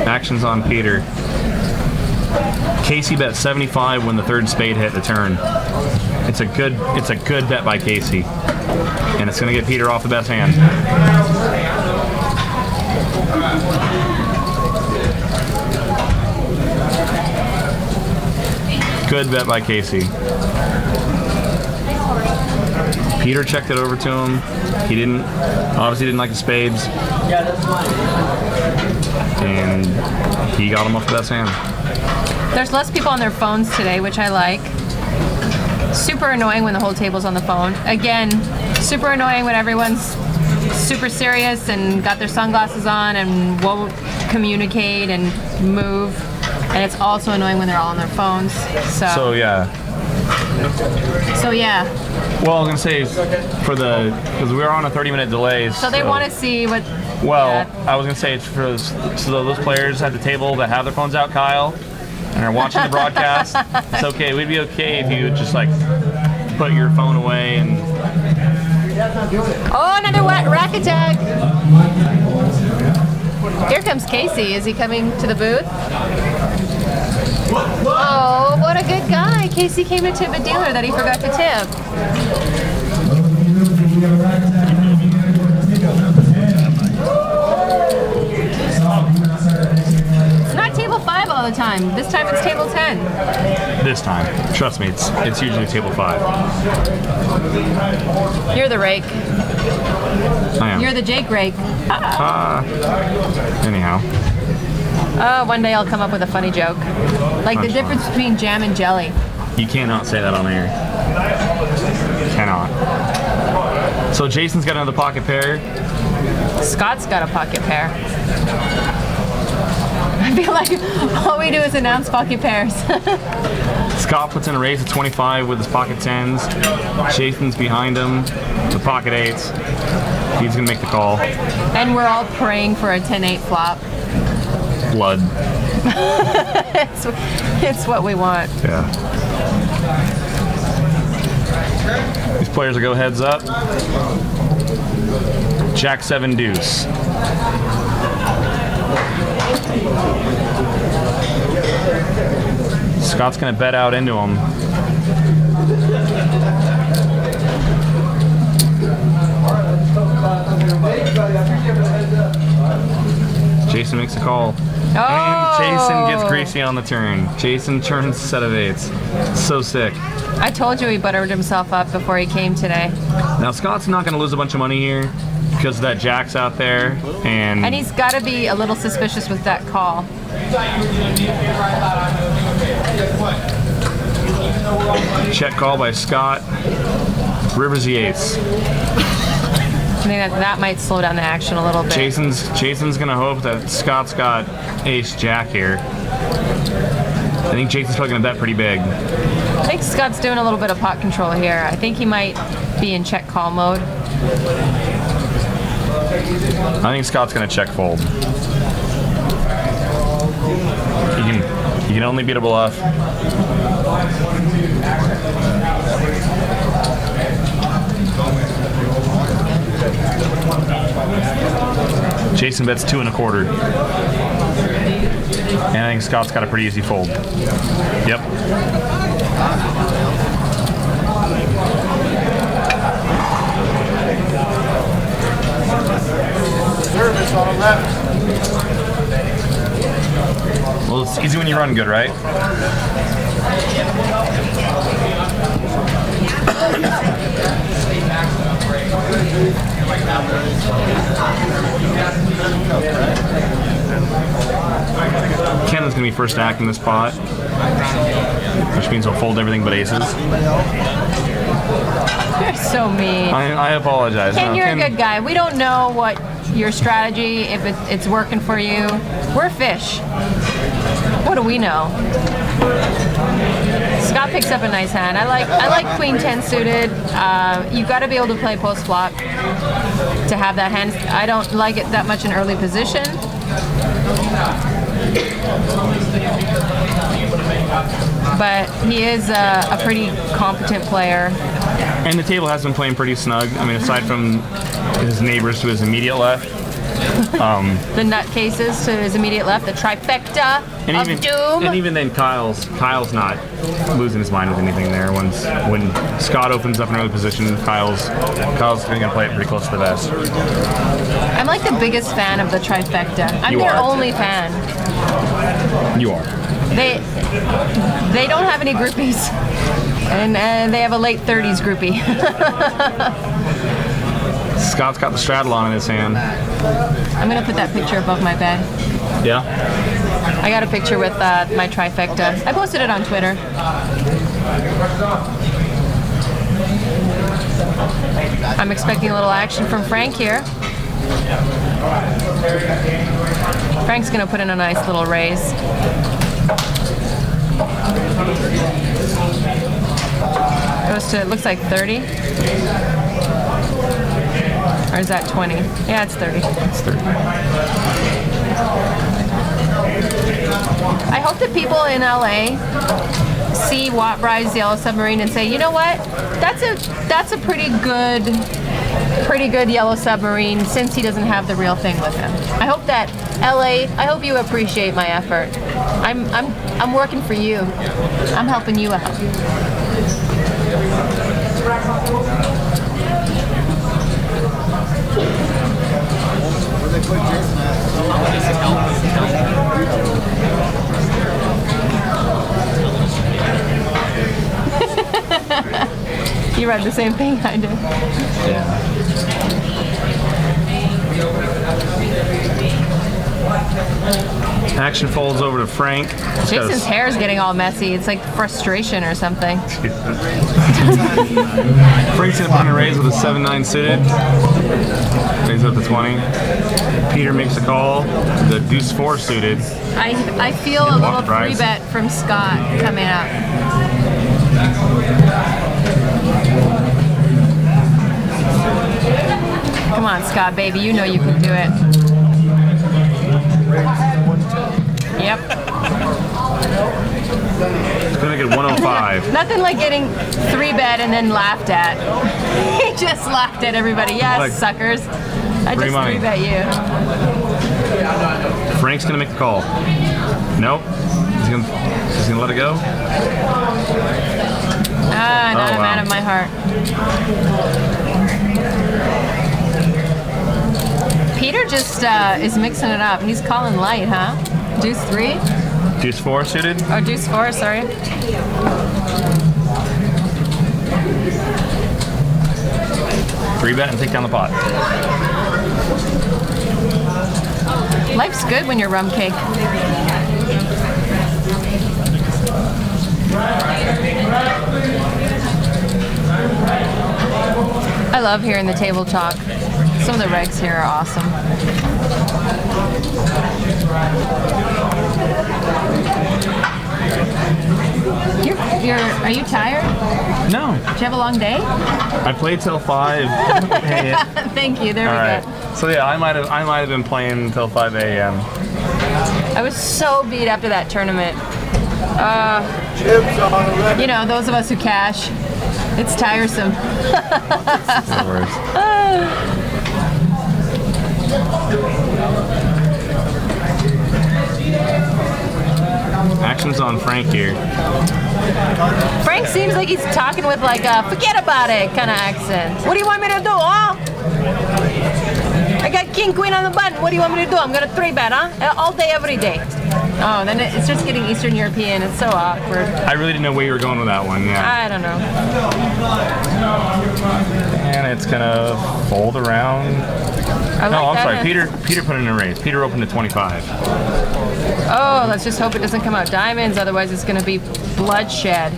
Action's on Peter. Casey bet 75 when the third spade hit the turn. It's a good bet by Casey, and it's going to get Peter off the best hand. Good bet by Casey. Peter checked it over to him. He obviously didn't like the spades. And he got him off the best hand. There's less people on their phones today, which I like. Super annoying when the whole table's on the phone. Again, super annoying when everyone's super serious and got their sunglasses on and won't communicate and move. And it's also annoying when they're all on their phones. So yeah. Well, I was gonna say because we were on a 30-minute delay. So they want to see what. Well, I was gonna say it's for those players at the table that have their phones out, Kyle, and are watching the broadcast. It's okay. We'd be okay if you would just put your phone away and. Oh, another rack attack. Here comes Casey. Is he coming to the booth? Oh, what a good guy. Casey came to tip a dealer that he forgot to tip. It's not table 5 all the time. This time it's table 10. This time. Trust me, it's usually table 5. You're the rake. I am. You're the Jake rake. Anyhow. One day I'll come up with a funny joke. Like the Punchline. difference between jam and jelly. You cannot say that on air. Cannot. So Jason's got another pocket pair. Scott's got a pocket pair. I feel like all we do is announce pocket pairs. Scott puts in a raise of 25 with his pocket 10s. Jason's behind him, the pocket 8s. He's gonna make the call. And we're all praying for a 10-8 flop. Blood. It's what we want. Yeah. These players will go heads up. Jack 7 deuce. Scott's gonna bet out into him. Jason makes a call. Oh! And Jason gets greasy on the turn. Jason turns a set of 8s. So sick. I told you he buttered himself up before he came today. Now Scott's not gonna lose a bunch of money here because that Jack's out there, and And he's got to be a little suspicious with that call. check call by Scott. River's the ace. I think that might slow down the action a little bit. Jason's gonna hope that Scott's got ace jack here. I think Jason's probably gonna bet pretty big. I think Scott's doing a little bit of pot control here. I think he might be in check call mode. I think Scott's gonna check fold. You can only beat a bluff. Jason bets 2 1/4. And I think Scott's got a pretty easy fold. Yep. Service on the left. Well, it's easy when you run good, right? Kennan's gonna be first act in this pot, which means he'll fold everything but aces. You're so mean. I apologize. Ken, No, you're a good guy. We don't know what your strategy, if it's working for you. We're fish. What do we know? Scott picks up a nice hand. I like Queen 10 suited. You've got to be able to play post flop to have that hand. I don't like it that much in early position. But he is a pretty competent player. And the table has been playing pretty snug. I mean, aside from his neighbors to his immediate left. The nutcases to his immediate left, the trifecta of doom. And even then, Kyle's not losing his mind with anything there. When Scott opens up an early position, Kyle's going to play it pretty close to the vest. I'm like the biggest fan of the trifecta. I'm You their are. only fan. You are. They don't have any groupies, and they have a late 30s groupie. Scott's got the straddle on in his hand. I'm gonna put that picture above my bed. Yeah. I got a picture with my trifecta. I posted it on Twitter. I'm expecting a little action from Frank here. Frank's gonna put in a nice little raise. Goes to, it looks like 30. Or is that 20? Yeah, it's 30. It's 30. I hope that people in LA see Watt Bride's Yellow Submarine and say, you know what? That's a pretty good Yellow Submarine since he doesn't have the real thing with him. I hope that LA. I hope you appreciate my effort. I'm working for you. I'm helping you out. You read the same thing I did. Yeah. Action folds over to Frank. Jason's hair is getting all messy. It's like frustration or something. Frank's gonna put in a raise with a 7-9 suited. Raise up to 20. Peter makes a call. The deuce 4 suited. I feel a little free bet from Scott coming up. Come on, Scott, baby. You know you can do it. Yep. It's gonna get 105. Nothing like getting 3-bet and then laughed at. He just laughed at everybody. Yes, Like, suckers. I free just money. 3-bet you. Frank's gonna make the call. Nope. He's gonna let it go. Ah, not Oh, a man wow. of my heart. Peter just is mixing it up. He's calling light, huh? Deuce 3? Deuce 4 suited. Oh, deuce 4, sorry. Free bet and take down the pot. Life's good when you're rum cake. I love hearing the table talk. Some of the regs here are awesome. Are you tired? No. Did you have a long day? I played till 5. Thank you. There All we right. go. So yeah, I might have been playing until 5 a.m. I was so beat after that tournament. You know, those of us who cash, it's tiresome. No worries. Action's on Frank here. Frank seems like he's talking with like a forget about it kind of accent. What do you want me to do, huh? I got king, queen on the button. What do you want me to do? I'm gonna 3-bet, huh? All day, every day. Oh, then it's just getting Eastern European. It's so awkward. I really didn't know where you were going with that one. Yeah. I don't know. And it's gonna fold around. I No, like I'm that. sorry. Peter put in a raise. Peter opened to 25. Oh, let's just hope it doesn't come out diamonds. Otherwise, it's gonna be bloodshed.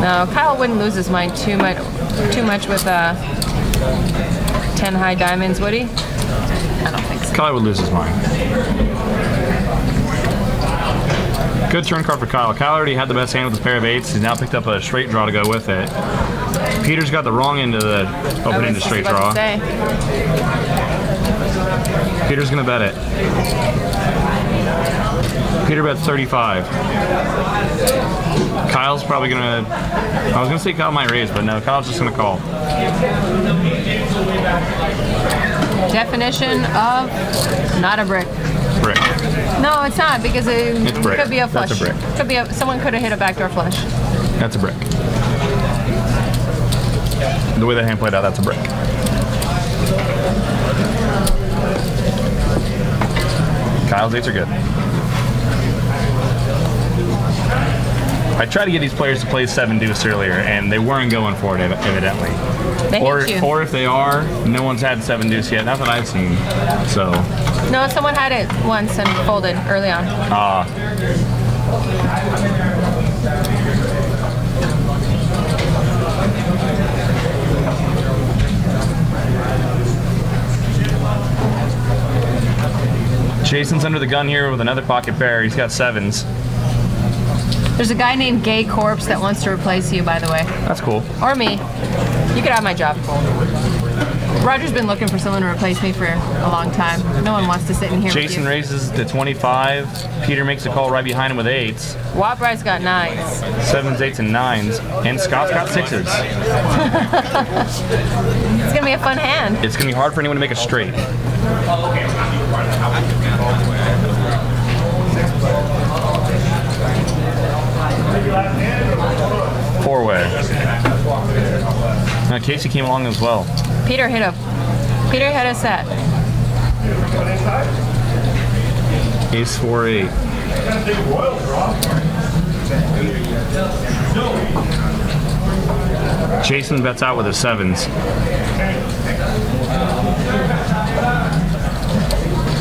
No, Kyle wouldn't lose his mind too much with 10 high diamonds, would he? I don't think so. Kyle would lose his mind. Good turn card for Kyle. Kyle already had the best hand with his pair of 8s. He's now picked up a straight draw to go with it. Peter's got the wrong end of the open end of straight draw. Peter's gonna bet it. Peter bet 35. Kyle's probably gonna. I was gonna say Kyle might raise, but no, Kyle's just gonna call. Definition of not a brick. Brick. No, it's not because it It's brick. could be a flush. That's a brick. Could be someone could have hit a backdoor flush. That's a brick. The way that hand played out, that's a brick. Kyle's 8s are good. I tried to get these players to play 7 deuce earlier, and they weren't going for it, evidently. They hit you. Or if they are, no one's had 7 deuce yet. Not that I've seen. So, No, someone had it once and folded early on. Jason's under the gun here with another pocket pair. He's got 7s. There's a guy named Gay Corpse that wants to replace you, by the way. That's cool. Or me. You could have my job. Roger's been looking for someone to replace me for a long time. No one wants to sit in here Jason with you. raises to 25. Peter makes a call right behind him with 8s. Wabri's got 9s. 7s, 8s, and 9s. And Scott's got 6s. It's going to be a fun hand. It's going to be hard for anyone to make a straight. Four-way. Now Casey came along as well. Peter hit a set. Ace 4-8. Jason bets out with his sevens.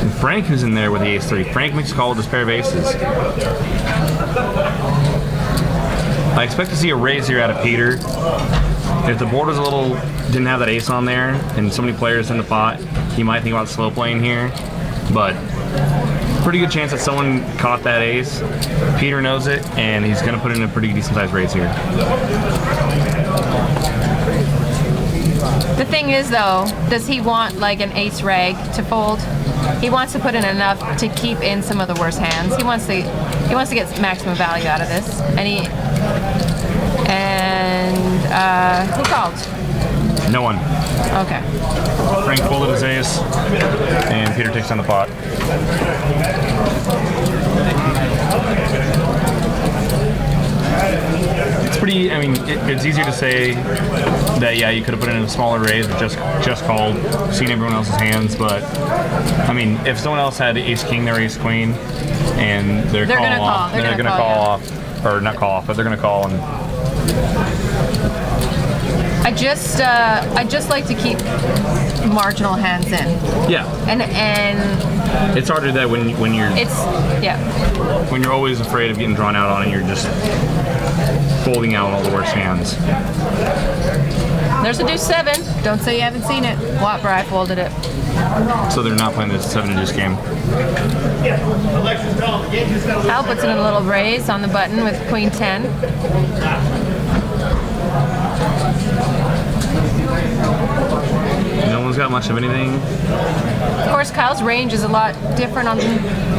And Frank is in there with the ace 3. Frank makes a call with his pair of aces. I expect to see a raise here out of Peter. If the board was didn't have that ace on there and so many players in the pot, he might think about slow playing here. But pretty good chance that someone caught that ace. Peter knows it, and he's going to put in a pretty decent sized raise here. The thing is, though, does he want like an ace reg to fold? He wants to put in enough to keep in some of the worst hands. He wants to get maximum value out of this, and who called? No one. Okay. Frank folded his ace, and Peter takes down the pot. It's pretty, I mean, it's easier to say that, yeah, you could have put in a smaller raise, but just called, seen everyone else's hands, but, I mean, if someone else had ace-king, their ace-queen, and they're gonna off, call. they're gonna call off, or not call off, but they're gonna call, and I just like to keep marginal hands in, yeah. and It's harder that when you're when you're always afraid of getting drawn out on it, you're just folding out all the worst hands. There's a deuce 7. Don't say you haven't seen it. Watbur, I folded it. So they're not playing this 7 deuce game. Al puts in a little raise on the button with queen 10. No one's got much of anything. Of course, Kyle's range is a lot different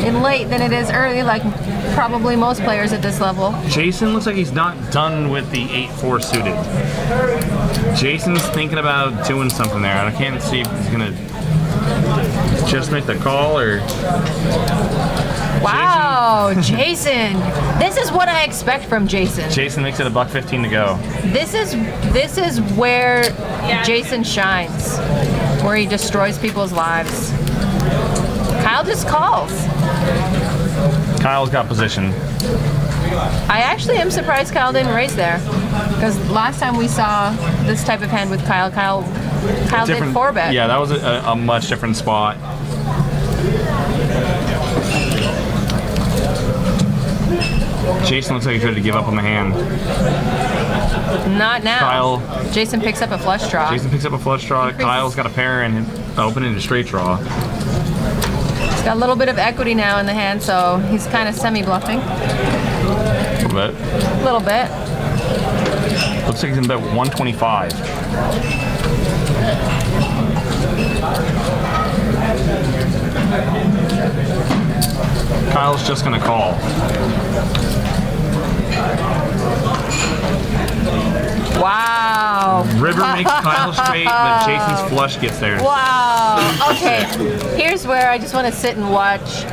in late than it is early, like probably most players at this level. Jason looks like he's not done with the 8-4 suited. Jason's thinking about doing something there. I can't see if he's gonna just make the call or. Wow, Jason. This is what I expect from Jason. Jason makes it a $1.15 to go. This is where Jason shines, where he destroys people's lives. Kyle just calls. Kyle's got position. I actually am surprised Kyle didn't raise there, because last time we saw this type of hand with Kyle did 4-bet. Yeah, that was a much different spot. Jason looks like he's ready to give up on the hand. Not now. Kyle. Jason picks up a flush draw. Jason picks up a flush draw. Kyle's got a pair and opening a straight draw. He's got a little bit of equity now in the hand, so he's kind of semi-bluffing. A little bit. A little bit. Looks like he's in bet 125. Kyle's just gonna call. Wow. River makes Kyle straight, but Jason's flush gets there. Wow. Okay. Here's where I just want to sit and watch.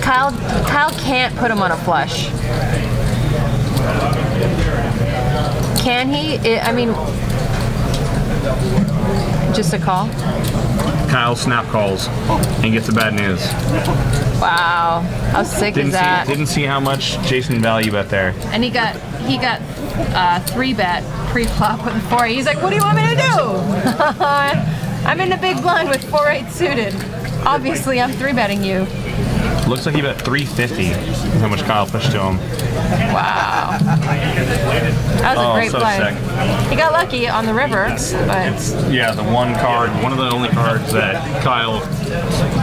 Kyle can't put him on a flush. Can he? I mean, just a call? Kyle snap calls and gets the bad news. Wow. How sick is that? Didn't see how much Jason value bet there. And he got 3-bet pre-flop with 4-8. He's like, what do you want me to do? I'm in the big blind with 4-8 suited. Obviously, I'm 3-betting you. Looks like he bet 350 is how much Kyle pushed to him. Wow. That was a great so play. sick. He got lucky on the river, but Yeah, the one of the only cards that Kyle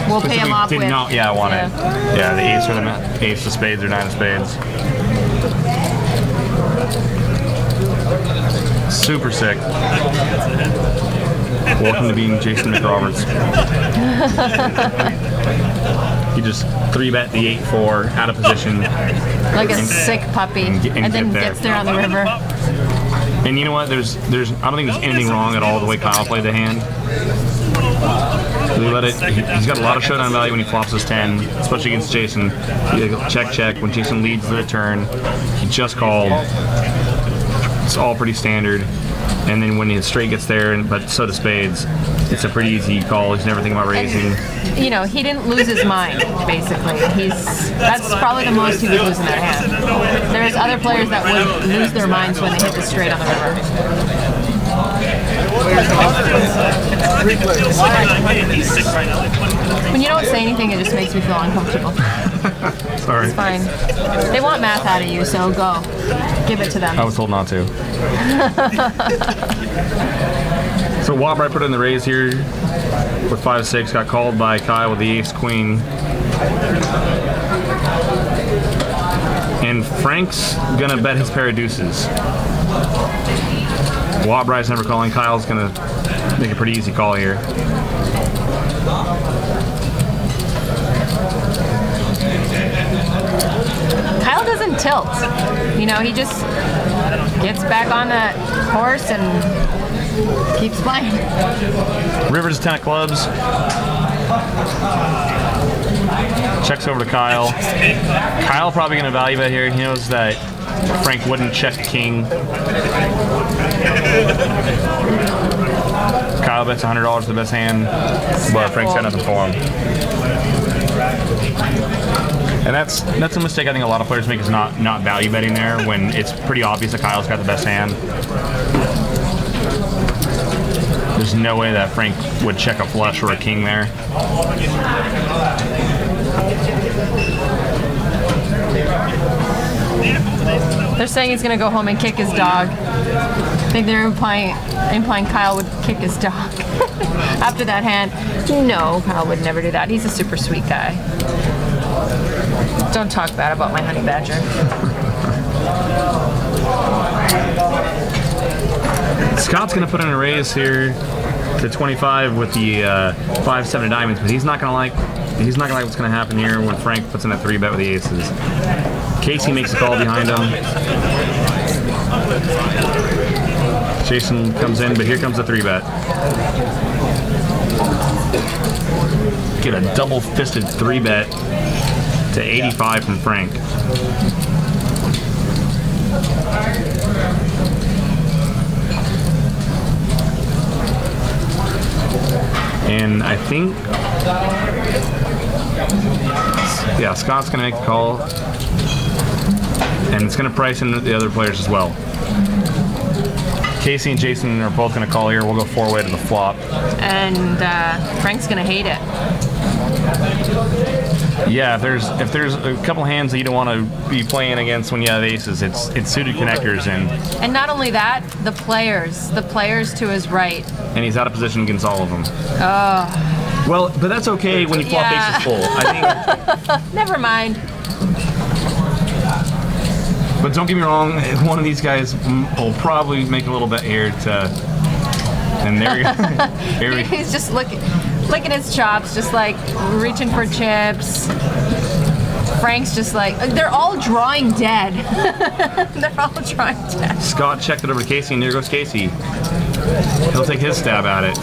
we'll pay him off did with. not. Yeah, I want it. Yeah, the ace of spades or 9 of spades. Super sick. Welcome to being Jason McRoberts. He just 3-bet the 8-4 out of position. Like a sick puppy, and and then get there. gets there on the river. And you know what? There's I don't think there's anything wrong at all the way Kyle played the hand. We let it. He's got a lot of showdown value when he flops his 10, especially against Jason. Check. When Jason leads the turn, he just called. It's all pretty standard. And then when his straight gets there, but so does spades, it's a pretty easy call. He's never thinking about raising. And, you know, he didn't lose his mind, basically. That's probably the most he would lose in that hand. There's other players that would lose their minds when they hit the straight on the river. When you don't say anything, it just makes me feel uncomfortable. Sorry. It's fine. They want math out of you, so go. Give it to them. I was told not to. So Wobber put in the raise here with 5-6, got called by Kyle with the ace-queen. And Frank's gonna bet his pair of deuces. Wobber's never calling. Kyle's gonna make a pretty easy call here. Kyle doesn't tilt. You know, he just gets back on that horse and keeps playing. River's 10 of clubs. Checks over to Kyle. Kyle probably gonna value bet here. He knows that Frank wouldn't check king. Kyle bets $100 the best hand, but Frank's got nothing for him. And that's a mistake I think a lot of players make, is not value betting there when it's pretty obvious that Kyle's got the best hand. There's no way that Frank would check a flush or a king there. They're saying he's going to go home and kick his dog. I think they're implying Kyle would kick his dog after that hand. No, Kyle would never do that. He's a super sweet guy. Don't talk bad about my honey badger. Scott's going to put in a raise here to 25 with the 5-7 of diamonds, but he's not going to like what's going to happen here when Frank puts in a 3-bet with the aces. Casey makes a call behind him. Jason comes in, but here comes the 3-bet. Get a double-fisted 3-bet to 85 from Frank. And I think, yeah, Scott's going to make the call. And it's going to price in the other players as well. Casey and Jason are both going to call here. We'll go 4-way to the flop. And Frank's going to hate it. Yeah, if there's a couple hands that you don't want to be playing against when you have aces, it's suited connectors and not only that, the players to his right. And he's out of position against all of them. Oh. Well, but that's okay when you flop aces full. I think. Never mind. But don't get me wrong, one of these guys will probably make a little bet here to. And there you go. He's just licking his chops, just like reaching for chips. Frank's just like, they're all drawing dead. They're all drawing dead. Scott checked it over to Casey, and there goes Casey. He'll take his stab at it.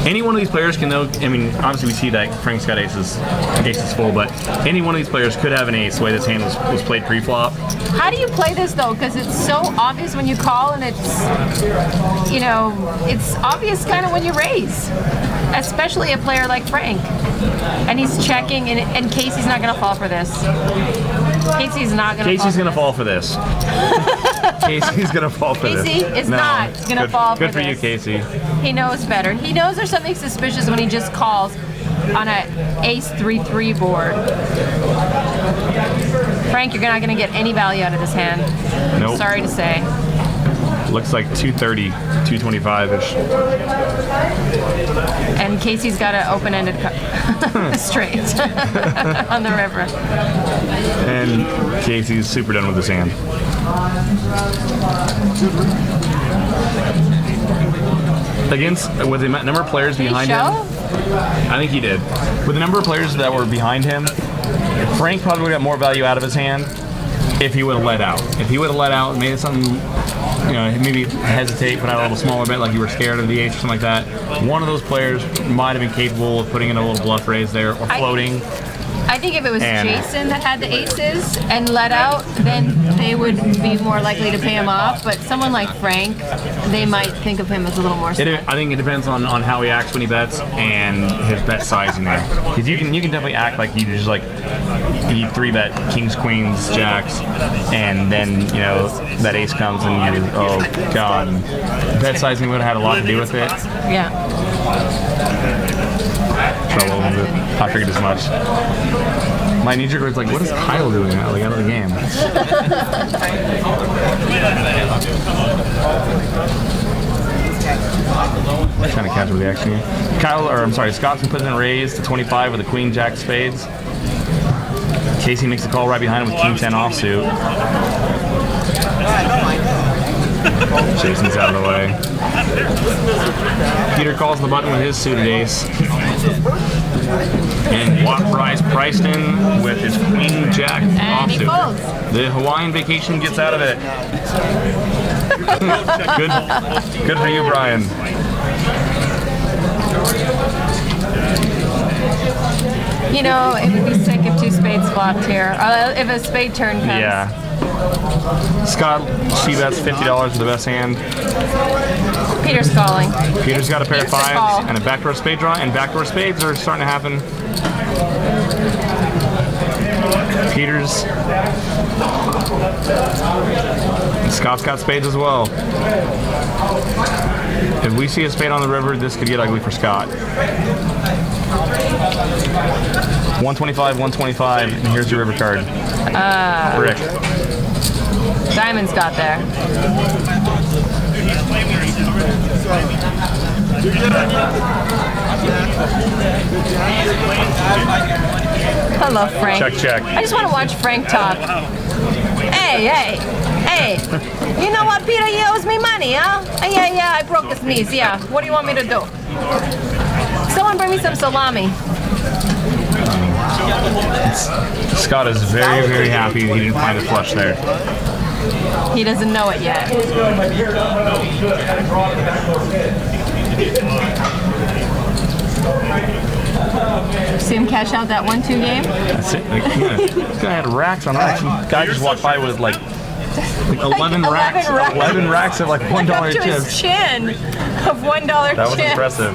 Any one of these players can know, I mean, obviously we see that Frank's got aces full, but any one of these players could have an ace the way this hand was played pre-flop. How do you play this though? Because it's so obvious when you call, and it's, you know, it's obvious kind of when you raise. Especially a player like Frank. And he's checking, and Casey's not going to fall for this. Casey's not going to fall for this. Casey's going to fall for this. Casey's going to fall for this. Casey is not going to fall for this. Good for you, Casey. He knows better. He knows there's something suspicious when he just calls on an ace 3-3 board. Frank, you're not going to get any value out of this hand. Nope. Sorry to say. Looks like 230, 225-ish. And Casey's got an open-ended straight on the river. And Casey's super done with his hand. With the number of players behind him, I think he did. With the number of players that were behind him, Frank probably got more value out of his hand. if he would have let out. If he would have let out and made it something, you know, maybe hesitate, put out a little smaller bet like you were scared of the ace or something like that, one of those players might have been capable of putting in a little bluff raise there or floating. I think if it was And- Jason that had the aces and let out, then they would be more likely to pay him off. But someone like Frank, they might think of him as a little more. I think it depends on how he acts when he bets and his bet sizing there. Because you can definitely act like you just like you 3-bet kings, queens, jacks, and then you know that ace comes and you oh god, bet sizing would have had a lot to do with it. Yeah. Trouble with it. I figured as much. My knee-jerk was like, what is Kyle doing now? Like out of the game. Trying to catch up with the action here. Scott's been putting in a raise to 25 with a queen jack spades. Casey makes the call right behind him with king 10 offsuit. Jason's out of the way. Peter calls the button with his suited ace. And Watt Bryce priced in with his queen jack And he offsuit. folds. The Hawaiian vacation gets out of it. Good for you, Brian. You know, it would be sick if 2 spades flopped here. If a spade turn comes. Yeah. Scott C-bets $50 for the best hand. Peter's calling. Peter's got a pair of It's a call. fives and a backdoor spade draw, and backdoor spades are starting to happen. Peter's. And Scott's got spades as well. If we see a spade on the river, this could get ugly for Scott. 125, 125, and here's your river card. Rick. Diamond's got there. Hello, Frank. Check, check. I just want to watch Frank talk. Hey. You know what, Peter? He owes me money, huh? Yeah, I broke his knees. Yeah. What do you want me to do? Someone bring me some salami. Scott is very, very happy he didn't find a flush there. He doesn't know it yet. See him cash out that 1-2 game? That's it. Like, yeah. This guy had racks on racks. Some guy just walked by with like 11 racks. 11 racks of like $1 Up to chips. his chin of $1 That was chips. impressive.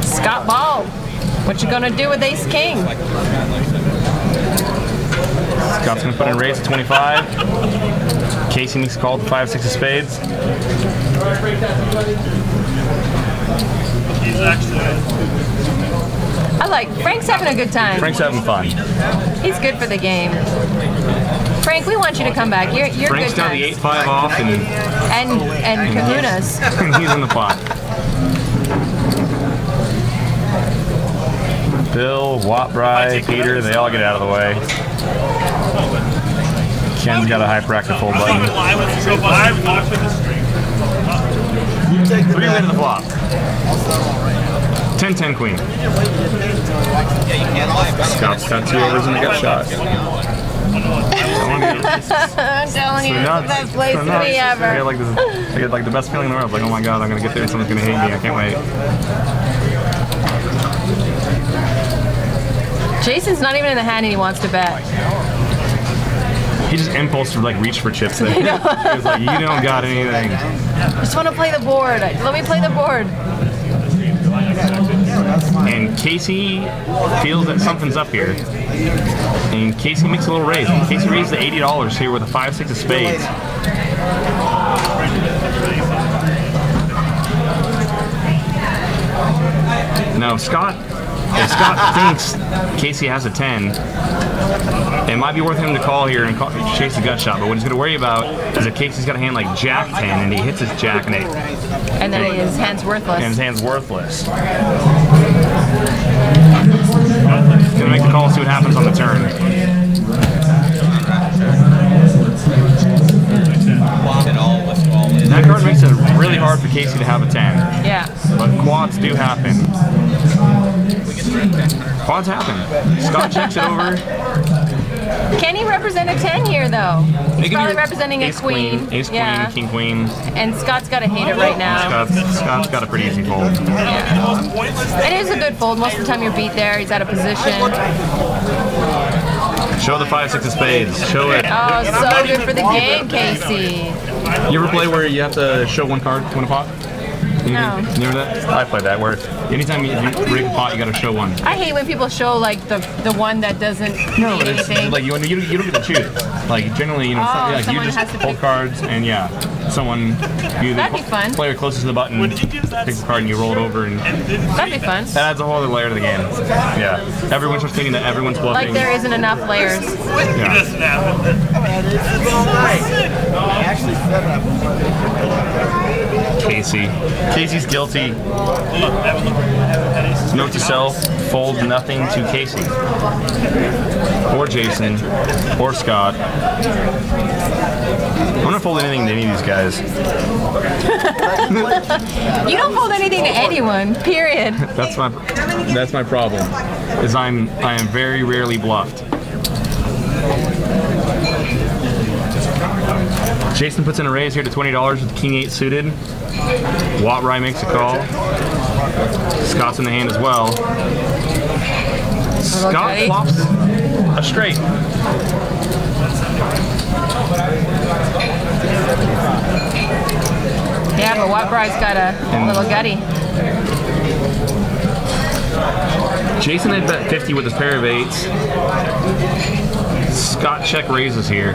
Scott Ball, what you gonna do with Ace King? Scott's gonna put in a raise at 25. Casey makes a call to 5-6 of spades. He's actually. Frank's having a good time. Frank's having fun. He's good for the game. Frank, we want you to come back. You're Frank's good down the times. 8-5 off and And Kahuna's. he's in the pot. Bill, Wattbry, Peter, they all get out of the way. Ken's got a high bracket full button. I was so live watching the stream. 3 way to the flop. 10-10 queen. Scott's got 2 overs and a gut shot. I'm telling you, it's the best place to be ever. I get like the best feeling in the world. Like, oh my god, I'm gonna get there and someone's gonna hate me. I can't wait. Jason's not even in the hand and he wants to bet. He just impulsed to like reach for chips there. He was like, you don't got anything. I just want to play the board. Let me play the board. And Casey feels that something's up here. And Casey makes a little raise. Casey raises the $80 here with a 5-6 of spades. No, if Scott thinks Casey has a 10, it might be worth him to call here and chase the gut shot. But what he's going to worry about is if Casey's got a hand like Jack 10 and he hits his Jack and And then his hand's worthless. his hand's worthless. He's going to make the call and see what happens on the turn. That card makes it really hard for Casey to have a 10. Yeah. But quads do happen. Quads happen. Scott checks it over. Can he represent a 10 here though? He's It could probably be representing a ace queen. ace Yeah. queen, king queen. And Scott's got to hate it right now. Scott's got a pretty easy fold. It is a good fold. Most of the time you're beat there. He's out of position. Show the 5-6 of spades. Show it. Oh, so good for the game, Casey. You ever play where you have to show one card to win a pot? No. You remember that? I played that where anytime you break a pot, you got to show one. I hate when people show like the one that doesn't No, mean but it's anything. like you don't get to choose. Like generally, you know, Oh, like you someone just has to pull pick- cards and yeah, someone you That'd be fun. player closest to the button picks a card and you roll it over and That'd be fun. that adds a whole other layer to the game. Yeah, everyone's just thinking that everyone's bluffing. Like there isn't enough layers. Yeah. Doesn't happen. Casey's guilty. Note to self: fold nothing to Casey or Jason or Scott. I'm not fold anything to any of these guys. You don't fold anything to anyone. Period. That's my problem. Is I am very rarely bluffed. Jason puts in a raise here to $20 with King 8 suited. Watt Rye makes a call. Scott's in the hand as well. Scott Okay. flops a straight. Yeah, but Watt Bride's got a little gutty. Jason had bet 50 with his pair of 8s. Scott check raises here.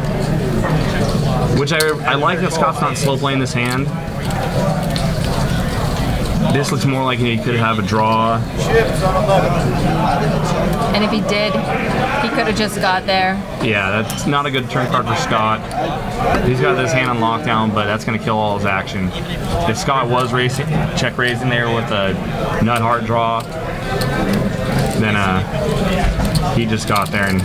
Which I like that Scott's not slow playing this hand. This looks more like he could have a draw. And if he did, he could have just got there. Yeah, that's not a good turn card for Scott. He's got this hand on lockdown, but that's going to kill all his action. If Scott was check raising there with a nut heart draw, then he just got there and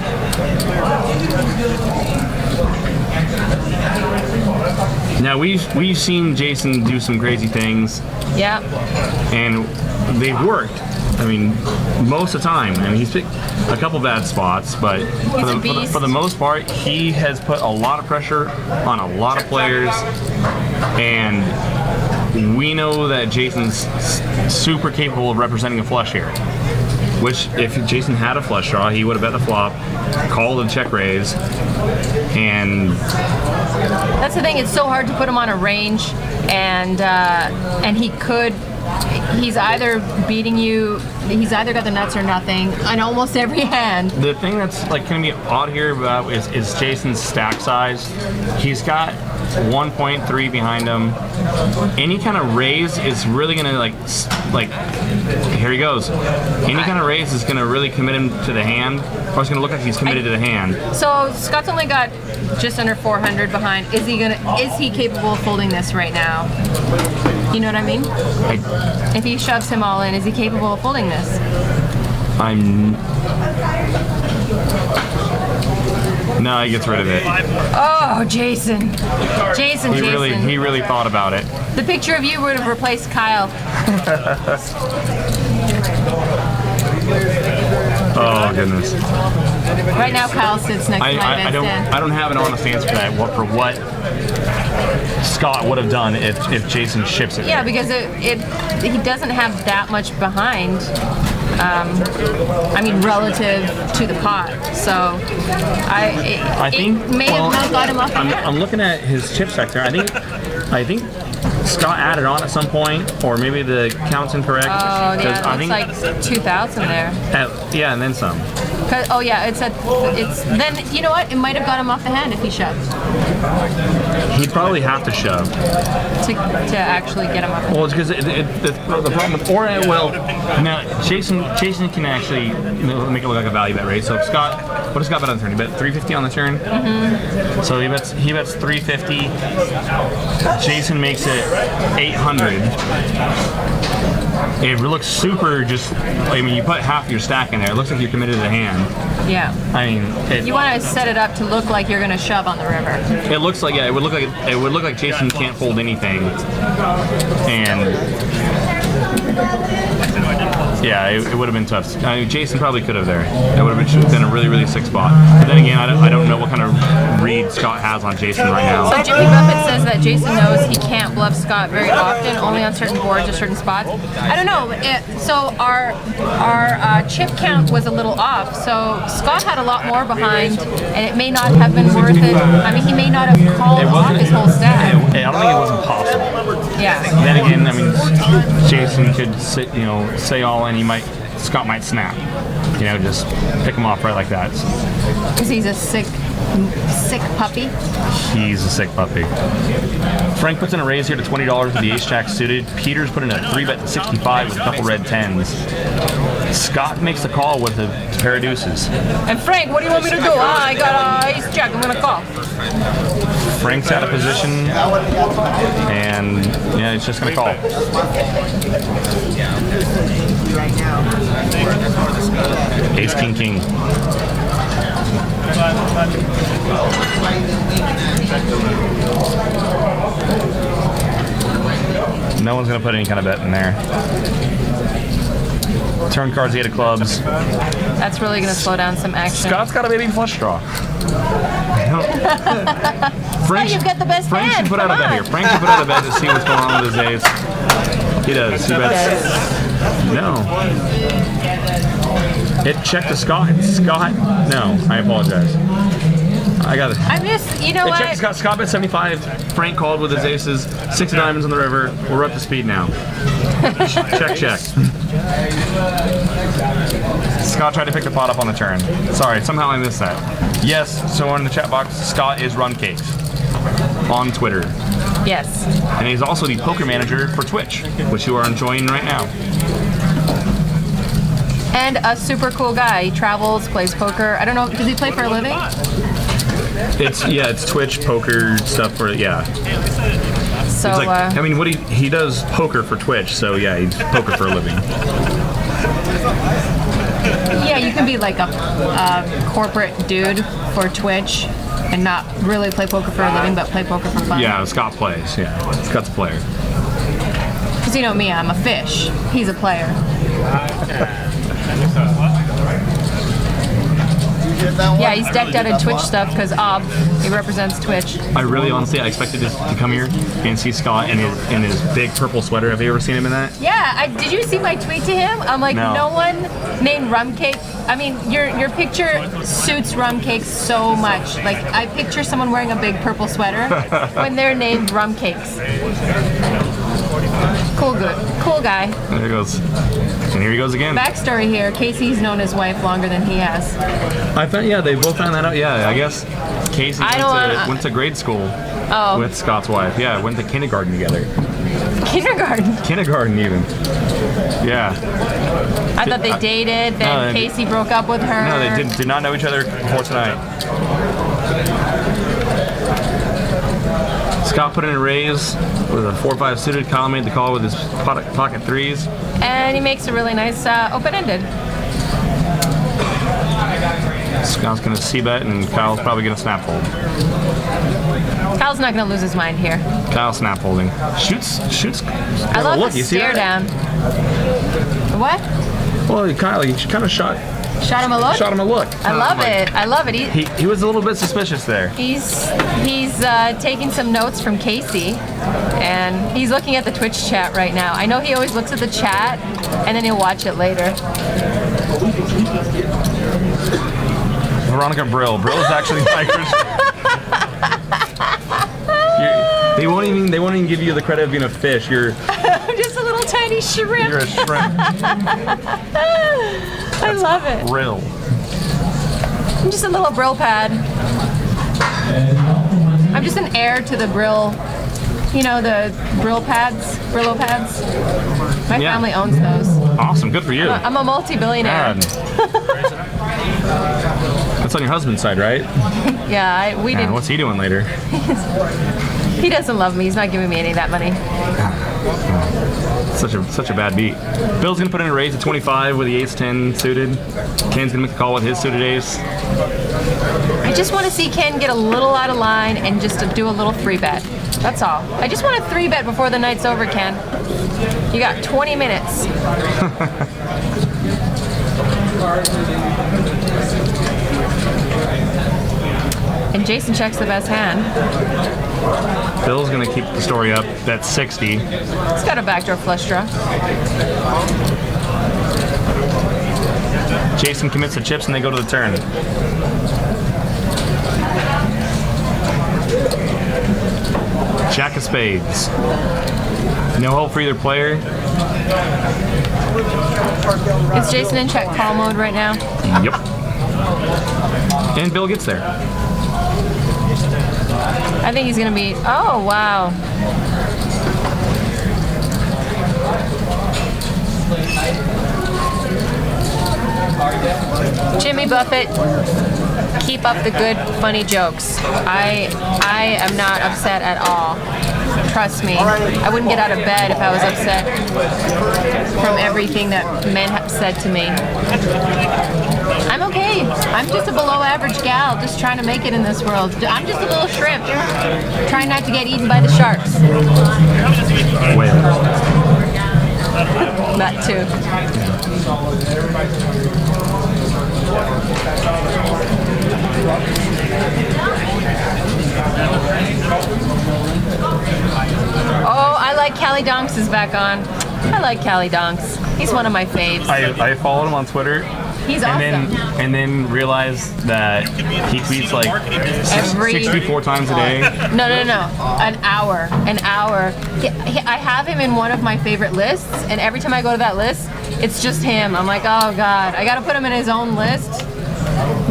now we've seen Jason do some crazy things Yeah. and they've worked. I mean, most of the time. I mean, he's picked a couple bad spots, but for the most part, he has put a lot of pressure on a lot of players, and we know that Jason's super capable of representing a flush here. Which, if Jason had a flush draw, he would have bet the flop, called a check raise, and That's the thing. It's so hard to put him on a range, and he could. He's either beating you. He's either got the nuts or nothing on almost every hand. the thing that's like going to be odd here about is Jason's stack size. He's got 1.3 behind him. Any kind of raise is really going to like here he goes. Any kind of raise is going to really commit him to the hand, or it's going to look like he's committed to the hand. So Scott's only got just under 400 behind. Is he capable of folding this right now? You know what I mean? If he shoves him all in, is he capable of folding this? No, he gets rid of it. Oh, Jason. Jason. He really thought about it. The picture of you would have replaced Kyle. Oh goodness. Right now, Kyle sits next to my I bedstand. don't have an honest answer for that. What Scott would have done if Jason ships it. Yeah, because he doesn't have that much behind. I mean, relative to the pot. So I think it may have not got him up I'm ahead. looking at his chip sector. I think Scott added on at some point, or maybe the count's incorrect. Oh, 'cause yeah, I it think looks like 2,000 there. yeah, and then some. Oh yeah, it's then you know what? It might have got him off the hand if he shoved He'd probably have to shove. to actually get him up. Well, it's because the problem with now Jason can actually make it look like a value bet, right? So if Scott, what does Scott bet on the turn? He bet 350 on the turn. Mm-hmm. So he bets 350. Jason makes it 800. It looks super just. I mean, you put half your stack in there. It looks like you're committed to the hand. Yeah. I mean, You want to set it up to look like you're going to shove on the river. it looks like it would look like Jason can't fold anything, and Yeah, it would have been tough. I mean, Jason probably could have there. That would have been a really, really sick spot. But then again, I don't know what kind of read Scott has on Jason right now. So Jimmy Buffett says that Jason knows he can't bluff Scott very often, only on certain boards or certain spots. I don't know. So our chip count was a little off. So Scott had a lot more behind, and it may not have been worth it. I mean, he may not have called off his whole stack. I don't think it was impossible. Yeah. Then again, I mean, Jason could say all, and Scott might snap. Just pick him off right like that. Because he's a sick puppy. He's a sick puppy. Frank puts in a raise here to $20 with the ace-jack suited. Peter's put in a 3-bet to 65 with a couple red 10s. Scott makes the call with a pair of deuces. And Frank, what do you want me to do? I got ace-jack. I'm going to call. Frank's out of position, and yeah, he's just going to call. Ace, king, king. No one's going to put any kind of bet in there. Turn cards, 8 of clubs. That's really going to slow down some action. Scott's got a baby flush draw. Frank, you've got the best Frank hand. should put out a bet here. Frank should put out a bet to see what's going on with his ace. He does. He bets. No. It checked to Scott. Scott. No, I apologize. I got it. I'm just, you know It what? checked to Scott. Scott bet 75. Frank called with his aces. 6 of diamonds on the river. We're up to speed now. Check. Scott tried to pick the pot up on the turn. Sorry, somehow I missed that. Yes, so in the chat box, Scott is Rum Cakes on Twitter. Yes. And he's also the poker manager for Twitch, which you are enjoying right now. And a super cool guy. He travels, plays poker. I don't know, does he play for a living? It's Twitch, poker stuff for, yeah. So, It's like, I mean, what he does poker for Twitch, so yeah, he's poker for a living. yeah, you can be like a corporate dude for Twitch and not really play poker for a living, but play poker for fun. Yeah, Scott plays, yeah. Scott's a player. Because you know me, I'm a fish. He's a player. Yeah, he's decked out in Twitch stuff because he represents Twitch. I expected to come here and see Scott in his big purple sweater. Have you ever seen him in that? Yeah, did you see my tweet to him? I'm like, No. no one named Rum Cake. I mean, your picture suits Rum Cakes so much. Like, I picture someone wearing a big purple sweater when they're named Rum Cakes. Cool guy. There he goes. And here he goes again. Backstory here, Casey's known his wife longer than he has. I thought, yeah, they both found that out. Yeah, I guess Casey went to grade school with Scott's wife. Yeah, went to kindergarten together. Kindergarten even. Yeah. I thought they dated, then Casey broke up with her. No, they did not know each other before tonight. Scott put in a raise with a 4-5 suited. Kyle made the call with his pocket threes. And he makes a really nice open-ended. Scott's going to c-bet, and Kyle's probably going to snap fold. Kyle's not going to lose his mind here. Kyle snap folding. Shoots. I love look, the you see stare that? down. What? Well, Kyle, you kind of shot him a look? Shot him a look. I love it. I love it. He was a little bit suspicious there. He's taking some notes from Casey, and he's looking at the Twitch chat right now. I know he always looks at the chat, and then he'll watch it later. Veronica Brill. Brill is actually my They won't even give you the credit of being a fish. You're I'm just a little tiny shrimp. You're a shrimp. I love it. Brill. I'm just a little Brill pad. I'm just an heir to the Brill. You know, the Brillo pads? My family owns those. Awesome, good for you. I'm a multi-billionaire. That's on your husband's side, right? Yeah, we did. What's he doing later? He doesn't love me. He's not giving me any of that money. Such a bad beat. Bill's gonna put in a raise at 25 with the ace-10 suited. Ken's gonna make the call with his suited ace. I just want to see Ken get a little out of line and just to do a little 3-bet. That's all. I just want a 3-bet before the night's over, Ken. You got 20 minutes. And Jason checks the best hand. Bill's gonna keep the story up. That's 60. He's got a backdoor flush draw. Jason commits the chips and they go to the turn. Jack of spades. No hope for either player. Is Jason in check call mode right now? Yep. And Bill gets there. I think he's gonna be. Oh wow. Jimmy Buffett, keep up the good, funny jokes. I am not upset at all. Trust me. I wouldn't get out of bed if I was upset from everything that men have said to me. I'm okay. I'm just a below average gal just trying to make it in this world. I'm just a little shrimp trying not to get eaten by the sharks. Whale. That too. Oh, I like Callie Donks is back on. I like Callie Donks. He's one of my faves. I followed him on Twitter. He's awesome. And then realized that he tweets like Every 64 times a day. No. An hour. I have him in one of my favorite lists, and every time I go to that list, it's just him. I'm like, oh god, I gotta put him in his own list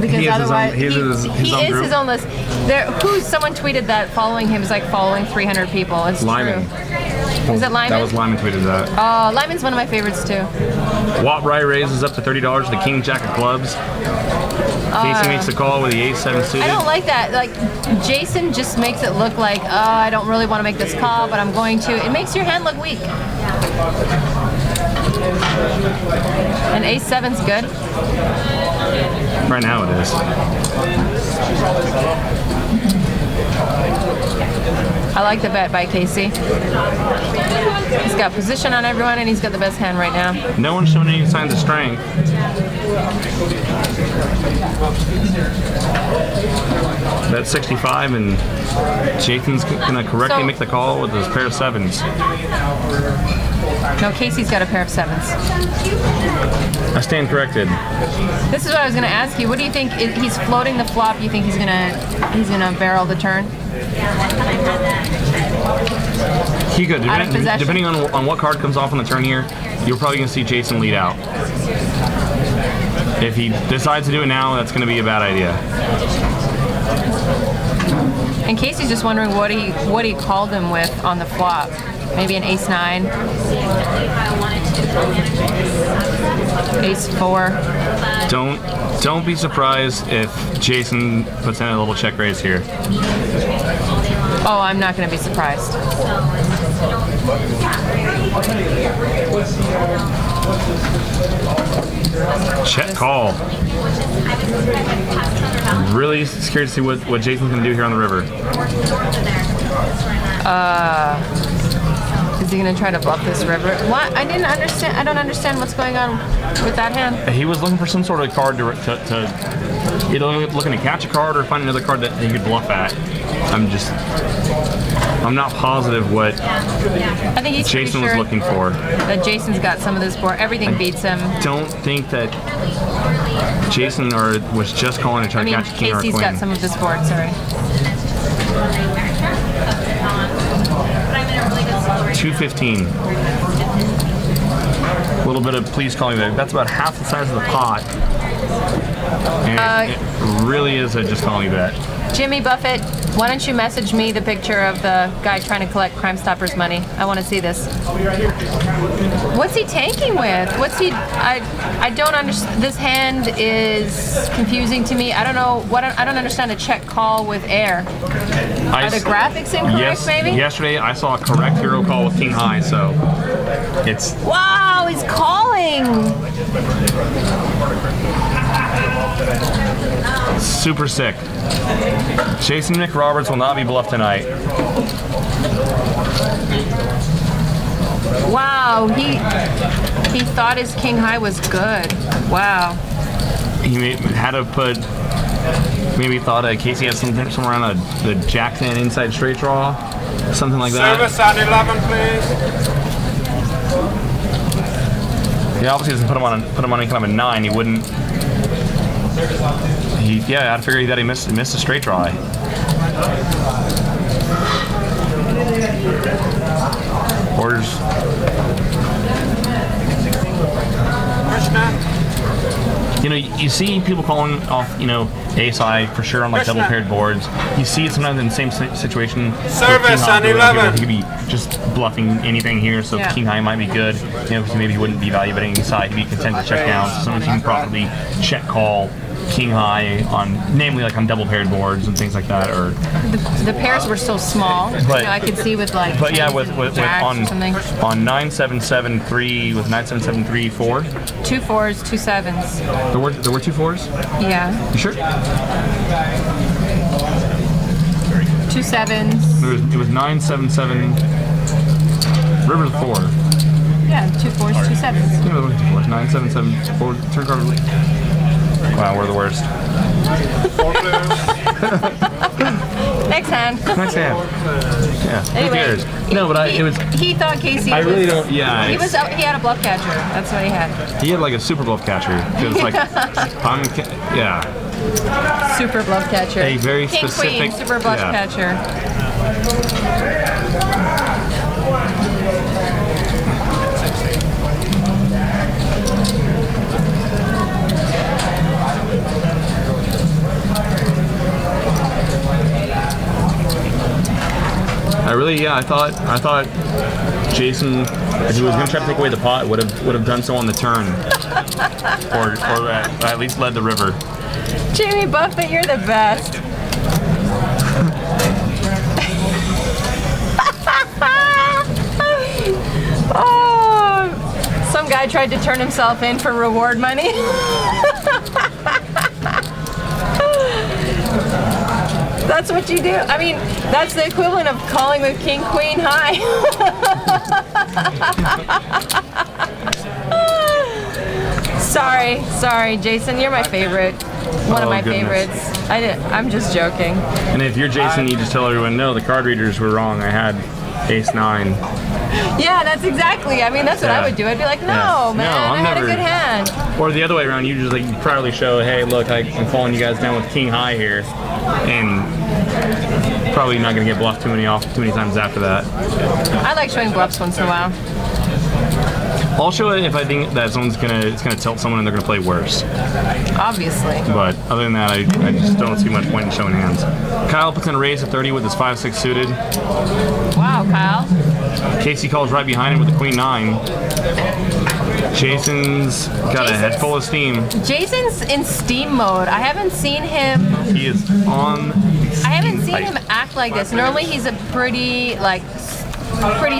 because otherwise he is his own list. Someone tweeted that following him is like following 300 people. It's Lyman. true. Was it Lyman? That was Lyman tweeted that. Oh, Lyman's one of my favorites too. Watt Rye raises up to $30 to the King Jack of clubs. Casey makes the call with the ace-7 suited. I don't like that. Like, Jason just makes it look like, oh, I don't really want to make this call, but I'm going to. It makes your hand look weak. And ace-7's good. Right now it is. I like the bet by Casey. He's got position on everyone, and he's got the best hand right now. No one's showing any signs of strength. That's 65, and Jason's gonna correctly make the call with his pair of sevens. No, Casey's got a pair of sevens. I stand corrected. This is what I was gonna ask you. What do you think? He's floating the flop. You think he's gonna barrel the turn? He could. Out of possession? Depending on what card comes off on the turn here, you're probably gonna see Jason lead out. If he decides to do it now, that's gonna be a bad idea. And Casey's just wondering what he called him with on the flop. Maybe an ace-9, ace-4. Don't be surprised if Jason puts in a little check raise here. Oh, I'm not going to be surprised. Check call. Really scared to see what Jason's gonna do here on the river. Is he going to try to bluff this river? What? I didn't understand. I don't understand what's going on with that hand. He was looking for some sort of card to either looking to catch a card or find another card that he could bluff at. I'm not positive what I think he's Jason pretty sure was looking for. that Jason's got some of this board. Everything beats him. Don't think that Jason was just calling to try to catch a king or a Casey's queen. got some of this board. Sorry. 215. A little bit of please call me back. That's about half the size of the pot. And it really is a just call me bet. Jimmy Buffett, why don't you message me the picture of the guy trying to collect Crime Stoppers money? I want to see this. What's he tanking with? I don't understand. This hand is confusing to me. I don't know I don't understand a check call with air. Are the graphics incorrect, maybe? Yesterday I saw a correct hero call with king high, so it's... Wow, he's calling! Super sick. Jason McRoberts will not be bluffed tonight. Wow, he thought his king high was good. Wow. had to put. Maybe thought Casey had something somewhere around the Jackson inside straight draw, something like that. Service on 11, please. He obviously doesn't put him on any kind of a 9. He wouldn't. I'd figure that he missed a straight draw. Orders. Krishna. You know, you see people calling off, ace high for sure on like double paired boards. You see it sometimes in the same situation. Service on 11. He could be just bluffing anything here, so king high might be good. Because maybe he wouldn't be value betting inside. He'd be content to check down. So sometimes you can properly check call king high on, namely like on double paired boards and things like that, or The pairs were so small. But- I could see with like. but yeah, with jacks on or something. on 9773 with 9773 4. 2 4s, 2 7s. There were 2 4s. Yeah. You sure? 2 7s. It was 977. River's 4. Yeah, 2 4s, 2 7s. Yeah, it was 977 4. Turn card. Wow, we're the worst. Next hand. Nice hand. Yeah. Who Anyway, cares? No, but it was. He thought Casey. I really was, don't. Yeah. He was. He had a bluff catcher. That's what he had. He had like a super bluff catcher. It was like, yeah. Super bluff catcher. A very King specific. Queen, super bluff yeah. catcher. I thought Jason, if he was going to try to take away the pot, would have done so on the turn, or at least led the river. Jamie Buffett, you're the best. Oh, some guy tried to turn himself in for reward money. That's what you do. I mean, that's the equivalent of calling with king, queen high. Sorry, Jason, you're my favorite. One of my goodness. favorites. I'm just joking. And if you're Jason, you just tell everyone, no, the card readers were wrong. I had ace 9. Yeah, that's exactly. I mean, that's what I would do. I'd be like, no, Yeah. man, No, I I'm had never- a good hand. Or the other way around, you just like proudly show, hey, look, I'm following you guys down with king high here, and probably not going to get bluffed too many times after that. I like showing bluffs once in a while. I'll show it if I think that someone's it's gonna tilt someone and they're gonna play worse. Obviously. But other than that, I just don't see much point in showing hands. Kyle puts in a raise at 30 with his 5-6 suited. Wow, Kyle. Casey calls right behind him with the queen 9. Jason's got a head full of steam. Jason's in steam mode. I haven't seen him. He is on. I haven't seen pipe. him act like this. Normally, he's a pretty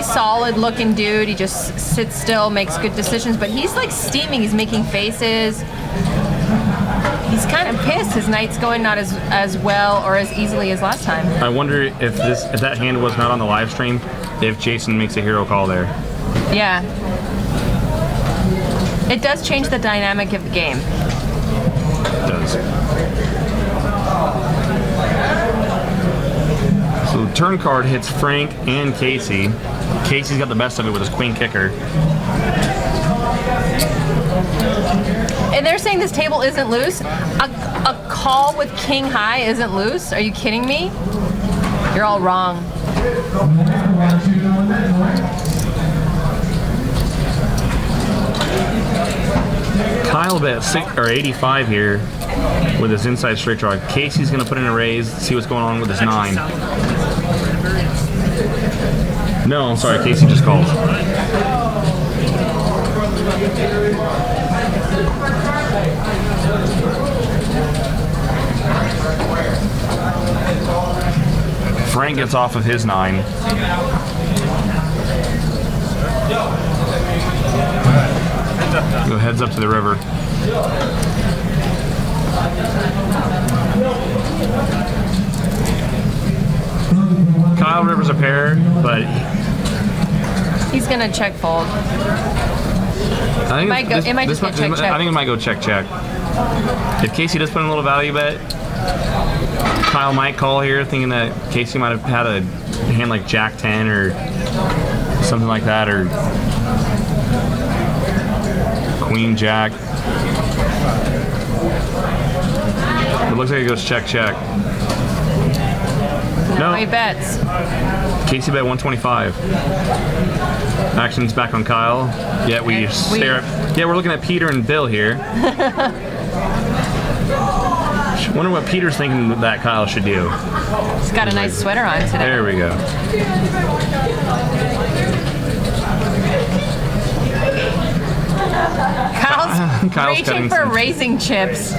solid-looking dude. He just sits still, makes good decisions. But he's like steaming. He's making faces. He's kind of pissed. His night's going not as well or as easily as last time. I wonder if that hand was not on the live stream, if Jason makes a hero call there. Yeah. It does change the dynamic of the game. It does. So the turn card hits Frank and Casey. Casey's got the best of it with his queen kicker. And they're saying this table isn't loose? A call with king high isn't loose? Are you kidding me? You're all wrong. Kyle bet 85 here with his inside straight draw. Casey's gonna put in a raise, see what's going on with his 9. No, I'm sorry, Casey just called. Frank gets off of his 9. Go heads up to the river. Kyle Rivers a pair, but He's gonna check fold. I think It might just get check. I think it might go check check. If Casey does put in a little value bet, Kyle might call here, thinking that Casey might have had a hand like Jack 10 or something like that, or Queen Jack. It looks like it goes check, check. No, No. he bets. Casey bet 125. Action's back on Kyle. Yeah, we And stare at. Yeah, we're looking at Peter and Bill here. Wonder what Peter's thinking that Kyle should do. He's got a nice sweater on today. There we go. Kyle's Kyle's cutting reaching for some- racing chips.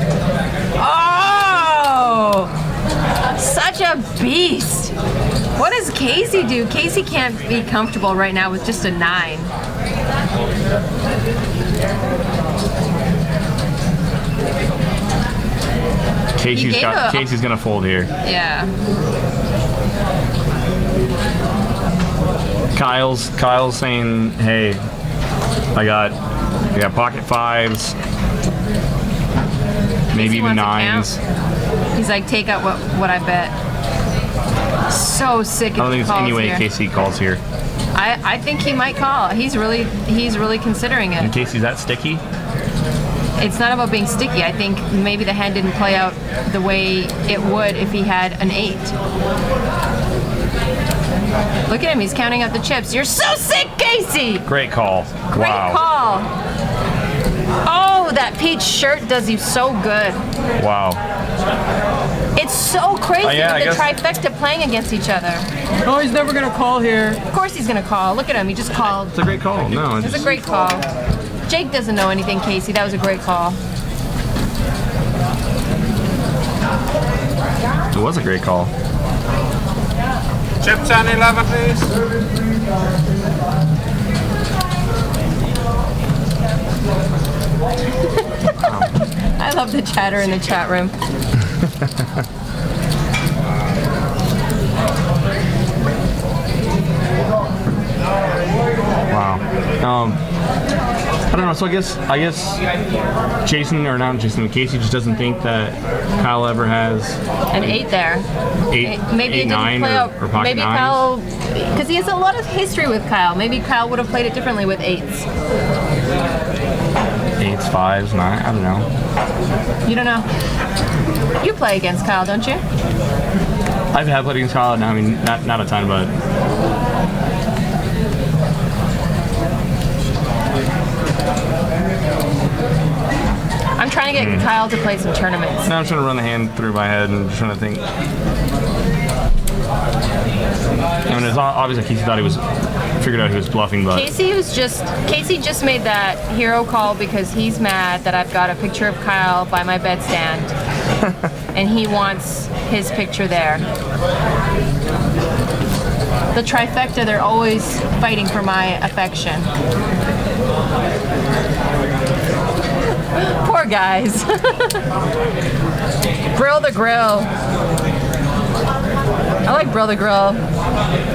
Oh! Such a beast. What does Casey do? Casey can't be comfortable right now with just a 9. Casey's gonna fold here. Yeah. Kyle's saying, hey, I got pocket 5s, maybe Casey even wants a 9s. He's like, take out what I bet. So sick I of don't think the there's any calls way here. Casey calls here. I think he might call. He's really considering And it. Casey's that sticky? It's not about being sticky. I think maybe the hand didn't play out the way it would if he had an 8. Look at him. He's counting out the chips. You're so sick, Casey. Great call. Great Wow. call. Oh, that peach shirt does you so good. Wow. It's so crazy yeah, with the I trifecta playing against each other. Oh, he's never gonna call here. Of course he's gonna call. Look at him. He just called. It's a great call. No, It was a great call. Jake doesn't know anything, Casey. That was a great call. it was a great call. Chips on 11, please. I love the chatter in the chat room. Wow. I don't know. So I guess Jason, or not Jason, Casey just doesn't think that Kyle ever has An 8 there. Maybe it didn't 9 play out. or pocket Maybe 9s. Kyle, because he has a lot of history with Kyle. Maybe Kyle would have played it differently with 8s. 8s, 5s, 9. I don't know. You don't know. You play against Kyle, don't you? I've had played against Kyle. I mean, not a ton, but I'm trying to get Kyle to play some tournaments. now I'm trying to run the hand through my head and just trying to think. I mean, it's obviously Casey thought he was figured out he was bluffing, but Casey just made that hero call because he's mad that I've got a picture of Kyle by my bedstand, and he wants his picture there. The trifecta, they're always fighting for my affection. Poor guys. Brill the Grill. I like Brill the Grill.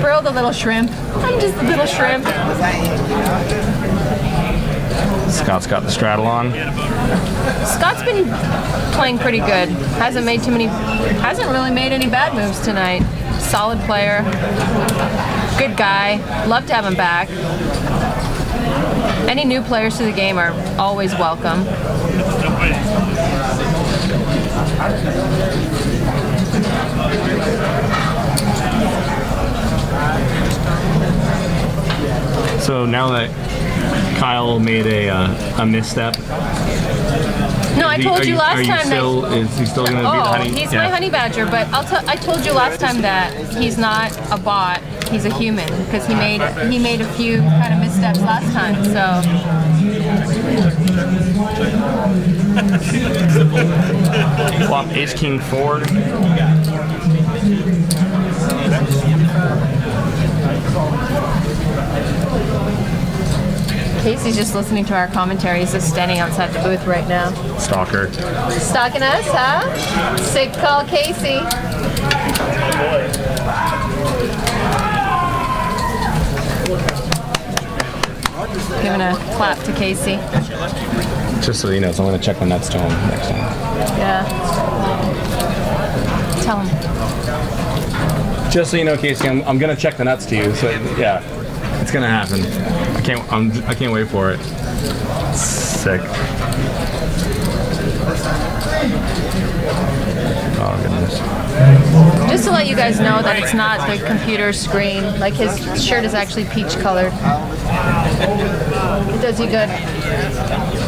Brill the little shrimp. I'm just a little shrimp. Scott's got the straddle on. Scott's been playing pretty good. Hasn't really made any bad moves tonight. Solid player. Good guy. Love to have him back. Any new players to the game are always welcome. So now that Kyle made a misstep, No, I told you last time that. is he still going to be the Oh, honey? he's my honey badger, but I told you last time that he's not a bot. He's a human because he made a few kind of missteps last time. So Flop ace king 4. Casey's just listening to our commentary. He's just standing outside the booth right now. Stalker. Stalking us, huh? Sick call, Casey. Giving a clap to Casey. Just so you know, so I'm gonna check the nuts to him next time. Yeah. Tell him. Just so you know, Casey, I'm gonna check the nuts to you. So yeah, it's gonna happen. I can't wait for it. Sick. Oh goodness. Just to let you guys know that it's not the computer screen. Like his shirt is actually peach colored. It does you good.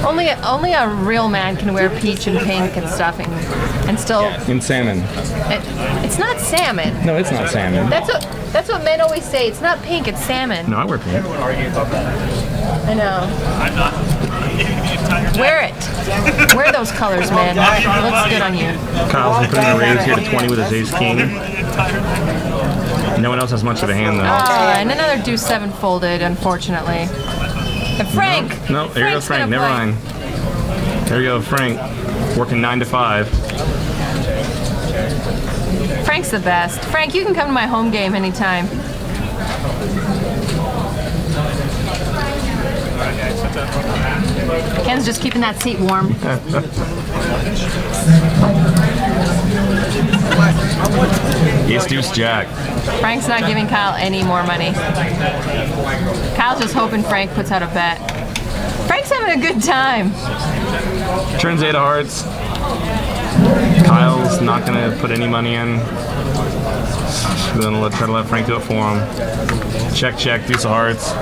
Only a real man can wear peach and pink and stuff and still. In salmon. It's not salmon. No, it's not salmon. That's what men always say. It's not pink. It's salmon. No, I wear pink. I know. I'm not. Wear it. Wear those colors, man. It looks good on you. Kyle's been putting a raise here to 20 with his ace king. No one else has much of a hand though. And another deuce 7 folded, unfortunately. And Frank. No, there goes Frank. Never mind. There you go, Frank. Working 9 to 5. Frank's the best. Frank, you can come to my home game anytime. Ken's just keeping that seat warm. Ace deuce jack. Frank's not giving Kyle any more money. Kyle's just hoping Frank puts out a bet. Frank's having a good time. Turns 8 of hearts. Kyle's not gonna put any money in. Then try to let Frank do it for him. Check, check, deuce of hearts.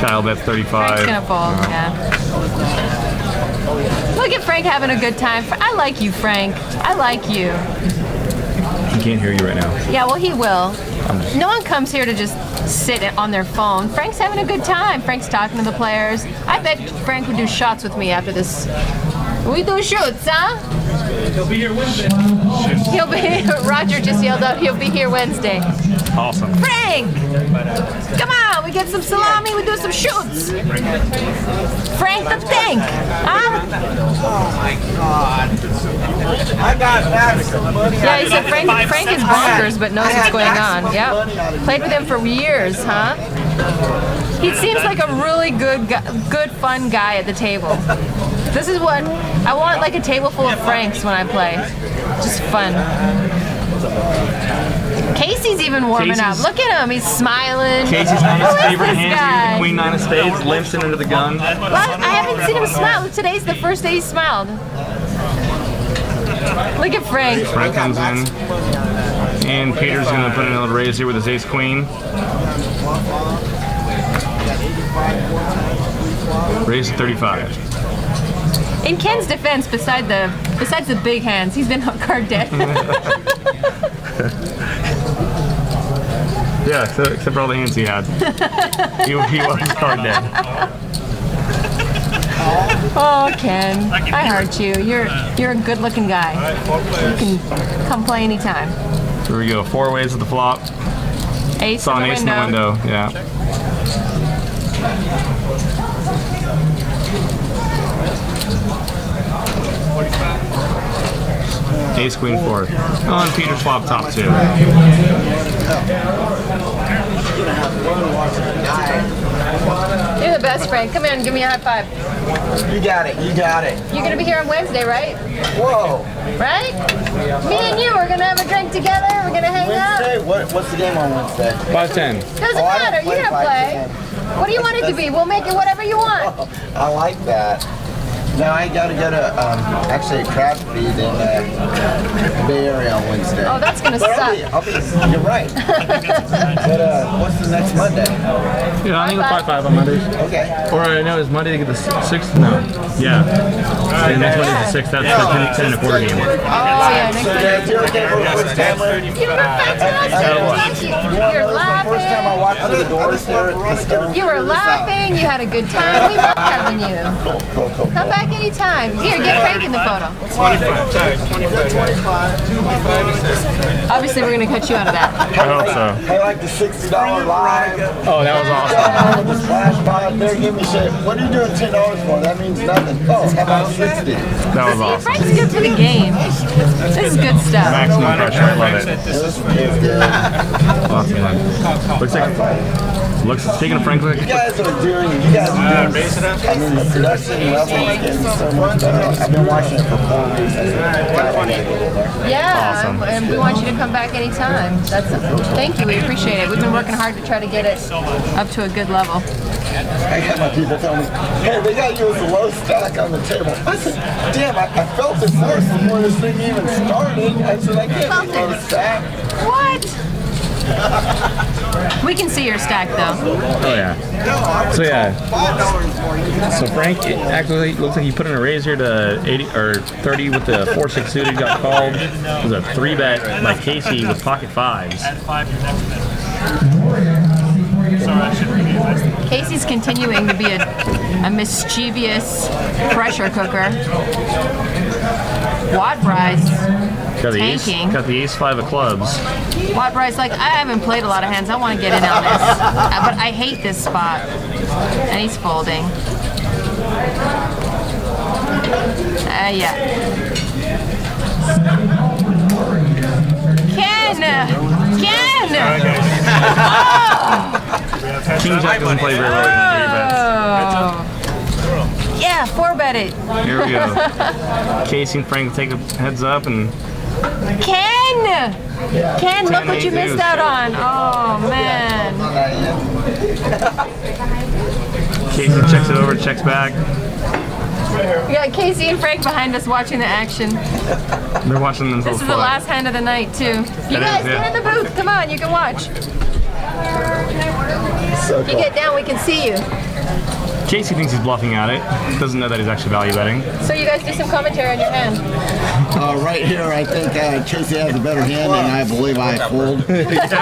Kyle bets 35. Frank's gonna fold, yeah. Look at Frank having a good time. I like you, Frank. I like you. He can't hear you right now. Yeah, well, he will. No one comes here to just sit on their phone. Frank's having a good time. Frank's talking to the players. I bet Frank would do shots with me after this. We do shoots, huh? He'll be here Wednesday. He'll be. Roger just yelled out, he'll be here Wednesday. Awesome. Frank! Come on, we get some salami, we do some shoots. Frank the Tank, huh? Oh my God. I got back some money. Yeah, he said Frank is bonkers, but knows what's going on. Yep. Played with him for years, huh? He seems like a really good, fun guy at the table. This is what I want, like a table full of Franks when I play. Just fun. Casey's even warming up. Look at him, he's smiling. Casey's on his Who is favorite this hand guy? here, Queen 9 of spades, limps it into the gun. Well, I haven't seen him smile. Today's the first day he smiled. Look at Frank. Frank comes in. And Peter's gonna put in a little raise here with his ace queen. Raise to 35. In Ken's defense, besides the big hands, he's been card dead. Yeah, except for all the hands he had. He was card dead. Oh, Ken, I hurt you. You're a good-looking guy. You can come play anytime. Here we go. 4 ways with the flop. Ace Saw in an the ace in the window. Yeah. Ace, queen, 4. Oh, and Peter's flop top 2. You're the best, Frank. Come here and give me a high five. You got it. You got it. You're gonna be here on Wednesday, right? Whoa. Right? Me and you are gonna have a drink together. We're gonna hang out. Wednesday? What's the game on Wednesday? 5-10. Doesn't Oh, I don't matter. You're gonna play play. What do you want it to be? We'll make it whatever you want. I like that. No, I gotta go to actually a crab feed in the Bay Area on Wednesday. Oh, that's gonna But suck. you're right. But what's the next Monday? Yeah, I think it's 5-5 on Mondays. Okay. Or no, is Monday the 6th? No. Yeah. And next Monday's the 6th. That's the 10 and a quarter game. Oh yeah, next So Monday. is your game with Stanley? You were fantastic. You're First time I laughing. walked through the doors there at the Stone. You were laughing. You had a good time. We love having you. Cool. Come back back anytime. Here, get Frank in the photo. 25. Sorry, 25. Obviously, we're gonna cut you out of that. I hope so. I like the $60 live. Oh, that was awesome. The splash pad, they're giving me shit. What are you doing $10 for? That means nothing. Oh, how about 60? That was awesome. Frank's good for the game. This is good stuff. Maximum pressure. I love it. It was good. Awesome, man. Speaking of Frank, You guys are doing, I mean, the production level is getting so much better. I've been watching it for 4 weeks. Yeah, Awesome. and we want you to come back anytime. Thank you, we appreciate it. We've been working hard to try to get it up to a good level. I had my people tell me, hey, they got you as a low stack on the table. I said, damn, I felt it first before this thing even started. I said, I can't be low stack. What? We can see your stack though. oh yeah. So yeah. So Frank, it actually looks like he put in a raise here to 80 or 30 with the 4-6 suited. Got called. It was a 3-bet by Casey with pocket fives. Add 5 your next bet. Sorry, I shouldn't be investing. Casey's continuing to be a mischievous pressure cooker. Wadbry's Got the ace. tanking. Got the ace-5 of clubs. Wadbry's like, I haven't played a lot of hands. I want to get in on this. But I hate this spot. And he's folding. Yeah. Ken! King Jack doesn't play very well in 3-bets. Oh. Yeah, 4-bet it. Here we go. Casey and Frank take a heads up and Ken! Ken, look what you 10-8 missed deuce. out on. Oh, man. Casey checks it over, checks back. We got Casey and Frank behind us watching the action. They're watching themselves This is the play. last hand of the night, too. You guys, yeah. get in the booth. Come on, you can watch. So If you get down, we can see you. Casey thinks he's bluffing at it. Doesn't know that he's actually value betting. So you guys do some commentary on your hand. Right here, I think Casey has a better hand, and I believe I fold. That's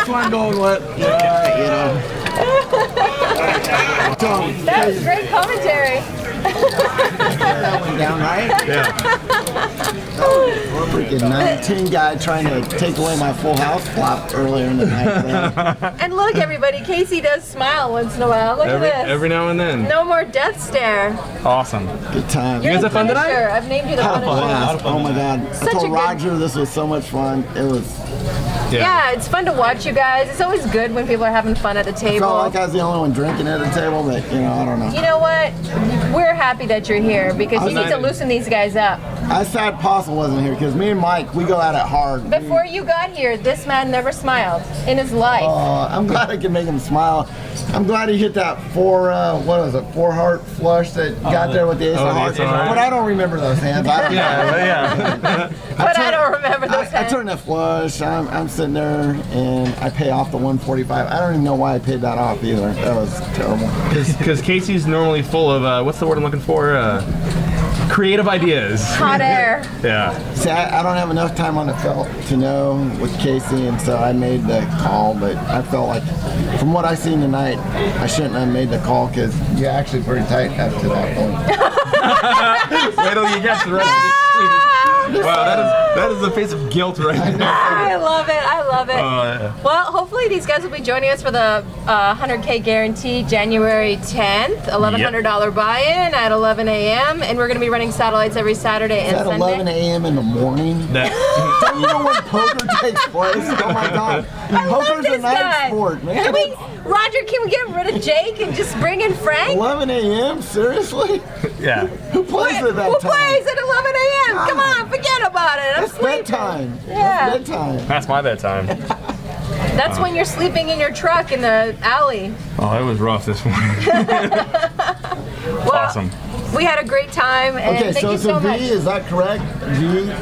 what I'm going with. You know. That was great commentary. Down right? Yeah. Freaking 19 guy trying to take away my full house flop earlier in the night. And look, everybody, Casey does smile once in a while. Look at this. Every now and then. No more death stare. Awesome. Good time. You're guys the have fun tonight? Punisher. I've named you the Punisher. Oh my god. I Such a told good- Roger this was so much fun. It was. Yeah, it's fun to watch you guys. It's always good when people are having fun at the I felt table. like I was the only one drinking at the table, but you know, I don't know. You know what? We're happy that you're here because you need to United. loosen these guys up. I sad Postle wasn't here because me and Mike, we go at it hard. Before you got here, this man never smiled in his life. I'm glad I can make him smile. I'm glad he hit that 4-heart flush that got there with the ace of the hearts. ace of hearts. But I don't remember those hands. I don't Yeah. But I don't remember those I hands. turned that flush. I'm sitting there and I pay off the 145. I don't even know why I paid that off either. That was terrible. Because Casey's normally full of what's the word I'm looking for? Creative ideas. Hot air. Yeah. See, I don't have enough time on the felt to know with Casey, and so I made the call. But I felt like, from what I seen tonight, I shouldn't have made the call because you're actually pretty tight up to that point. Wait till you get to the rest of the Wow, that is the face of guilt right there. I love it. I love it. Yeah. Well, hopefully these guys will be joining us for the 100K guarantee January 10th, $1,100 buy-in at 11 a.m. And we're going to be running satellites every Saturday and At Sunday. 11 a.m. in the morning. That, Don't you know when poker takes place? Oh my God. I love Poker's a this night guy. sport, man. Can we, Roger, can we get rid of Jake and just bring in Frank? 11 a.m. Seriously? yeah. Who plays at that Who time? plays at 11 a.m.? Come on, forget about it. I'm That's sleeping. bedtime. Yeah. That's bedtime. That's my bedtime. That's when you're sleeping in your truck in the alley. Oh, it was rough this morning. Well, Awesome. We had a great time, and Okay, thank so you it's so a V, much. is that correct? V? I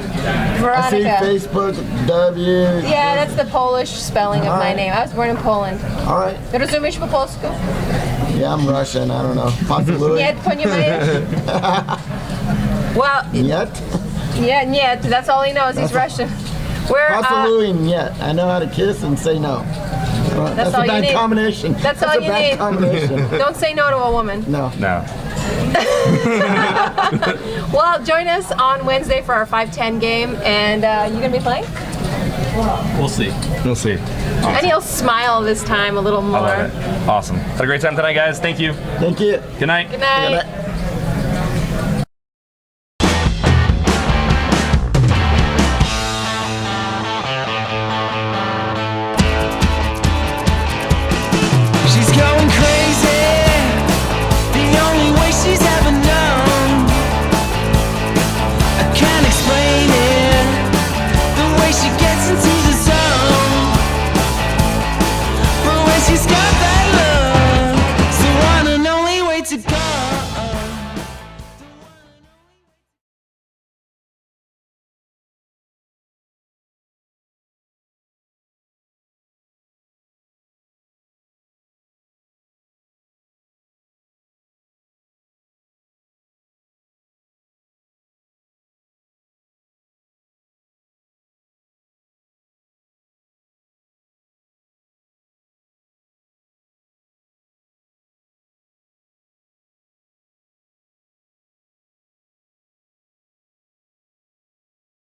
see Veronica. Facebook, W. Yeah, that's the Polish spelling of my Alright. name. I was born in Poland. All right. Rozumiesz po polsku? Yeah, I'm Russian. I don't know. Possibly. Nie, ponieważ... Well, Yet? yeah, niet. That's all he knows. He's Russian. We're, Possibly yet. I know how to kiss and say no. Well, That's that's all a you bad need. combination. That's all a you bad need. combination. Don't say no to a woman. No. No. Well, join us on Wednesday for our 5-10 game, and you gonna be playing? We'll see. We'll see. And he'll smile this time a little more. I love it. Awesome. Had a great time tonight, guys. Thank you. Thank you. Good night. Good night. Good night.